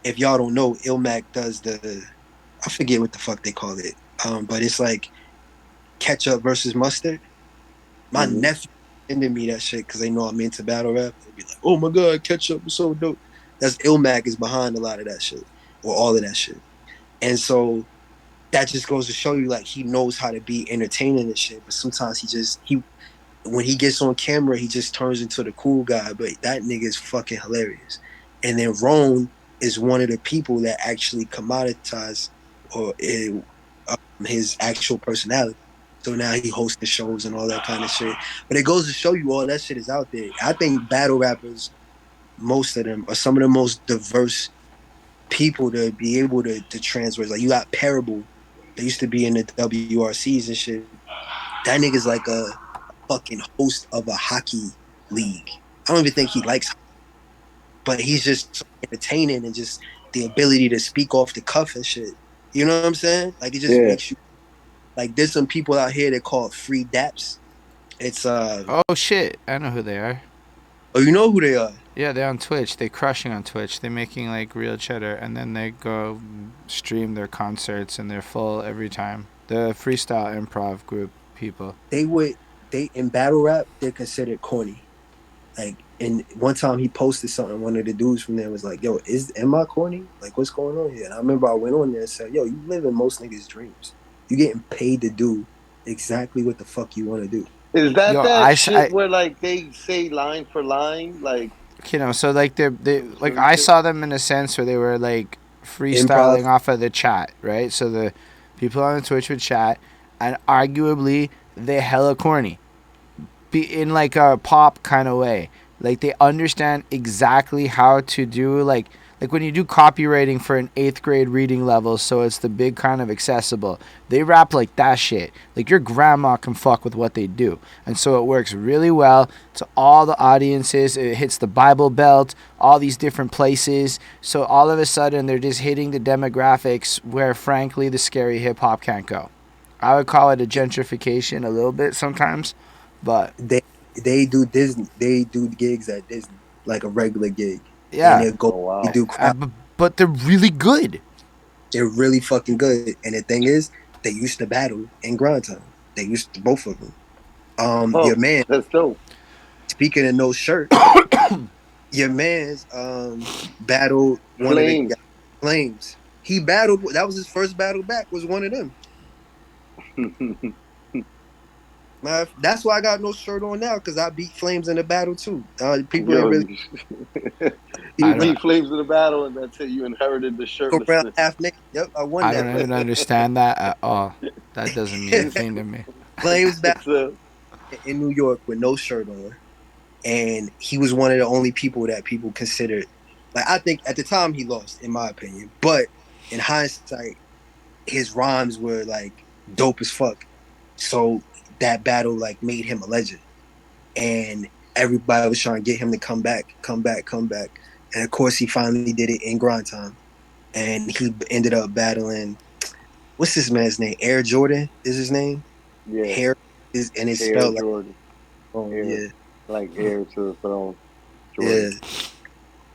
if y'all don't know, Ilmac does the I forget what the fuck they call it. But it's like ketchup versus mustard. My nephew sending me that shit because they know I'm into battle rap. They'd be like, "Oh my god, Ketchup is so dope." That's Ilmac is behind a lot of that shit or all of that shit, and so that just goes to show you like he knows how to be entertaining and shit. But sometimes he when he gets on camera, he just turns into the cool guy. But that nigga is fucking hilarious. And then Roan is one of the people that actually commoditize or his actual personality. So now he hosts the shows and all that kind of shit. But it goes to show you all that shit is out there. I think battle rappers, most of them, are some of the most diverse people to be able to transfer. Like you got Parable, they used to be in the WRCs and shit. That nigga's like a fucking host of a hockey league. I don't even think he likes, but he's just so entertaining and just the ability to speak off the cuff and shit. You know what I'm saying? Like it just Yeah. makes you like. There's some people out here that call it free Daps. It's Oh shit, I know who they are. oh, you know who they are. Yeah, they're on Twitch. They're crushing on Twitch. They're making like real cheddar, and then they go stream their concerts, and they're full every time. The freestyle improv group people. They would they in battle rap they're considered corny. Like, and one time he posted something. One of the dudes from there was like, "Yo, am I corny? Like, what's going on here?" And I remember I went on there and said, "Yo, you live in most niggas' dreams. You getting paid to do exactly what the fuck you want to do." Is that Yo, that shit where like they say line for line, like so like they like certain I shit? saw them in a sense where they were like freestyling Improv. off of the chat, right? So the people on the Twitch would chat, and arguably they hella corny, be in like a pop kind of way. Like they understand exactly how to do like when you do copywriting for an 8th grade reading level, so it's the big kind of accessible. They rap like that shit. Like your grandma can fuck with what they do, and so it works really well to all the audiences. It hits the Bible Belt, all these different places. So all of a sudden they're just hitting the demographics where, frankly, the scary hip hop can't go. I would call it a gentrification a little bit sometimes, but They they do Disney. They do gigs at Disney like a regular gig, and yeah, they go Oh they wow. do crowd. but they're really good. They're really fucking good. And the thing is, they used to battle in grind time. They used to both of them. Your Oh, man. that's dope. Speaking of no shirt, your man's battled one of the Flames. Flames. He battled. That was his first battle back. Was one of them. That's why I got no shirt on now because I beat Flames in the battle too. People ain't Yo, really I you don't people beat Flames in the battle, and that's it. You inherited the go around shirtlessness. half naked. Yep, I won I that. don't even understand that at all. That doesn't mean a It's thing to me. Flames battle it's a in New York with no shirt on, and he was one of the only people that people considered. Like I think at the time he lost, in my opinion, but in hindsight, his rhymes were like dope as fuck. So that battle like made him a legend, and everybody was trying to get him to come back, come back, come back. And of course, he finally did it in grind time, and he ended up battling. What's this man's name? Air Jordan is his name. yeah. Hair is and it's Air spelled like Jordan. oh Air yeah, like heir to the throne. yeah. Jordan.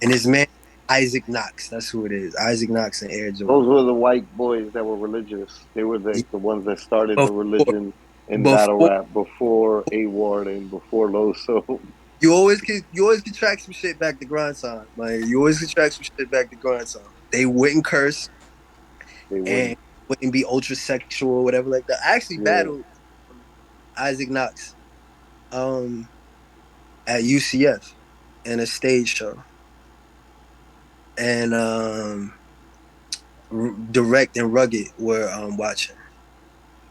And his man Isaac Knox, that's who it is. Isaac Knox and Air Those Jordan. were the white boys that were religious. They were the ones that started the Before, religion in battle before rap before A Ward and before Loso. you always can track some shit back to grind time. Like you always can track some shit back to grind time. They wouldn't curse They and wouldn't. wouldn't be ultra sexual or whatever like that. I actually Yeah. battled Isaac Knox um at UCF in a stage show. And Direct and Rugged were watching.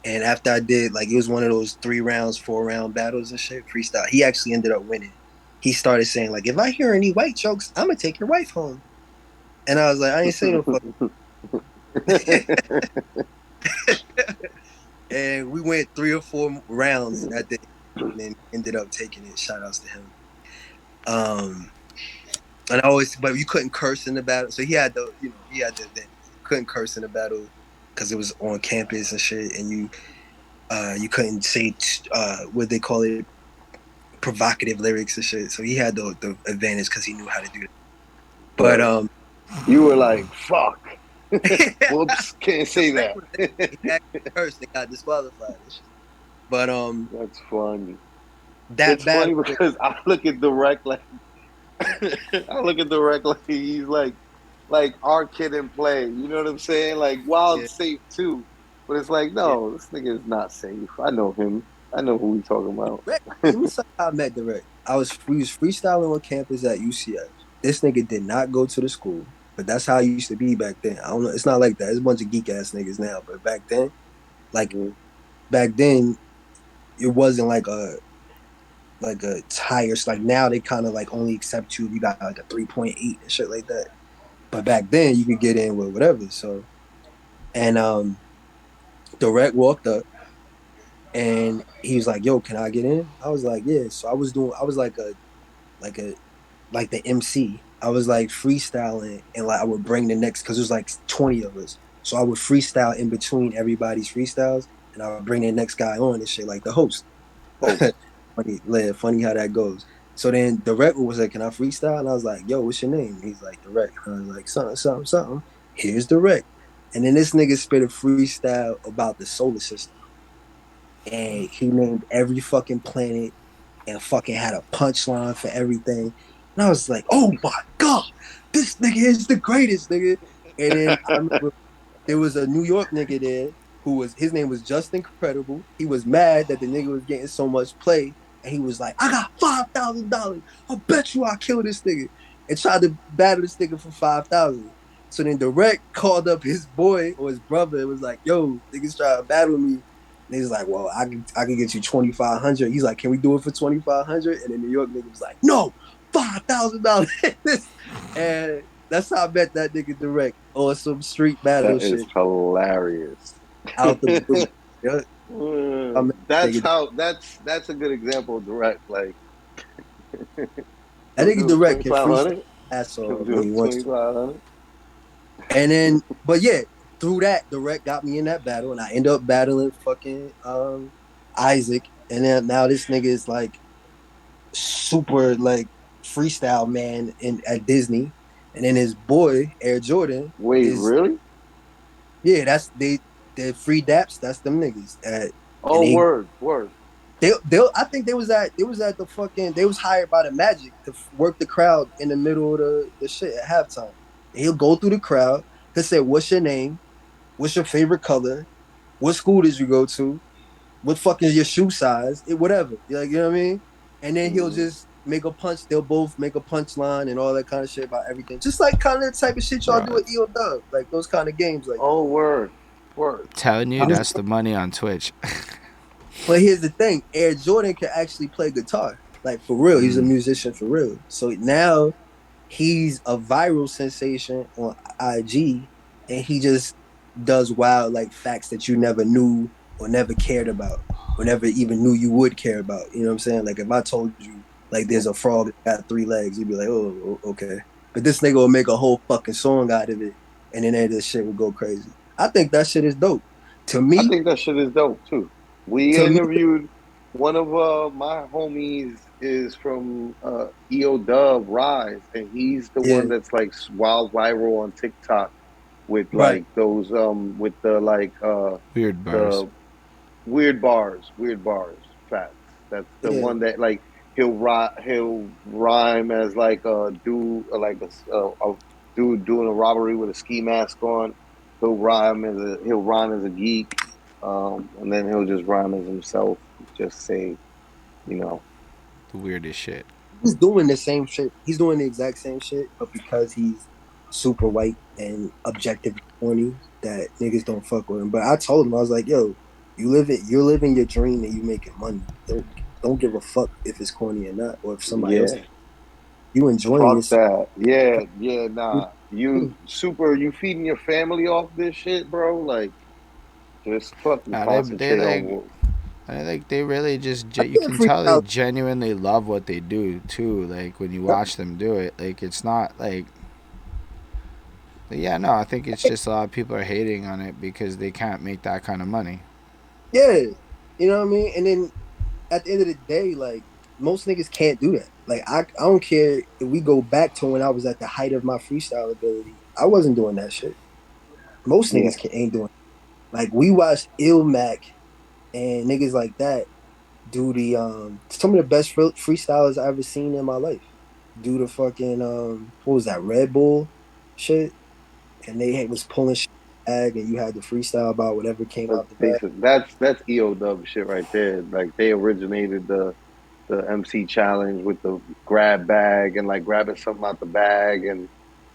And after I did, like, it was one of those 3 rounds, 4 round battles and shit, freestyle. He actually ended up winning. He started saying, like, if I hear any white jokes, I'm gonna take your wife home. And I was like, I ain't say no fuck. And we went 3 or 4 rounds that day, and then ended up taking it. Shout outs to him. Um, and I always, but you couldn't curse in the battle, so he had the event. You couldn't curse in the battle because it was on campus and shit, and you couldn't say what they call it, provocative lyrics and shit. So he had the advantage because he knew how to do it. But Right. You were like, fuck. Whoops, can't say Direct that. was there. He actually cursed and got disqualified and shit. But That's funny. That It's funny battle, because I look at Direct like I look at Direct like he's like our kid in play. You know what I'm saying? Like yeah, Wild's safe too, but it's like yeah. no, this nigga is not safe. I know him. I know who we talking about. Direct. Let me tell you how I met Direct. We was freestyling on campus at UCF. This nigga did not go to the school, but that's how it used to be back then. I don't know. It's not like that. It's a bunch of geek ass niggas now, but like Mhm. back then, it wasn't like a higher. Like now, they kind of like only accept you if you got like a 3.8 and shit like that. But back then, you could get in with whatever. So and Direct walked up and he was like, "Yo, can I get in?" I was like, "Yeah." So I was like a like the MC. I was like freestyling and like I would bring the next because there's like 20 of us. So I would freestyle in between everybody's freestyles and I would bring the next guy on and shit like the host. Host. Funny how that goes. So then the record was like, "Can I freestyle?" And I was like, "Yo, what's your name?" He's like, "Direct." And I was like, "Something, something, something." Here's Direct. And then this nigga spit a freestyle about the solar system. And he named every fucking planet and fucking had a punchline for everything. And I was like, "Oh my God, this nigga is the greatest, nigga." And then I remember there was a New York nigga there who was his name was Just Incredible. He was mad that the nigga was getting so much play, and he was like, "I got $5,000. I bet you I kill this nigga," and tried to battle this nigga for 5,000. So then Direct called up his boy or his brother and was like, "Yo, niggas trying to battle me." And he's like, "Well, I can get you 2,500." He's like, "Can we do it for 2,500?" And then New York nigga was like, "No, $5,000." And that's how I met that nigga Direct on some street battle That is shit hilarious. out the blue. Yeah, I met that That's nigga. how. That's a good example of Direct. Like, That he'll nigga do it Direct twenty can five freestyle hundred. ass He'll off do when he it wants to. 2,500. And then, but yeah, through that, Direct got me in that battle, and I end up battling fucking Isaac. And then now this nigga is like super like freestyle man in at Disney. And then his boy Air Jordan Wait, is really? yeah, that's they free Daps. That's them niggas. And Oh, word, word. they I think they was at the fucking they was hired by the Magic to work the crowd in the middle of the shit at halftime. And he'll go through the crowd. He'll say, "What's your name? What's your favorite color? What school did you go to? What fucking your shoe size? Whatever. Like, you know what I mean?" And then he'll Mm-hmm. just make a punch. They'll both make a punchline and all that kind of shit about everything. Just like kind of the type of shit y'all do Bro, at EO Dub, like those kind of games like that. Oh, word, word. telling you I'm that's the money on Twitch. But here's the thing: Air Jordan can actually play guitar, like for real. He's a Mm, musician for real. So now he's a viral sensation on IG, and he just does wild like facts that you never knew or never cared about, or never even knew you would care about. You know what I'm saying? Like if I told you like there's a frog that got 3 legs, you'd be like, "Oh, okay." But this nigga will make a whole fucking song out of it, and then this shit will go crazy. I think that shit is dope. To I me, think that shit is dope too. We to me, interviewed one of my homies is from EO Dub Rise, and he's the one yeah, that's like wild viral on TikTok with right. like those with the like weird bars. the weird bars, facts. That's the Yeah, one that like he'll rhyme as like a dude like a dude doing a robbery with a ski mask on. He'll rhyme as a geek, and then he'll just rhyme as himself. Just say, you know, The weirdest shit. he's doing the same shit. He's doing the exact same shit, but because he's super white and objectively corny, that niggas don't fuck with him. But I told him, I was like, "Yo, you're living your dream and you making money. Don't give a fuck if it's corny or not, or if somebody else. yeah, You enjoying fuck yourself. that. Yeah, yeah, nah. You feeding your family off this shit, bro. Like, just fucking Nah, they concentrate on like what. I think they really just I you can't can tell they freestyle. genuinely love what they do too. Like when you watch them do it, like it's not like yeah, no, I think it's just a lot of people are hating on it because they can't make that kind of money. Yeah, you know what I mean. And then at the end of the day, like most niggas can't do that. Like I don't care if we go back to when I was at the height of my freestyle ability. I wasn't doing that shit. Most Yeah, niggas ain't doing it. Like we watched Mac and niggas like that do the some of the best freestylers I ever seen in my life. Do the fucking what was that, Red Bull shit, and was pulling shit out of the bag, and you had to freestyle about whatever came That's out the bag. basic. That's EOW shit right there. Like they originated the MC challenge with the grab bag and like grabbing something out the bag and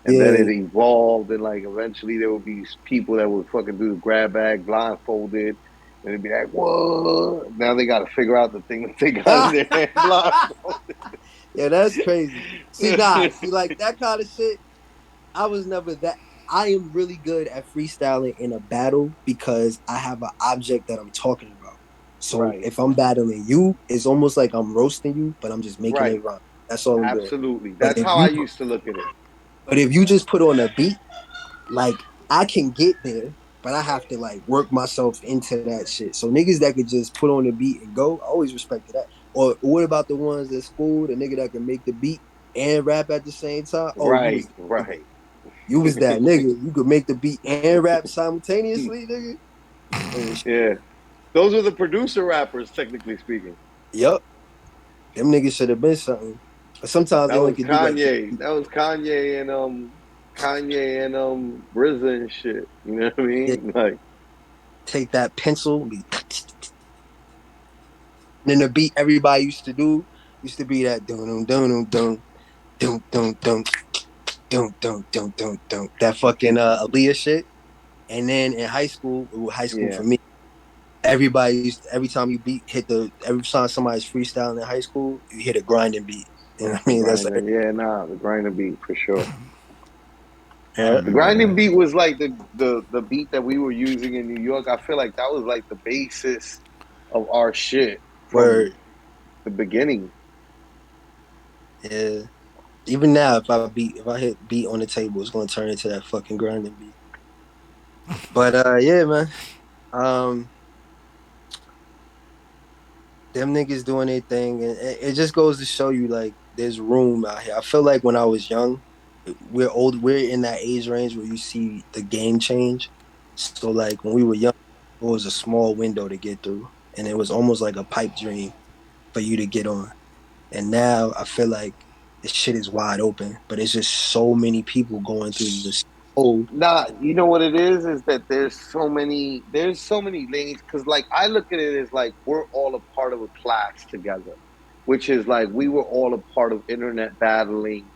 then Yeah. it evolved and like eventually there would be people that would fucking do the grab bag blindfolded and it'd be like, what? Now they got to figure out the thing that they got in their hand blindfolded. Yeah, that's crazy. See, like that kind of shit. I was never that. I am really good at freestyling in a battle because I have an object that I'm talking about. So Right, if I'm battling you, it's almost like I'm roasting you, but I'm just making right. it rhyme. That's all I'm doing. Absolutely. But That's if how I you, used to look at it. but if you just put on a beat, like I can get there, but I have to like work myself into that shit. So niggas that could just put on the beat and go, I always respected that. Or what about the ones at school, the nigga that can make the beat and rap at the same time? Oh, you was Right, the nigga. right. You was that nigga. You could make the beat and rap simultaneously, nigga. Oh, Yeah. Those are the producer rappers, technically speaking. yup. Them niggas should have been something. But sometimes That they only was could do like Kanye. That was Kanye and RZA and shit. You know what I yeah, mean? Like take that pencil, then the beat everybody used to be that dum dum dum dum dum dum dum that fucking Aaliyah shit. And then in high school, high school yeah, for me, everybody used every time you beat hit the every time somebody's freestyling in high school, you hit a grinding beat. You know what I the mean? That's grinder. like, Yeah, nah, the grinding beat for sure. I yeah. The remember grinding that. beat was like the beat that we were using in New York. I feel like that was like the basis of our shit from Word. the beginning. Yeah. Even now, if I hit beat on the table, it's gonna turn into that fucking grinding beat. But yeah, man. Um, them niggas doing their thing, and it just goes to show you like there's room out here. I feel like when I was young, we're old. We're in that age range where you see the game change. So like when we were young, it was a small window to get through, and it was almost like a pipe dream for you to get on. And now I feel like this shit is wide open, but it's just so many people going through this. Oh, Nah, you know what it is that there's so many lanes because like I look at it as like we're all a part of a class together, which is like we were all a part of internet battling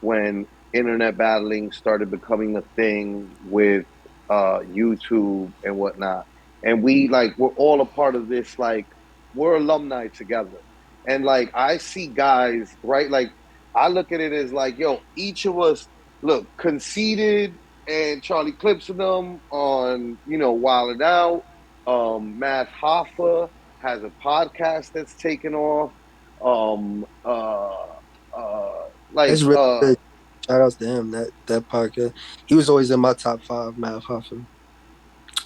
when internet battling started becoming a thing with YouTube and whatnot. And we're all a part of this, like we're alumni together. And like I see guys, right? Like I look at it as like, yo, each of us look conceited and Charlie Clips of them on, Wild It Out. Matt Hoffa has a podcast that's taken off. Um, uh, that's really good. Shout outs to him. That podcast. He was always in my top five, Matt Hoffa.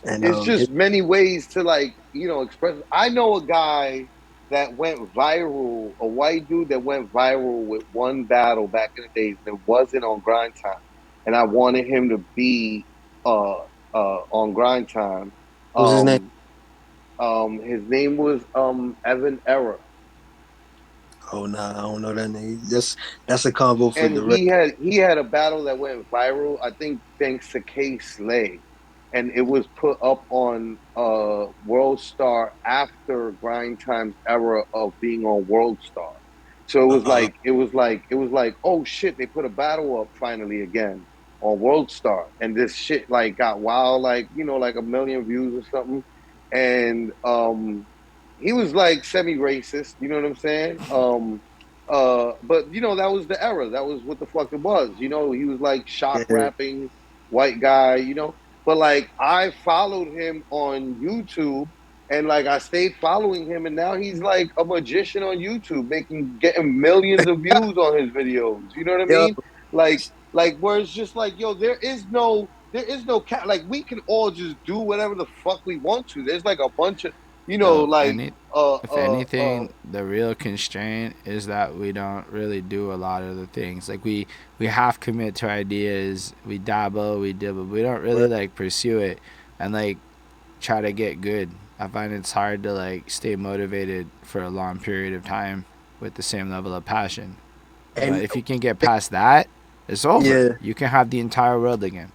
And it's his, just many ways to like, express. I know a guy that went viral, a white dude that went viral with one battle back in the days that wasn't on grind time. And I wanted him to be on grind time. what was his name? Um, his name was Evan Era, Oh nah, I don't know that name. That's a combo for and the he had a battle that went viral. I think thanks to K Slay, and it was put up on World Star after Grind Time's era of being on World Star. So it was like oh shit, they put a battle up finally again on World Star, and this shit like got wild, like like a million views or something, and he was like semi racist, you know what I'm saying? But that was the era. That was what the fuck it was. He was like shock yeah. rapping, white guy. But like I followed him on YouTube and like I stayed following him and now he's like a magician on YouTube, getting millions of views on his videos. You know what I Yo, mean? Like where it's just like, yo, there is no cat, like we can all just do whatever the fuck we want to. There's like a bunch of Yo, like if anything, the real constraint is that we don't really do a lot of the things. Like we half commit to ideas, we dabble, we dibble, we don't really word. like pursue it and like try to get good. I find it's hard to like stay motivated for a long period of time with the same level of passion. But And if you can get past that, it's over. yeah, You can have the entire world again.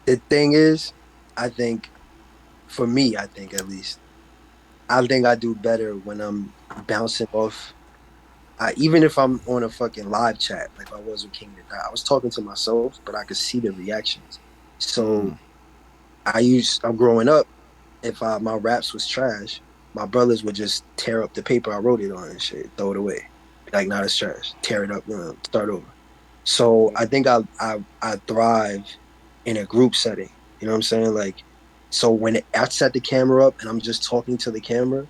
the thing is, I think for me, I think at least, I think I do better when I'm bouncing off. Even if I'm on a fucking live chat, like I was with King of the Dot, I was talking to myself, but I could see the reactions. So I'm growing up. If my raps was trash, my brothers would just tear up the paper I wrote it on and shit, throw it away, like not as trash, tear it up, start over. So I think I thrive in a group setting. You know what I'm saying? Like, so when I set the camera up and I'm just talking to the camera,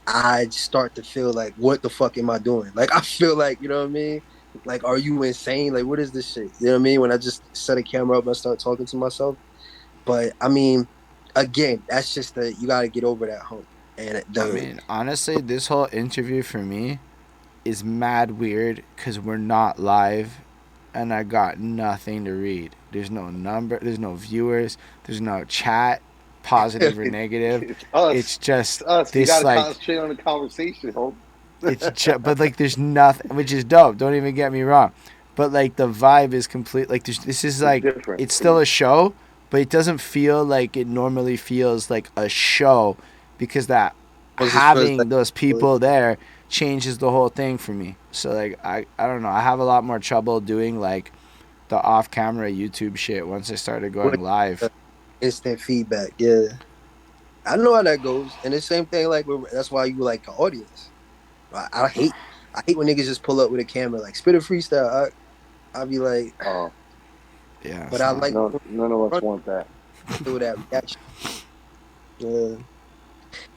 I start to feel like, what the fuck am I doing? Like, I feel like, you know what I mean? Like, are you insane? Like, what is this shit? You know what I mean? When I just set a camera up and I start talking to myself. But I mean, again, that's just you got to get over that hump. And I the mean, honestly, this whole interview for me is mad weird because we're not live and I got nothing to read. There's no number, there's no viewers, there's no chat, positive or negative. It's us. It's just It's us. We got this to like concentrate on the conversation, hope. it's just, but like there's nothing, which is dope. Don't even get me wrong, but like the vibe is complete. Like this is It's like different. it's still a show, but it doesn't feel like it normally feels like a show because that it just feels having like those people there changes the whole thing for me. So like I don't know. I have a lot more trouble doing like the off camera YouTube shit once I started with going live. instant feedback. Yeah. I know how that goes. And the same thing, like, that's why you like the audience. I hate when niggas just pull up with a camera, like, spit a freestyle. I'll be like, Oh, Yeah, but it's I not. like no, none of us want that. feel that reaction. Yeah.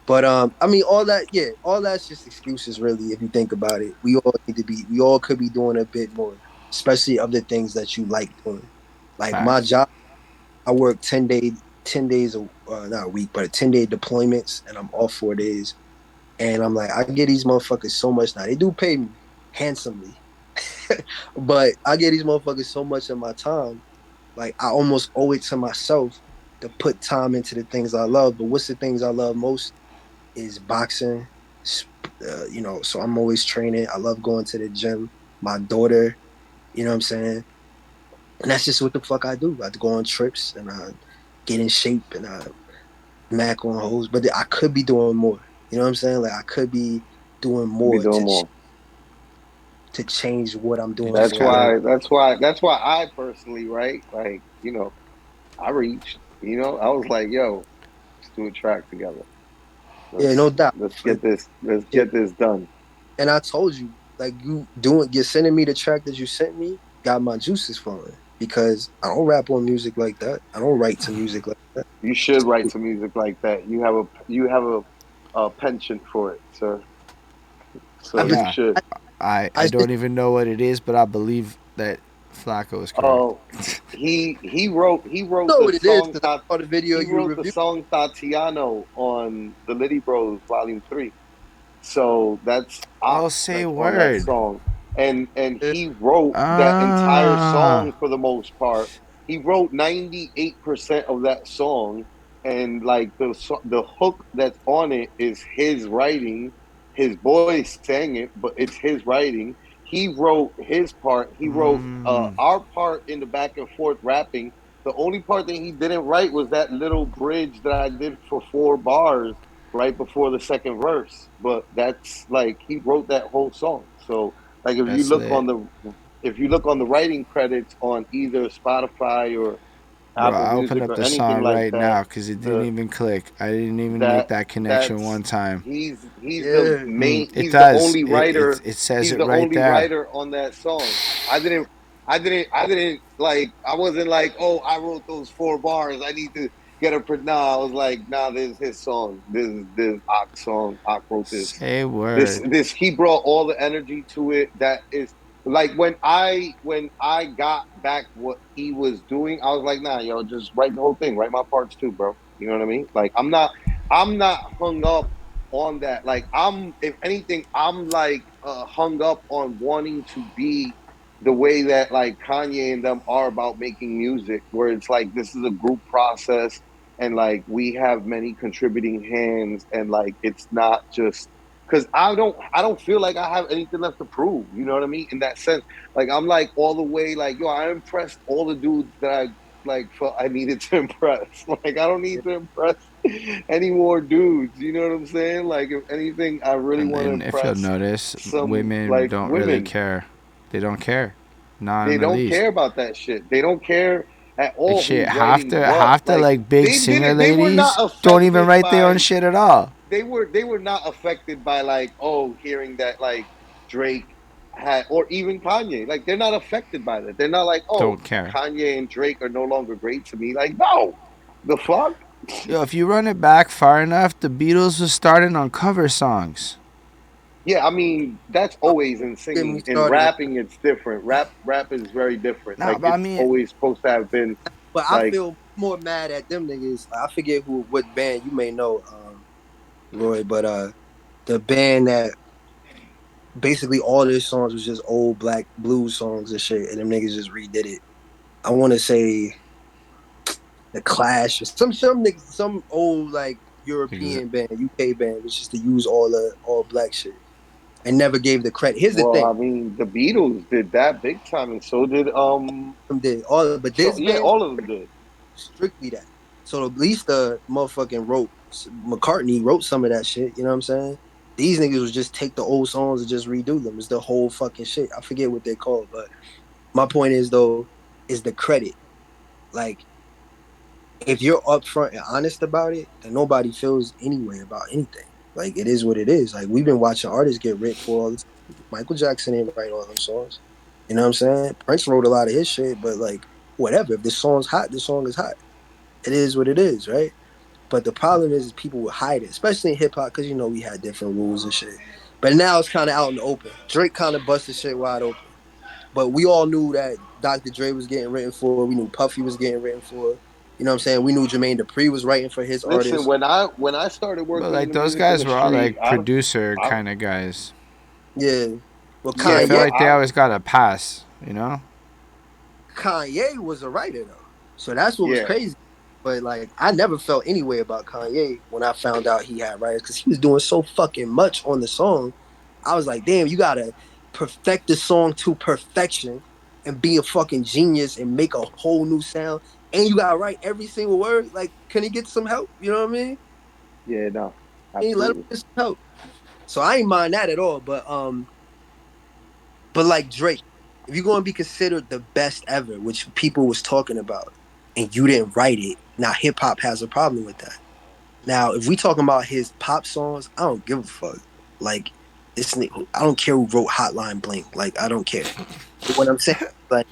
But I mean, all that, yeah, all that's just excuses, really. If you think about it, we all could be doing a bit more, especially of the things that you like doing. Like my Facts. job, I work 10 days, not a week, but 10-day deployments, and I'm off 4 days. And I'm like, I get these motherfuckers so much now. They do pay me handsomely, but I get these motherfuckers so much of my time. Like I almost owe it to myself to put time into the things I love. But what's the things I love most is boxing. So I'm always training. I love going to the gym. My daughter, you know what I'm saying? And that's just what the fuck I do. I go on trips and I get in shape and I mac on hoes. But I could be doing more. You know what I'm saying? Like I could be doing Be more doing more. to change what I'm You doing just That's for gotta. women. why. That's why I personally, right? Like, I reached. I was like, yo, let's do a track together. Yeah, no Let's doubt. let's get this. Let's get this done. And I told you, like you're sending me the track that you sent me, got my juices flowing because I don't rap on music like that. I don't write to music like that. You should write some music like that. You have a penchant for it, sir. I So just, you Yeah, should. I I just, don't even know what it is, but I believe that Flacko is correct. Oh, he wrote know the what it is song because I saw the video he you wrote the reviewed. song Tatiano on the Littyyy Bros Volume 3. So that's Oh, Aak say that's on that word. song. And Yeah. he wrote that entire Ah, song for the most part. He wrote 98% of that song, and like the hook that's on it is his writing. His boy sang it, but it's his writing. He wrote his part. He wrote our part in the back and forth rapping. The only part that he didn't write was that little bridge that I did for 4 bars right before the second verse. But that's like he wrote that whole song. So like that's lit, if you look on the writing credits on either Spotify or bro. Apple I opened Music up or the anything song like right that, now because it didn't the even click. I didn't even make that that connection that's one time. he's the Yeah. main It he's the does. only It writer it says he's it the right only there. writer on that song. I didn't like I wasn't like, oh, I wrote those 4 bars, I need to get a nah. I was like, nah, this is his song. This Aak song. Aak wrote this. Say This word. this he brought all the energy to it. That is like when I got back what he was doing, I was like, nah, yo, just write the whole thing, write my parts too, bro. You know what I mean? Like I'm not hung up on that. Like if anything, I'm like hung up on wanting to be the way that like Kanye and them are about making music, where it's like this is a group process. and like we have many contributing hands, and like it's not just because I don't feel like I have anything left to prove. You know what I mean? In that sense, like I'm like all the way like yo, I impressed all the dudes that I like felt I needed to impress. Like I don't Yeah. need to impress any more dudes. You know what I'm saying? Like if anything, I really want to And if you'll impress notice, some women like don't really women. care. They don't care. Not in They the don't least. care about that shit. They don't care at Like all shit, who's writing what. half the Like like big they singer didn't. They were not ladies don't even affected write their own by. shit at all. They were not affected by like hearing that like Drake had or even Kanye. Like they're not affected by that. They're not like Don't care. Kanye and Drake are no longer great to me. Like no, the fuck. Yo, if you run it back far enough, the Beatles was starting on cover songs. Yeah, I mean that's always in Get me singing. In started on, rapping, it's different. Rap is very different. Nah, Like but I it's mean, always supposed to have been but I like feel more mad at them niggas. I forget what band you may know, Roy, but the band that basically all their songs was just old black blues songs and shit, and them niggas just redid it. I want to say the Clash or some niggas, some old like exa- European band, UK band, which is to use all black shit and never gave the credit. Here's the well, I thing, mean, the Beatles did that big time, and so did them did all, but so this yeah, band all of them did. strictly that. So at least the motherfucking wrote McCartney wrote some of that shit. You know what I'm saying? These niggas was just take the old songs and just redo them. It's the whole fucking shit. I forget what they called, but my point is though, is the credit. Like if you're upfront and honest about it, then nobody feels any way about anything. Like it is what it is. Like we've been watching artists get ripped for all this. Michael Jackson didn't write all them songs. You know what I'm saying? Prince wrote a lot of his shit, but like whatever. If this song's hot, this song is hot. It is what it is, right? But the problem is people would hide it, especially in hip hop, because you know we had different rules and shit. But now it's kind of out in the open. Drake kind of busted shit wide open. But we all knew that Dr. Dre was getting written for. We knew Puffy was getting written for. You know what I'm saying? We knew Jermaine Dupri was writing for his Listen, artists. when I started but working in like the those music guys were all industry, like producer I kind of guys. Yeah. Well, So I yeah, feel Kanye, but like they always got a pass, you know? Kanye was a writer though, so that's what was yeah, crazy. But like, I never felt any way about Kanye when I found out he had writers because he was doing so fucking much on the song. I was like, damn, you gotta perfect the song to perfection and be a fucking genius and make a whole new sound, and you gotta write every single word. Like, can he get some help? You know what I mean? yeah, no, Can you let him absolutely. get some help? So I ain't mind that at all. But like Drake, if you're going to be considered the best ever, which people was talking about, and you didn't write it, now hip hop has a problem with that. Now, if we talking about his pop songs, I don't give a fuck. Like this, I don't care who wrote Hotline Bling. Like I don't care. But what I'm saying, like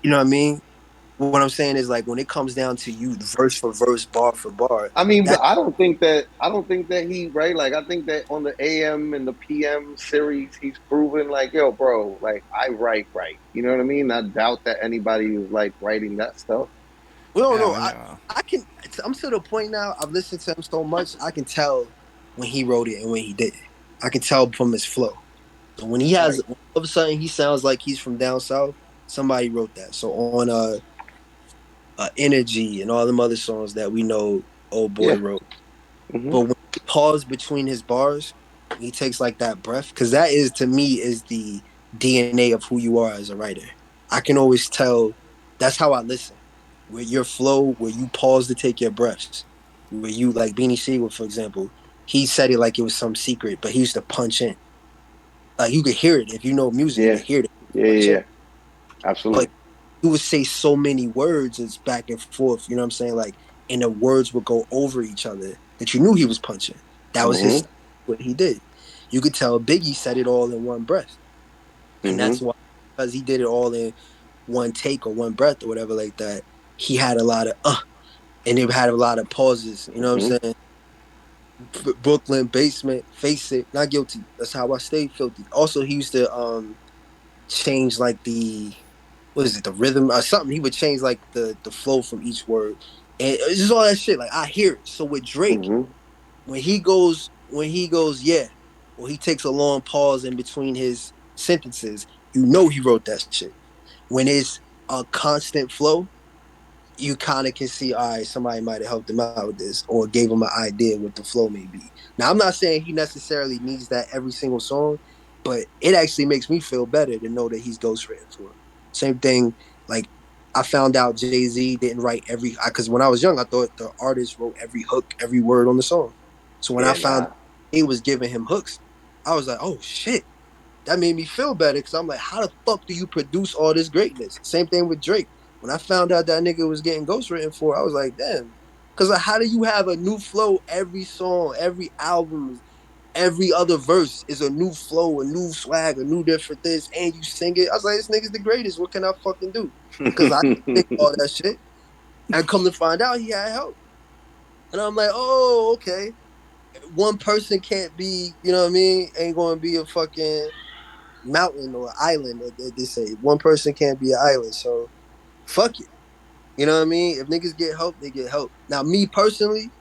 you know what I mean. What I'm saying is like when it comes down to you, verse for verse, bar for bar, I mean, but that I don't think that he right. Like I think that on the AM and the PM series, he's proven like, yo, bro, like I write right. You know what I mean? I doubt that anybody is like writing that stuff. we don't Yeah, know. when I can. I'm to the point now. I've listened to him so much. I can tell when he wrote it and when he didn't. I can tell from his flow. So when he has Right. all of a sudden he sounds like he's from down south. Somebody wrote that. So on Energy and all them other songs that we know old boy Yeah. wrote. Hmm. But when he paused between his bars, he takes like that breath because that is to me is the DNA of who you are as a writer. I can always tell. That's how I listen. Where your flow, where you pause to take your breaths, where you like Beanie Siegel, for example, he said it like it was some secret, but he used to punch in. Like you could hear it if you know music, you Yeah. could hear it Yeah. punch Yeah. in. Yeah. But Absolutely. he would say so many words, it's back and forth. You know what I'm saying? Like, and the words would go over each other that you knew he was punching. That was his Hmm. style, what he did. You could tell Biggie said it all in one breath, and that's Hmm. why because he did it all in one take or one breath or whatever like that. He had a lot of and it had a lot of pauses. You know what Hmm. I'm saying? Brooklyn basement, face it, not guilty. That's how I stay filthy. Also, he used to change like the what is it, the rhythm or something. He would change like the flow from each word. And it's just all that shit. Like I hear it. So with Drake, Hmm. when he goes, yeah, or he takes a long pause in between his sentences, you know he wrote that shit. When it's a constant flow, you kind of can see, all right, somebody might have helped him out with this or gave him an idea what the flow may be. Now, I'm not saying he necessarily needs that every single song, but it actually makes me feel better to know that he's ghostwritten for him. Same thing, like I found out Jay Z didn't write every, because when I was young, I thought the artist wrote every hook, every word on the song. So when I Yeah, found nah. he was giving him hooks, I was like, oh shit, that made me feel better because I'm like, how the fuck do you produce all this greatness? Same thing with Drake. When I found out that nigga was getting ghostwritten for, I was like, damn. Because like, how do you have a new flow every song, every album, every other verse is a new flow, a new swag, a new different this, and you sing it? I was like, this nigga's the greatest. What can I fucking do? Because I think all that shit. And come to find out, he had help. And I'm like, oh, okay. One person can't be, you know what I mean? Ain't going to be a fucking mountain or island. They say one person can't be an island. So fuck it. You know what I mean? If niggas get help, they get help. Now, me personally,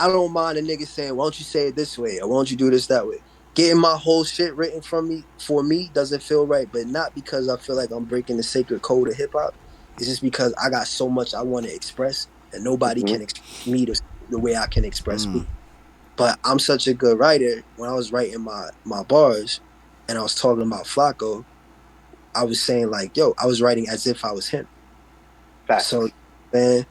I don't mind a nigga saying, why don't you say it this way? Or why don't you do this that way? Getting my whole shit written from me for me doesn't feel right, but not because I feel like I'm breaking the sacred code of hip hop. It's just because I got so much I want to express and nobody Mhm. can express me the way I can express Mm. me. But I'm such a good writer. When I was writing my bars and I was talking about Flacko, I was saying like, yo, I was writing as if I was him. So, Facts. man,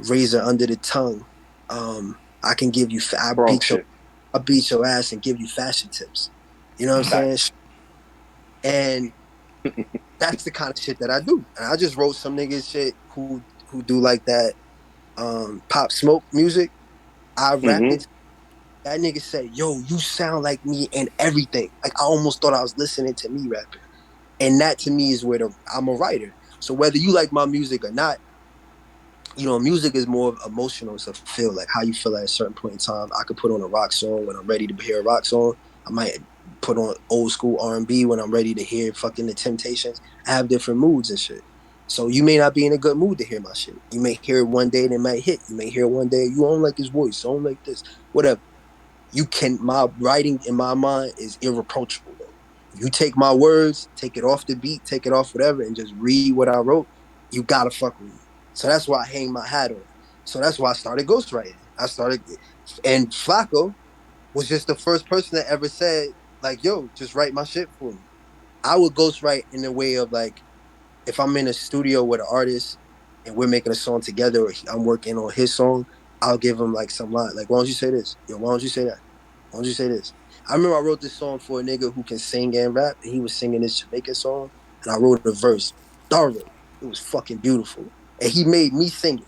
razor under the tongue. I can give you. Broke shit. I beat your ass and give you fashion tips. You know what I'm saying? Facts. And that's the kind of shit that I do. And I just wrote some niggas shit who do like that pop smoke music. I rap Hmm. it. That nigga said, "Yo, you sound like me and everything." Like I almost thought I was listening to me rapping. And that to me is where I'm a writer. So whether you like my music or not, you know, music is more emotional. It's a feel, like how you feel at a certain point in time. I could put on a rock song when I'm ready to hear a rock song. I might put on old school R&B when I'm ready to hear fucking the Temptations. I have different moods and shit. So you may not be in a good mood to hear my shit. You may hear it one day and it might hit. You may hear it one day, you don't like his voice, you don't like this, whatever. You can, my writing in my mind is irreproachable though. If you take my words, take it off the beat, take it off whatever, and just read what I wrote, you gotta fuck with me. So that's why I hang my hat on it. So that's why I started ghostwriting. I started, and Flacko was just the first person that ever said, like, yo, just write my shit for me. I would ghostwrite in the way of like, if I'm in a studio with an artist and we're making a song together or I'm working on his song, I'll give him like some line. Like, why don't you say this? Yo, why don't you say that? Why don't you say this? I remember I wrote this song for a nigga who can sing and rap, and he was singing this Jamaican song, and I wrote a verse. Thorough. It was fucking beautiful. And he made me sing it.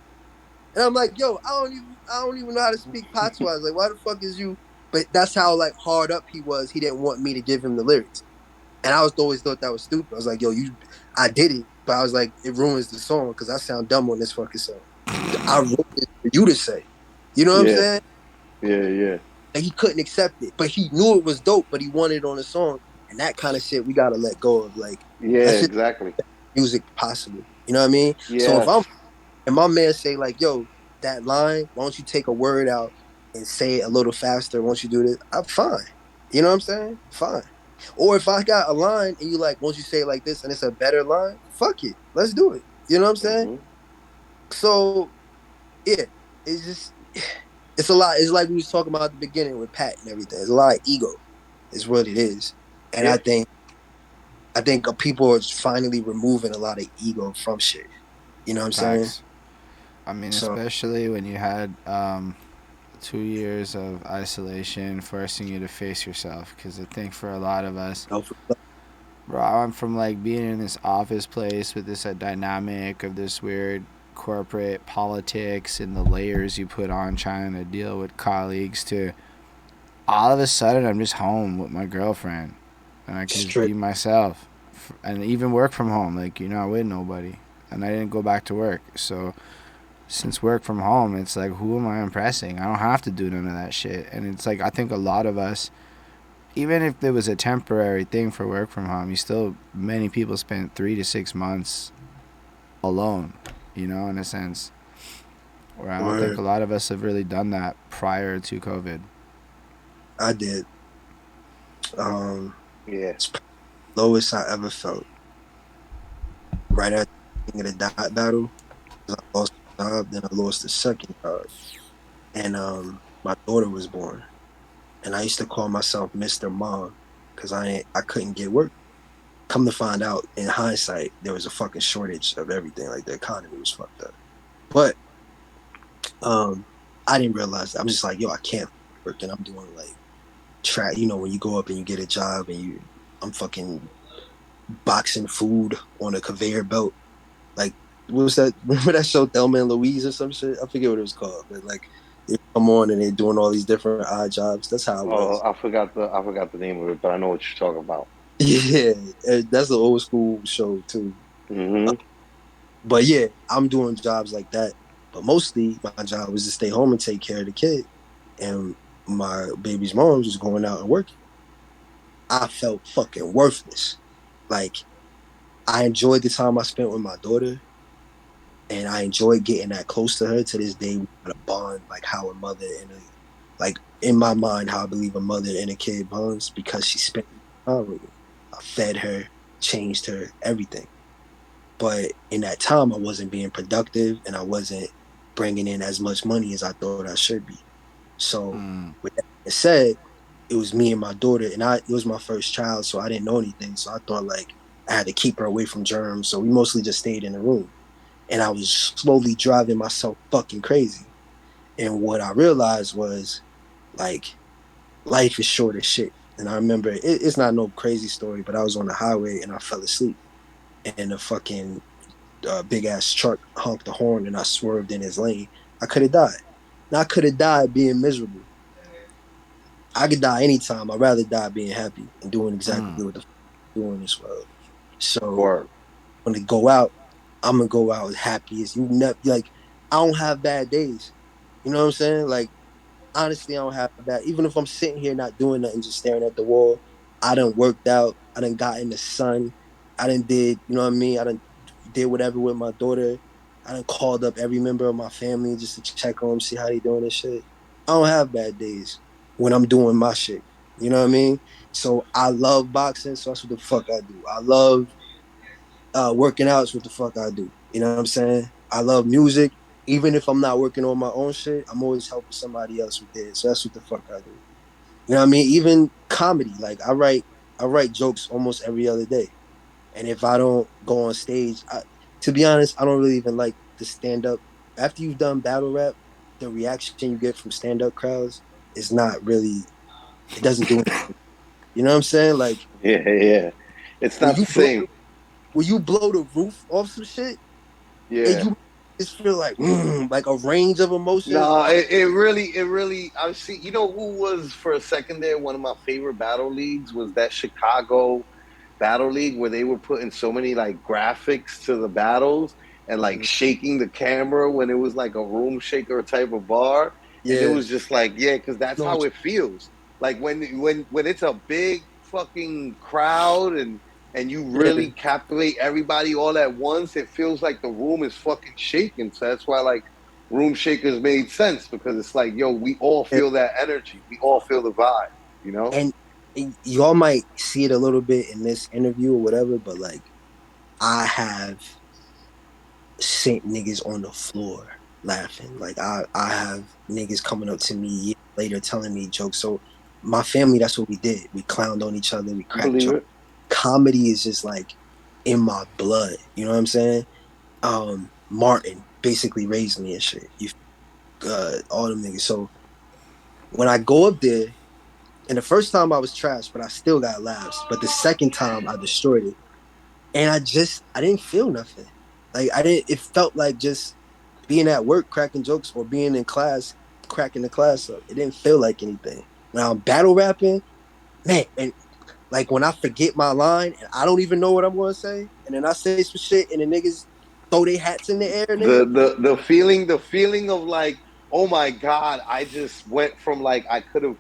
And I'm like, yo, I don't even know how to speak patois. Like, why the fuck is you? But that's how like hard up he was. He didn't want me to give him the lyrics. And I was always thought that was stupid. I was like, yo, I did it, but I was like, it ruins the song because I sound dumb on this fucking song. I wrote it for you to say. You know what I'm Yeah. saying? Yeah. Yeah. And he couldn't accept it, but he knew it was dope, but he wanted it on the song. And that kind of shit we gotta let go of. Like, Yeah. let's just Exactly. music possible. You know what I mean? So if Yes. I'm and my man say like, yo, that line, why don't you take a word out and say it a little faster? Why don't you do this? I'm fine. You know what I'm saying? Fine. Or if I got a line and you like, won't you say it like this and it's a better line? Fuck it. Let's do it. You know what I'm saying? Hmm. So yeah, it's just it's a lot. It's like we was talking about at the beginning with Pat and everything. It's a lot of ego, is what it is. And Yeah. I think people are finally removing a lot of ego from shit. You know what I'm saying? Facts. I mean, So especially when you had 2 years of isolation forcing you to face yourself. Because I think for a lot of us, no, bro, I went from like being in this office place with this dynamic of this weird corporate politics and the layers you put on trying to deal with colleagues to all of a sudden I'm just home with my girlfriend and I can just straight. be myself and even work from home. Like, you're not with nobody. And I didn't go back to work. So since work from home, it's like, who am I impressing? I don't have to do none of that shit. And it's like, I think a lot of us, even if there was a temporary thing for work from home, you still, many people spent 3 to 6 months alone, you know, in a sense. Where I don't think Word. a lot of us have really done that prior to COVID. I did. Um, Yeah. it's the lowest I ever felt. Right at. in the dot battle. I lost the job, then I lost the second job, and my daughter was born, and I used to call myself Mr. Mom because I couldn't get work. Come to find out, in hindsight, there was a fucking shortage of everything. Like the economy was fucked up. But um, I didn't realize that. I'm just like, yo, I can't work, and I'm doing like track. You know, when you go up and you get a job, and I'm fucking boxing food on a conveyor belt. Like, what was that? Remember that show Thelma and Louise or some shit? I forget what it was called, but like they come on and they're doing all these different odd jobs. That's how I Oh, was. I forgot the name of it, but I know what you're talking about. Yeah, that's an old school show too. Hmm. But yeah, I'm doing jobs like that. But mostly my job was to stay home and take care of the kid. And my baby's mom was going out and working. I felt fucking worthless. Like I enjoyed the time I spent with my daughter, and I enjoyed getting that close to her. To this day, we got a bond like how a mother and a like in my mind how I believe a mother and a kid bonds because she spent time with me. I fed her, changed her, everything. But in that time, I wasn't being productive and I wasn't bringing in as much money as I thought I should be. So, with that being said, it was me and my daughter, and it was my first child, so I didn't know anything. So I thought like I had to keep her away from germs. So we mostly just stayed in the room, and I was slowly driving myself fucking crazy. And what I realized was like life is short as shit. And I remember it's not no crazy story, but I was on the highway and I fell asleep, and the fucking big ass truck honked the horn and I swerved in his lane. I could have died. And I could have died being miserable. I could die anytime. I'd rather die being happy and doing exactly what the fuck I'm doing in this world. So Word. when I go out, I'm gonna go out as happy as you never. Like I don't have bad days. You know what I'm saying? Like honestly, I don't have that. Even if I'm sitting here not doing nothing, just staring at the wall, I done worked out. I done got in the sun. I done did, you know what I mean? I done did whatever with my daughter. I done called up every member of my family just to check on them, see how they doing and shit. I don't have bad days when I'm doing my shit. You know what I mean? So I love boxing, so that's what the fuck I do. I love working out is what the fuck I do. You know what I'm saying? I love music. Even if I'm not working on my own shit, I'm always helping somebody else with it. So that's what the fuck I do. You know what I mean? Even comedy. Like I write jokes almost every other day. And if I don't go on stage, to be honest, I don't really even like the stand up. After you've done battle rap, the reaction you get from stand up crowds is not really. It doesn't do anything. You know what I'm saying? Like Yeah, yeah. It's when not the you blow same. when you blow the roof off some shit, and Yeah. you just feel like a range of emotions. No, it really. I see. You know who was for a second there? One of my favorite battle leagues was that Chicago Battle League where they were putting so many like graphics to the battles and like Mhm. shaking the camera when it was like a room shaker type of bar, and it Yeah, was just like yeah, because that's no, how it feels. Like when it's a big fucking crowd and you yeah, really captivate everybody all at once, it feels like the room is fucking shaking. So that's why like Room Shakers made sense because it's like, yo, we all yeah. feel that energy. We all feel the vibe, you know? And y'all might see it a little bit in this interview or whatever, but like I have sent niggas on the floor laughing. Like I have niggas coming up to me years later telling me jokes. So my family, that's what we did. We clowned on each other. We cracked Believe jokes. it. Comedy is just like in my blood. You know what I'm saying? Martin basically raised me and shit. You all them niggas. So when I go up there, and the first time I was trash, but I still got laughs. But the second time I destroyed it. And I didn't feel nothing. Like I didn't it felt like just being at work cracking jokes or being in class cracking the class up. It didn't feel like anything. When I'm battle rapping, man, and like when I forget my line and I don't even know what I'm gonna say, and then I say some shit and the niggas throw their hats in the air, nigga. The feeling of like, oh my god, I just went from like I could have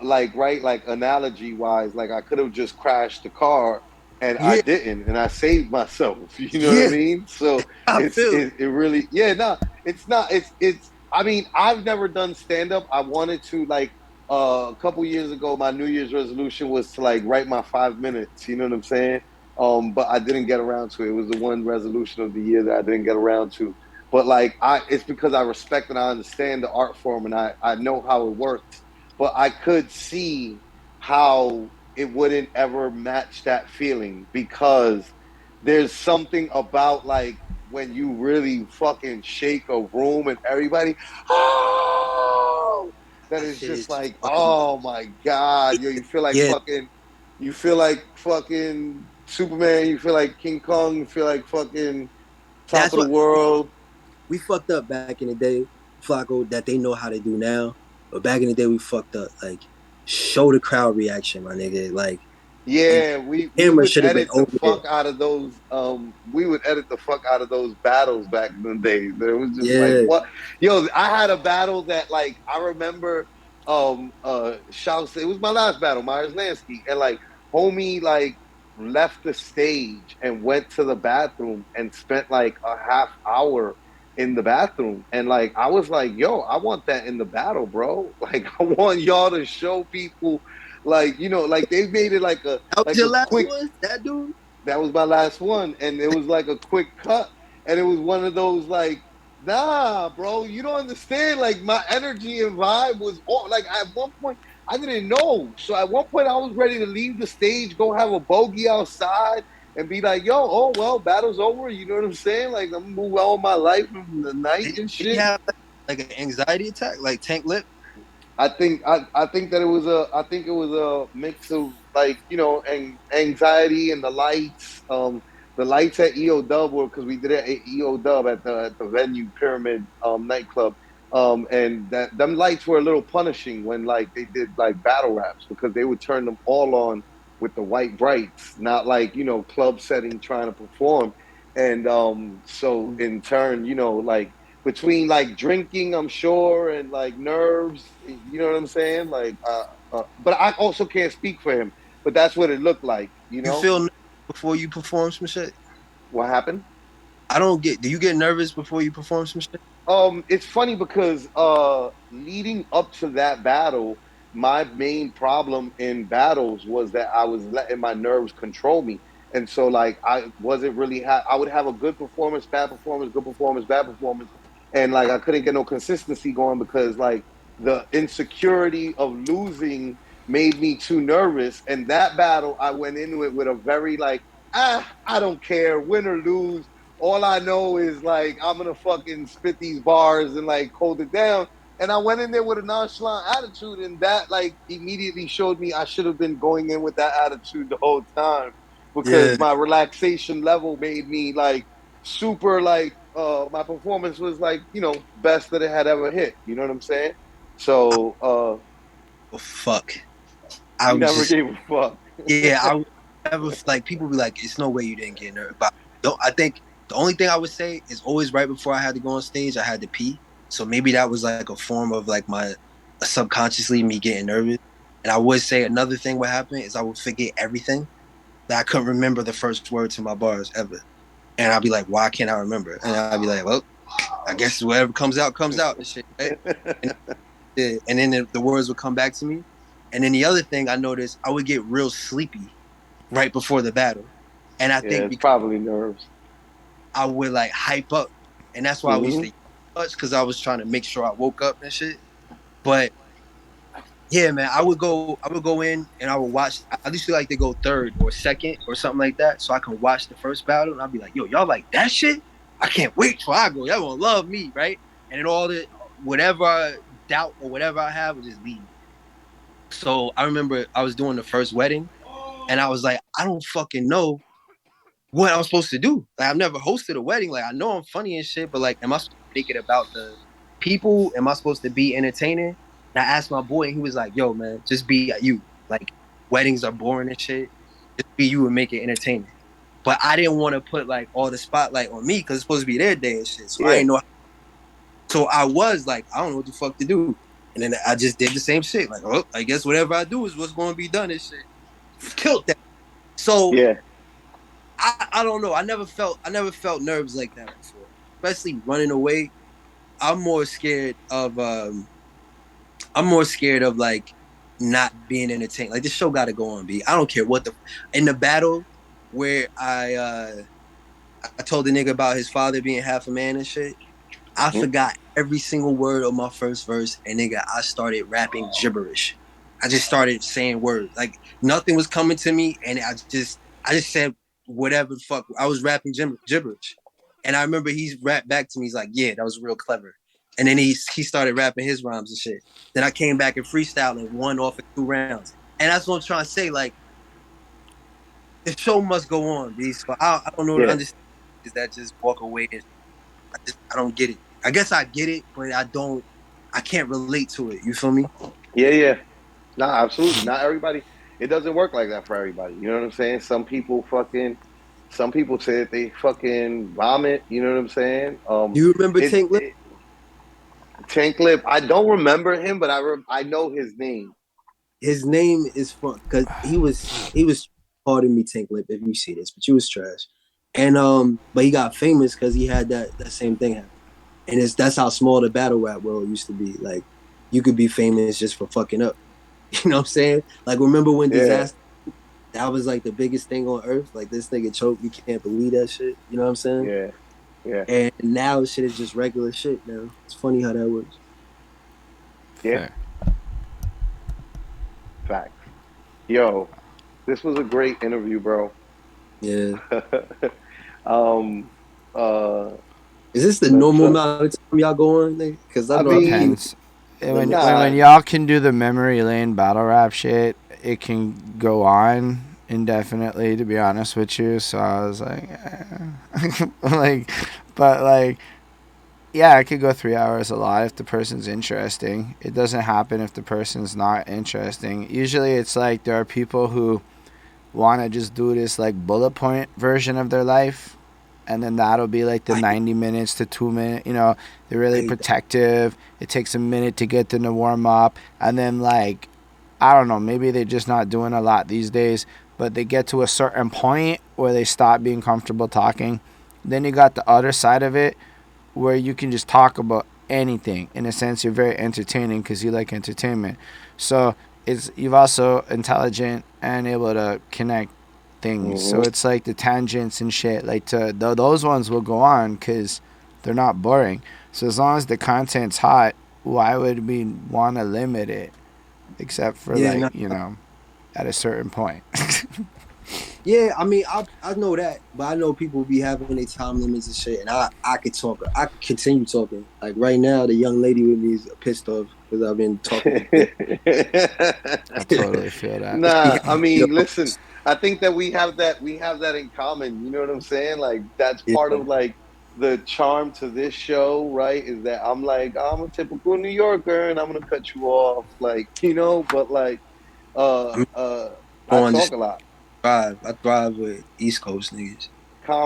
like right like analogy wise like I could have just crashed the car and I Yeah, didn't and I saved myself. You know what I yeah, mean? So I it's feel it. it really yeah no it's not it's I mean I've never done stand up. I wanted to like a couple years ago my New Year's resolution was to like write my 5 minutes. You know what I'm saying? But I didn't get around to it. It was the one resolution of the year that I didn't get around to. But like it's because I respect and I understand the art form and I know how it works. But I could see how it wouldn't ever match that feeling because there's something about like when you really fucking shake a room and everybody, oh, that That is shit just is like, funny. oh my god, yo, Yeah, you feel like fucking Superman, you feel like King Kong, you feel like fucking top that's of the what world. we fucked up back in the day, Flacco, that they know how to do now. But back in the day, we fucked up. Like, show the crowd reaction, my nigga. Like, and Yeah, we camera would should have been edit the over there. fuck out of those. We would edit the fuck out of those battles back in the day. It was just like Yeah, what, yo. I had a battle that like I remember. Shouts. It was my last battle, Myers Lansky, and like homie like left the stage and went to the bathroom and spent like a half hour in the bathroom, and like I was like, yo, I want that in the battle, bro. Like I want y'all to show people like like they made it that was like your a last quick. one, that dude. That was my last one, and it was like a quick cut, and it was one of those like, nah, bro, you don't understand. Like my energy and vibe was all like at one point I didn't know, so at one point I was ready to leave the stage, go have a bogey outside, and be like, yo, oh well, battle's over. You know what I'm saying? Like I'm gonna move on with my life in the night Did, and did he shit. have like an anxiety attack, like Tank Lip? I think that it was a I think it was a mix of like anxiety and the lights at EO Dub were because we did it at EO Dub at the venue Pyramid nightclub, and that them lights were a little punishing when like they did like battle raps because they would turn them all on with the white brights, not like club setting trying to perform, and so in turn like between like drinking, I'm sure, and like nerves. You know what I'm saying? Like, but I also can't speak for him. But that's what it looked like. You You know feel nervous before you perform some shit? what happened? I don't get. Do you get nervous before you perform some shit? It's funny because leading up to that battle, my main problem in battles was that I was letting my nerves control me, and so like I wasn't really I would have a good performance, bad performance, good performance, bad performance, and like I couldn't get no consistency going because like the insecurity of losing made me too nervous. And that battle, I went into it with a very like I don't care, win or lose, all I know is like I'm gonna fucking spit these bars and like hold it down. And I went in there with a nonchalant attitude, and that like immediately showed me I should have been going in with that attitude the whole time because Yeah, my relaxation level made me like super like my performance was like best that it had ever hit. You know what I'm saying? So oh, fuck. I you was never just gave a fuck. yeah. I would never like people be like, "It's no way you didn't get nervous." But I think the only thing I would say is always right before I had to go on stage, I had to pee. So maybe that was like a form of like my subconsciously me getting nervous. And I would say another thing would happen is I would forget everything. That I couldn't remember the first word to my bars ever. And I'd be like, why can't I remember? And I'd be like, well, I guess whatever comes out and shit, right? And, and then the words would come back to me. And then the other thing I noticed, I would get real sleepy right before the battle. And I Yeah, think it's because probably nerves. I would like hype up. And that's why I used Mm-hmm. to much because I was trying to make sure I woke up and shit. But yeah, man, I would go in and I would watch. I used to like to go third or second or something like that, so I can watch the first battle and I'll be like, yo, y'all like that shit? I can't wait till I go. Y'all gonna love me, right? And then all the whatever doubt or whatever I have will just leave. So I remember I was doing the first wedding and I was like, I don't fucking know what I'm supposed to do. Like I've never hosted a wedding. Like I know I'm funny and shit, but like, am I supposed to make it about the people? Am I supposed to be entertaining? And I asked my boy, and he was like, "Yo, man, just be you. Like weddings are boring and shit. Just be you and make it entertaining." But I didn't want to put like all the spotlight on me because it's supposed to be their day and shit. So I Yeah, didn't know. So I was like, I don't know what the fuck to do. And then I just did the same shit. Like, oh, I guess whatever I do is what's going to be done and shit. Killed that. So yeah, I don't know. I never felt nerves like that before. Especially running away. I'm more scared of I'm more scared of like not being entertained. Like this show gotta go on, B. I don't care what the in the battle, where I told the nigga about his father being half a man and shit. I Mhm. forgot every single word of my first verse, and nigga, I started rapping gibberish. I just started saying words like nothing was coming to me, and I just said whatever the fuck. I was rapping gibberish, and I remember he rapped back to me. He's like, "Yeah, that was real clever." And then he started rapping his rhymes and shit. Then I came back and freestyle and won off in 2 rounds. And that's what I'm trying to say. Like the show must go on, B. So I don't know to Yeah, understand is that just walk away and I don't get it. I guess I get it, but I don't. I can't relate to it. You feel me? yeah, yeah. Nah, absolutely. Not everybody. It doesn't work like that for everybody. You know what I'm saying? Some people say that they fucking vomit. You know what I'm saying? Do you remember It, Tank Lip? it Tank Lip. I don't remember him, but I know his name. His name is fun because he was pardon me, Tank Lip, if you see this, but you was trash. And but he got famous because he had that same thing happen. And that's how small the battle rap world used to be. Like you could be famous just for fucking up. You know what I'm saying? Like remember when Yeah, Dizaster that was like the biggest thing on earth? Like this nigga choked, you can't believe that shit. You know what I'm saying? yeah, yeah, And now shit is just regular shit now. It's funny how that works. yeah. Fair. Facts. Yo, this was a great interview, bro. Yeah. um, uh, Is this the let's. normal amount of time y'all go on? Because I I know I be mean, Depends. And limit. when nah. y'all can do the memory lane battle rap shit, it can go on indefinitely. To be honest with you, so I was like, like, but like, yeah, I could go 3 hours a lot if the person's interesting. It doesn't happen if the person's not interesting. Usually, it's like there are people who want to just do this like bullet point version of their life, and then that'll be like the I hate, 90 minutes to 2 minute. They're I really hate that. protective. It takes a minute to get them to warm up, and then like, I don't know, maybe they're just not doing a lot these days, but they get to a certain point where they stop being comfortable talking. Then you got the other side of it where you can just talk about anything. In a sense, you're very entertaining because you like entertainment. So it's you've also intelligent and able to connect things. So Hmm. it's like the tangents and shit. Like those ones will go on because they're not boring. So as long as the content's hot, why would we want to limit it? Except for Yeah, like no, at a certain point. yeah. I mean, I know that, but I know people be having their time limits and shit, and I could talk. I could continue talking. Like right now, the young lady with me is pissed off because I've been talking for days. I totally feel that. She Nah, had, I yo, mean, listen, I think that we have that in common. You know what I'm saying? Like that's part yeah. of like the charm to this show, right? Is that I'm like, I'm a typical New Yorker and I'm gonna cut you off, like, but like I mean, I I don't talk understand. a lot. I thrive with East Coast niggas.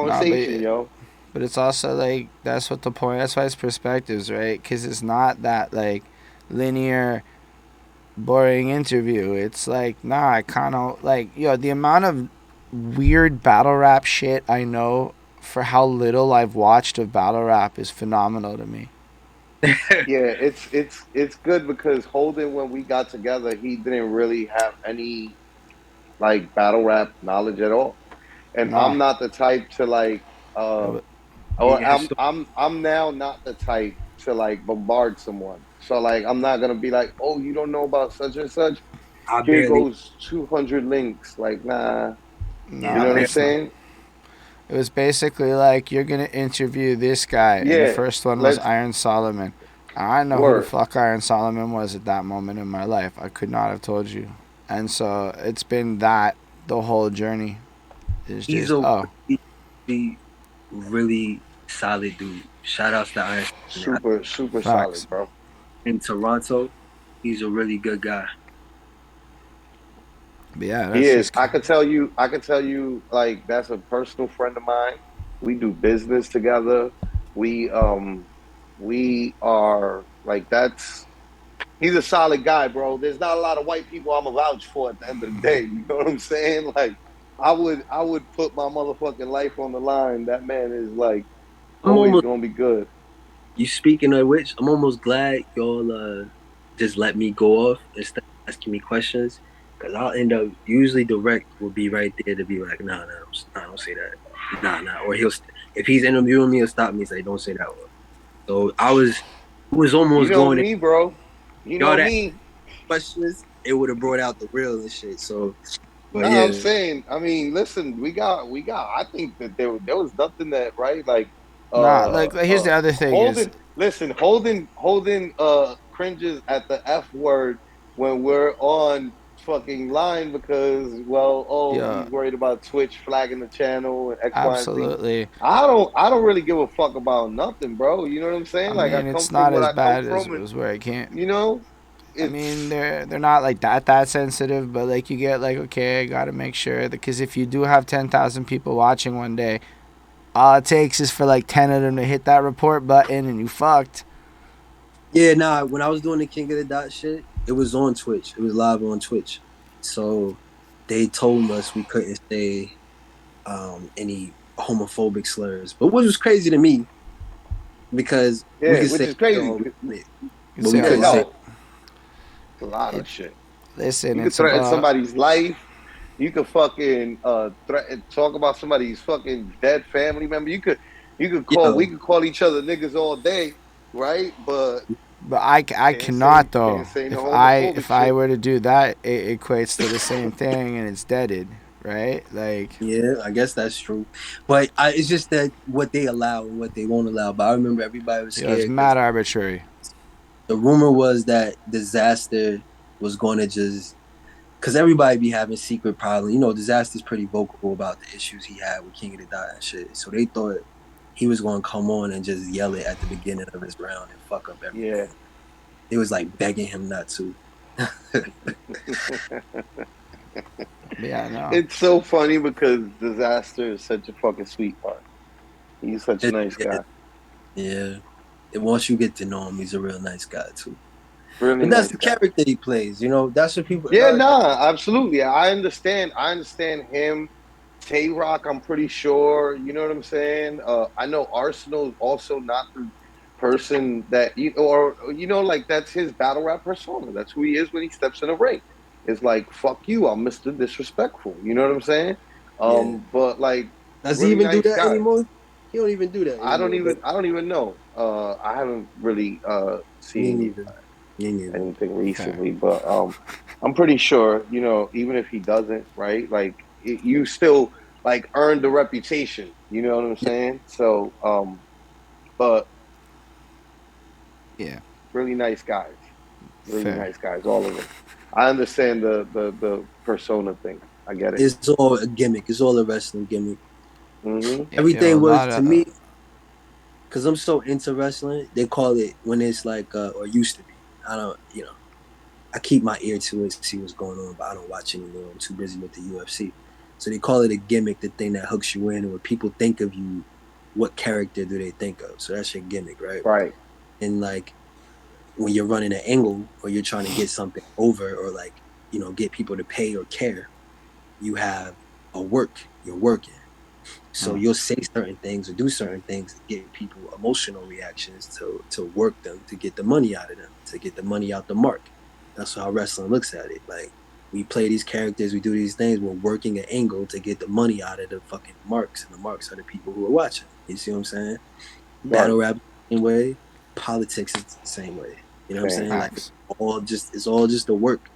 Nah, Conversation, yo. but it's also like that's what the point. That's why it's perspectives, right? Because it's not that like linear, boring interview. It's like nah, I kind of like the amount of weird battle rap shit I know for how little I've watched of battle rap is phenomenal to me. Yeah, it's good because Holden, when we got together, he didn't really have any like battle rap knowledge at all. And Nah, I'm not the type to like it uh wa- or Yeah, I'm now not the type to like bombard someone. So like I'm not gonna be like, oh, you don't know about such and such. I Here barely, goes 200 links. Like, nah, you yeah, I know nah, what I'm barely. that's not. saying? It was basically like you're gonna interview this guy, and the Yeah, first one was let's Iron Solomon. I didn't know who the word. fuck Iron Solomon was at that moment in my life. I could not have told you. And so it's been that the whole journey is He's just a really, really solid dude. Shout outs to Iron Man. Super, super facts. solid, bro. In Toronto, he's a really good guy. But yeah, He that's is. just I could tell you, like, that's a personal friend of mine. We do business together. We we are like that's he's a solid guy, bro. There's not a lot of white people I'm a vouch for at the end of the day. You know what I'm saying? Like I would put my motherfucking life on the line. That man is like I'm always almost gonna be good. you speaking of which, I'm almost glad y'all just let me go off instead of asking me questions. Cause I'll end up usually direct will be right there to be like, nah, don't say that, nah, or if he's interviewing me, he'll stop me and say, don't say that one. So it was You almost know going, me, bro. You y'all know that me. questions, it would have brought out the real and shit. So, but No, I'm yeah, saying. I mean, listen. We got. I think that there was nothing that right. Like, Nah, like here's the other thing is Holden. Listen, Holden. Cringes at the F word when we're on fucking line because, well, oh, yeah, he's worried about Twitch flagging the channel and X, Y, and Z. absolutely. I don't really give a fuck about nothing, bro. You know what I'm saying? I Like, I mean, come it's from not what as I come bad as from, it and was where I can't. you know, I mean, it's they're not like that sensitive, but like you get like, okay, I gotta make sure, because if you do have 10,000 people watching one day, all it takes is for like 10 of them to hit that report button and you fucked. yeah, nah. When I was doing the King of the Dot shit, it was on Twitch. It was live on Twitch. So they told us we couldn't say any homophobic slurs, but what was crazy to me because we yeah, could which say is crazy. all we wanted, You but say we a Yeah, couldn't lot. say. no, it's a lot of It, shit. listen, You could it's threaten about somebody's life. You could fucking talk about somebody's fucking dead family member. You could call we Yo, could call each other niggas all day, right? But But I cannot can't though. say no If homophobic I shit. were to do that, it equates to the same thing and it's deaded, right? Like, yeah, I guess that's true, but it's just that what they allow and what they won't allow. But I remember everybody was it's scared because mad arbitrary. the rumor was that Dizaster was going to just because everybody be having secret problems. You know, Dizaster's pretty vocal about the issues he had with King of the Dot and shit. So they thought he was going to come on and just yell it at the beginning of his round and fuck up Yeah. everything. It was like begging him not to. But yeah, no. It's so funny because Disaster is such a fucking sweetheart. He's such a nice Yeah, guy. yeah. And once you get to know him, he's a real nice guy too. Really But that's nice the guy. character he plays. You know, that's what people. Yeah, nah, absolutely. I understand. I understand him. Tay Rock, I'm pretty sure. You know what I'm saying? I know Arsenal is also not the person that or like that's his battle rap persona. That's who he is when he steps in a ring. It's like fuck you, I'm Mr. Disrespectful. You know what I'm saying? Yeah. But like Does he really even do nice that guys. anymore? He don't even do that anymore. But I don't even know. I haven't really me seen neither. Me neither. anything Fair. recently, but I'm pretty sure, even if he doesn't, right? Like you still like earned the reputation, you know what I'm Yeah. saying? So, but Yeah, really nice guys, really fair. nice guys, all of them. I understand the persona thing. I get it. It's all a gimmick. It's all a wrestling gimmick. Hmm. Yo, a Everything was lot to of me because I'm so into wrestling. They call it when it's like or used to be. I don't, I keep my ear to it, see what's going on, but I don't watch anymore. I'm too busy with the UFC. So they call it a gimmick, the thing that hooks you in, and when people think of you, what character do they think of? So that's your gimmick, right? Right. And like when you're running an angle or you're trying to get something over or like, get people to pay or care, you have a work, you're working. So mm, you'll say certain things or do certain things to get people emotional reactions to work them to get the money out of them to get the money out the mark. That's how wrestling looks at it. Like we play these characters, we do these things. We're working an angle to get the money out of the fucking marks, and the marks are the people who are watching. You see what I'm saying? Right. Battle rap is the same way. Politics is the same way. You know what I'm Same. saying? Like facts. it's all just the work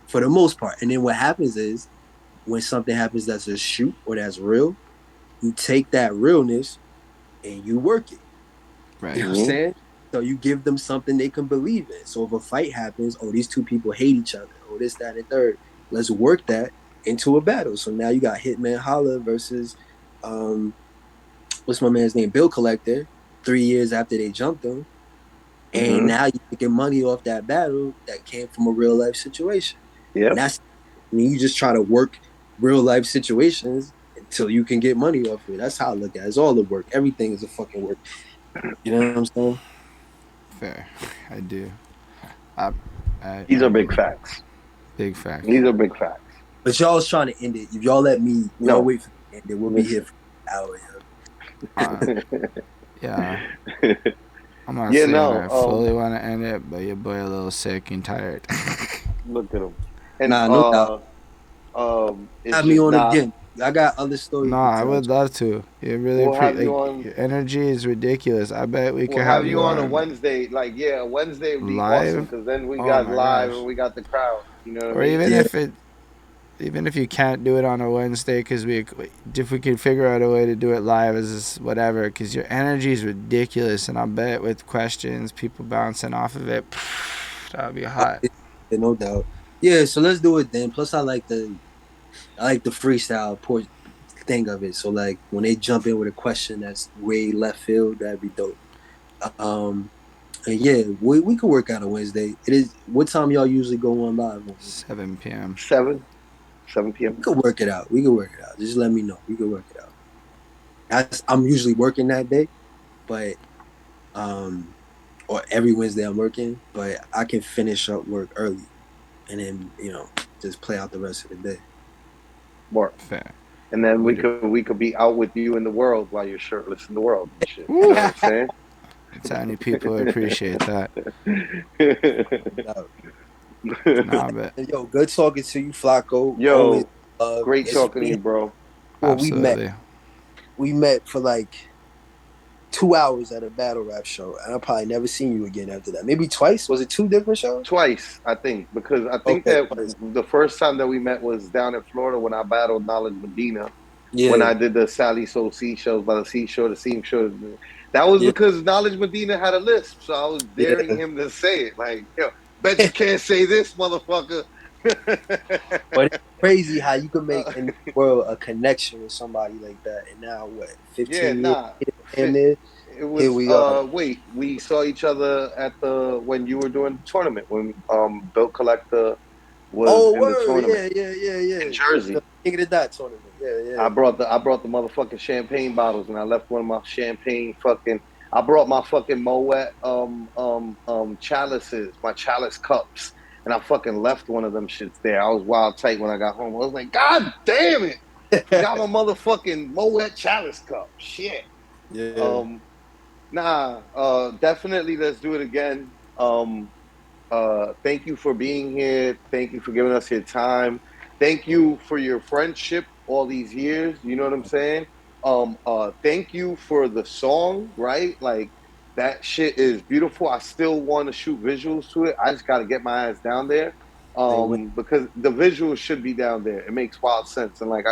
for the most part. And then what happens is when something happens that's a shoot or that's real, you take that realness and you work it. You Right. know what I'm Hmm. saying? So you give them something they can believe in. So if a fight happens, oh, these two people hate each other, oh, this, that, and third. Let's work that into a battle. So now you got Hitman Holla versus um what's my man's name? Bill Collector, 3 years after they jumped him. And Hmm. now you're making money off that battle that came from a real life situation. And Yep. you just try to work real life situations until you can get money off of it. That's how I look at it. It's all the work. Everything is a fucking work. You know what I'm saying? Fair. I do. I, These I are big agree. facts. Big facts. These are big facts. But y'all's trying to end it. If y'all let me, y'all No, wait for me to end it. We'll be here listen. for an hour. Uh, yeah. I'm not Yeah, saying no. I fully want to end it, but your boy a little sick and tired. Look at him. And Nah, no doubt. It's Have me just on not. again. I got other stories No, to I tell. would love to. You really We'll have you like on. your energy is ridiculous. I bet we We'll could have have you you on a on Wednesday. Like, yeah, Wednesday would be awesome live. because then we Oh got my live gosh. and we got the crowd. You know what I Or mean? Yeah, even if you can't do it on a Wednesday, because if we could figure out a way to do it live as whatever, because your energy is ridiculous, and I bet with questions, people bouncing off of it, that'd be hot. no doubt. Yeah, so let's do it then. Plus, I like the freestyle thing of it. So like when they jump in with a question that's way left field, that'd be dope. Um, and yeah, we could work out on Wednesday. It is what time y'all usually go on live on Wednesday? 7 p.m. 7 We p.m. could work it out. We could work it out. Just let me know. We could work it out. I'm usually working that day, but um, or every Wednesday I'm working, but I can finish up work early and then just play out the rest of the day. More. Fair. And then We do. we could be out with you in the world while you're shirtless in the world and shit. You Woo! know what I'm Tiny people appreciate that. No, Nah, but yo, good talking to you, Flacco. Always Yo, great it's talking to you, bro. well, we met. absolutely. We met for like 2 hours at a battle rap show, and I probably never seen you again after that. Maybe twice. Was it two different shows? Twice, I think, because I think Okay, that twice. the first time that we met was down in Florida when I battled Knowledge Medina. When Yeah, I did the Sally Soul Seashells by the seashore, the seashore. That was yeah, because Knowledge Medina had a lisp, so I was daring yeah. him to say it. Like, yo, bet you can't say this, motherfucker. But it's crazy how you can make uh, in the world a connection with somebody like that. And now what? yeah, 15 years nah. later, damn near, It here was we are. wait, we saw each other at the when you were doing the tournament when Bill Collector was Oh, in the word, tournament yeah, yeah, yeah, in yeah. The Jersey. King of the Dot tournament. Yeah, yeah. I brought the motherfucking champagne bottles and I left one of my champagne fucking I brought my fucking Moet chalices, my chalice cups, and I fucking left one of them shits there. I was wild tight when I got home. I was like, God damn it! Forgot my motherfucking Moet chalice cup. Shit. Yeah. Um Nah, definitely let's do it again. Thank you for being here. Thank you for giving us your time. Thank you for your friendship all these years. You know what I'm saying? Thank you for the song, right? Like that shit is beautiful. I still want to shoot visuals to it. I just got to get my ass down there. Say what? Because the visuals should be down there. It makes wild sense. And like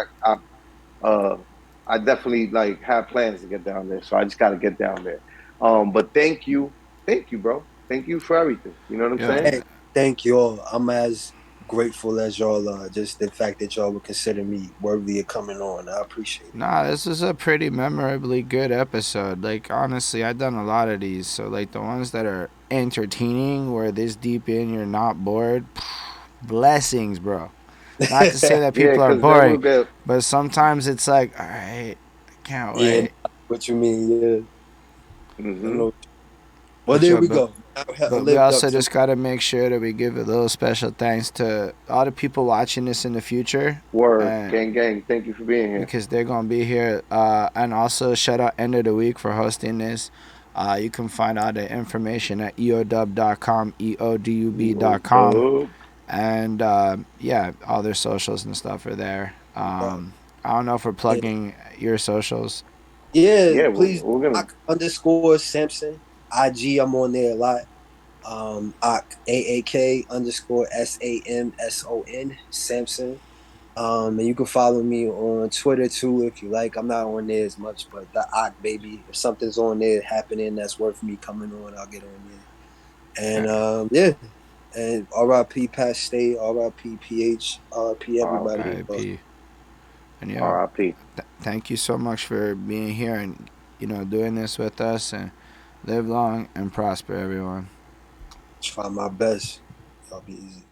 uh, I definitely like have plans to get down there. So I just got to get down there. But thank you, bro. Thank you for everything. You know what I'm Yeah. saying? Thank you all. I'm as grateful as y'all are. Just the fact that y'all would consider me worthy of coming on. I appreciate it. Nah, this is a pretty memorably good episode. Like honestly, I've done a lot of these, so like the ones that are entertaining, where this deep in you're not bored, blessings, bro. Not to say that Yeah, people are because then we'll boring, get. but sometimes it's like, all right, I can't Yeah, wait. what you mean? Yeah, I Mm-hmm. know. Well, But there yo, we but go. I But we lived up also to. just got to make sure that we give a little special thanks to all the people watching this in the future. Word, And gang, gang. Thank you for being here. because they're going to be here. And also, shout out End of the Week for hosting this. You can find all the information at eodub.com, Yo, eodub.com. dub. And yeah, all their socials and stuff are there. I don't know if we're Yeah, plugging your socials. yeah. Yeah, Please, we're gonna. Aak_Samson. IG, I'm on there a lot. Aak AAK_SAMSON Samson. And you can follow me on Twitter too if you like. I'm not on there as much, but the Aak baby. If something's on there happening that's worth me coming on, I'll get on there. And Fair. yeah. And RIP Pat Stay, RIP PH, RIP everybody R.I.P. involved. RIP. And yeah, R.I.P. thank you so much for being here and doing this with us, and live long and prosper, everyone. Try my best. Y'all be easy.